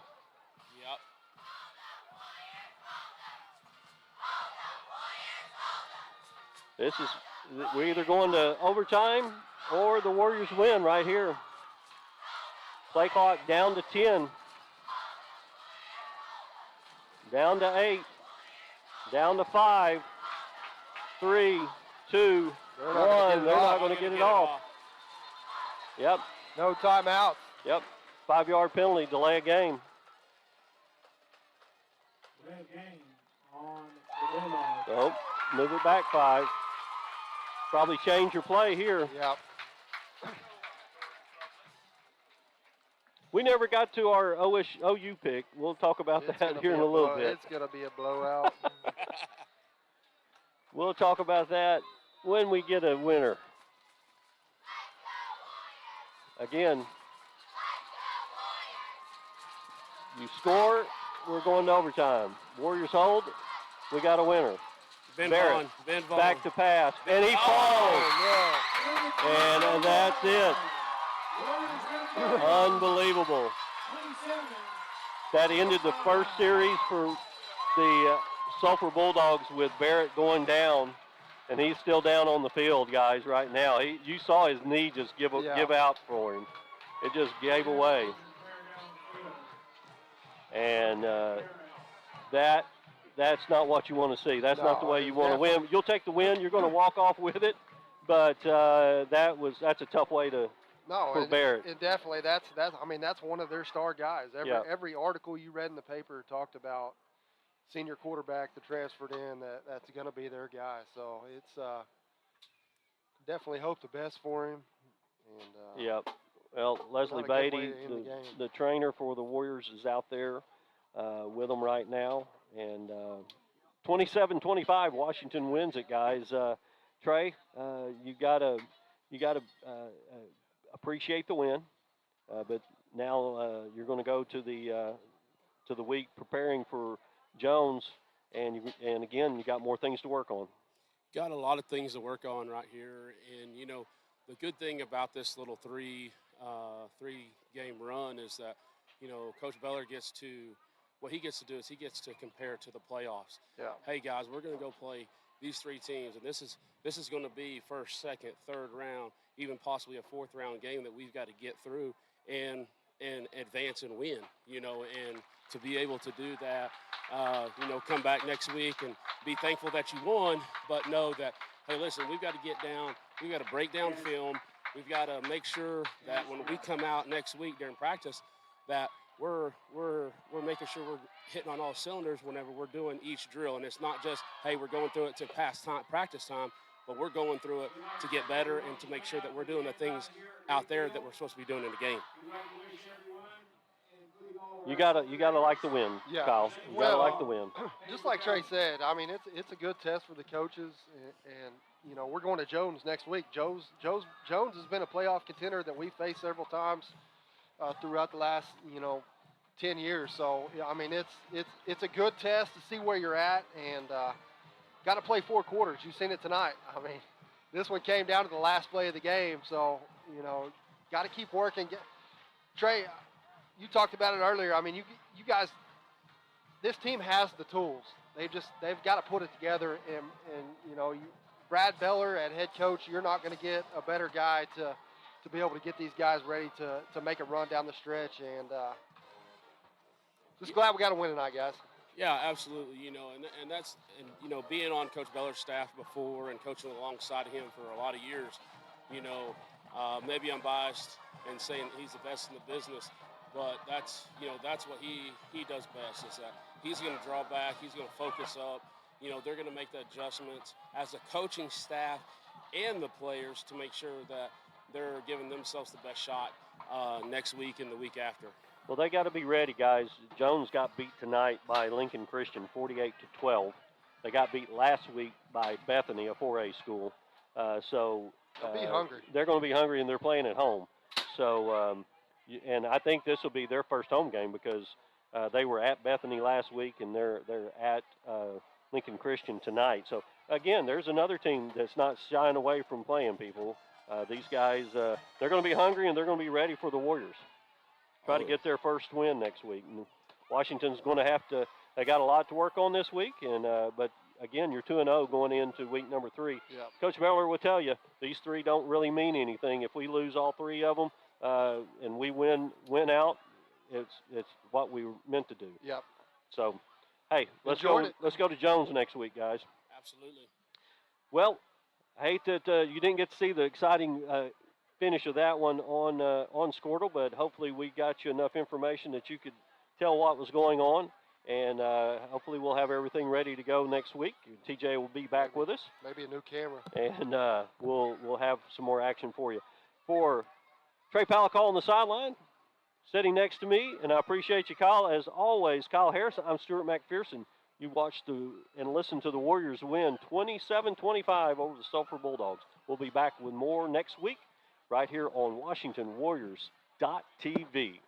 Yep. We're either going to overtime or the Warriors win right here. Play clock down to 10. Down to 8. Down to 5. 3, 2, 1. They're not going to get it off. Yep. No timeout. Yep. 5-yard penalty, delay a game. So, move it back 5. Probably change your play here. Yep. We never got to our OU pick. We'll talk about that here in a little bit. It's going to be a blowout. We'll talk about that when we get a winner. Again, you score, we're going to overtime. Warriors hold, we got a winner. Barrett, back to pass, and he falls. No. And that's it. Unbelievable. That ended the first series for the Sulphur Bulldogs with Barrett going down, and he's still down on the field, guys, right now. You saw his knee just give out for him. It just gave away. And that's not what you want to see. That's not the way you want to win. You'll take the win. You're going to walk off with it, but that's a tough way for Barrett. And definitely that's one of their star guys. Every article you read in the paper talked about senior quarterback that transferred in, that's going to be their guy. So it's definitely hope the best for him. And Well, Leslie Beatty, the trainer for the Warriors, is out there with them right now. And 27-25, Washington wins it, guys. Trey, you gotta appreciate the win, but now you're going to go to the week preparing for Jones, and again, you got more things to work on. Got a lot of things to work on right here, and the good thing about this little three game run is that Coach Beller gets to compare to the playoffs. Yeah. Hey guys, we're going to go play these three teams, and this is going to be first, second, third round, even possibly a fourth round game that we've got to get through and advance and win. And to be able to do that, come back next week and be thankful that you won, but know that, hey, listen, we've got to get down, we've got to break down film, we've got to make sure that when we come out next week during practice, that we're making sure we're hitting on all cylinders whenever we're doing each drill, and it's not just, hey, we're going through it to pass time, practice time, but we're going through it to get better and to make sure that we're doing the things out there that we're supposed to be doing in the game. You gotta like the win, Yeah. Kyle. You gotta like the win. Just like Trey said, I mean, it's a good test for the coaches, and we're going to Jones next week. Jones has been a playoff contender that we faced several times throughout the last 10 years. So I mean, it's a good test to see where you're at, and got to play 4 quarters. You've seen it tonight. I mean, this one came down to the last play of the game. So got to keep working. Trey, you talked about it earlier. I mean, you guys, this team has the tools. They've got to put it together. And Brad Beller at head coach, you're not going to get a better guy to be able to get these guys ready to make a run down the stretch. And just glad we got to win tonight, guys. Yeah, absolutely. And that's being on Coach Beller's staff before and coaching alongside him for a lot of years. Maybe I'm biased in saying he's the best in the business, but that's what he does best. Is that he's going to draw back, he's going to focus up. They're going to make the adjustments as a coaching staff and the players to make sure that they're giving themselves the best shot next week and the week after. Well, they got to be ready, guys. Jones got beat tonight by Lincoln Christian, 48-12. They got beat last week by Bethany, a 4A school. So they'll be hungry. They're going to be hungry, and they're playing at home. So, and I think this will be their first home game because they were at Bethany last week, and they're at Lincoln Christian tonight. So again, there's another team that's not shying away from playing people. These guys, they're going to be hungry, and they're going to be ready for the Warriors. Try to get their first win next week. And Washington's going to have to. They got a lot to work on this week, and but again, you're 2-0 going into week number 3. Yep. Coach Beller will tell you these 3 don't really mean anything. If we lose all 3 of them and we win out, it's what we were meant to do. Yep. So, hey, let's go to Jones next week, guys. Absolutely. Well, I hate that you didn't get to see the exciting finish of that one on Squirtle, but hopefully we got you enough information that you could tell what was going on, and hopefully we'll have everything ready to go next week. TJ will be back with us. Maybe a new camera. And we'll have some more action for you. For Trey Palacall on the sideline, sitting next to me, and I appreciate you, Kyle. As always, Kyle Harris, I'm Stuart McPherson. You watched and listened to the Warriors win 27-25 over the Sulphur Bulldogs. We'll be back with more next week right here on WashingtonWarriors.tv.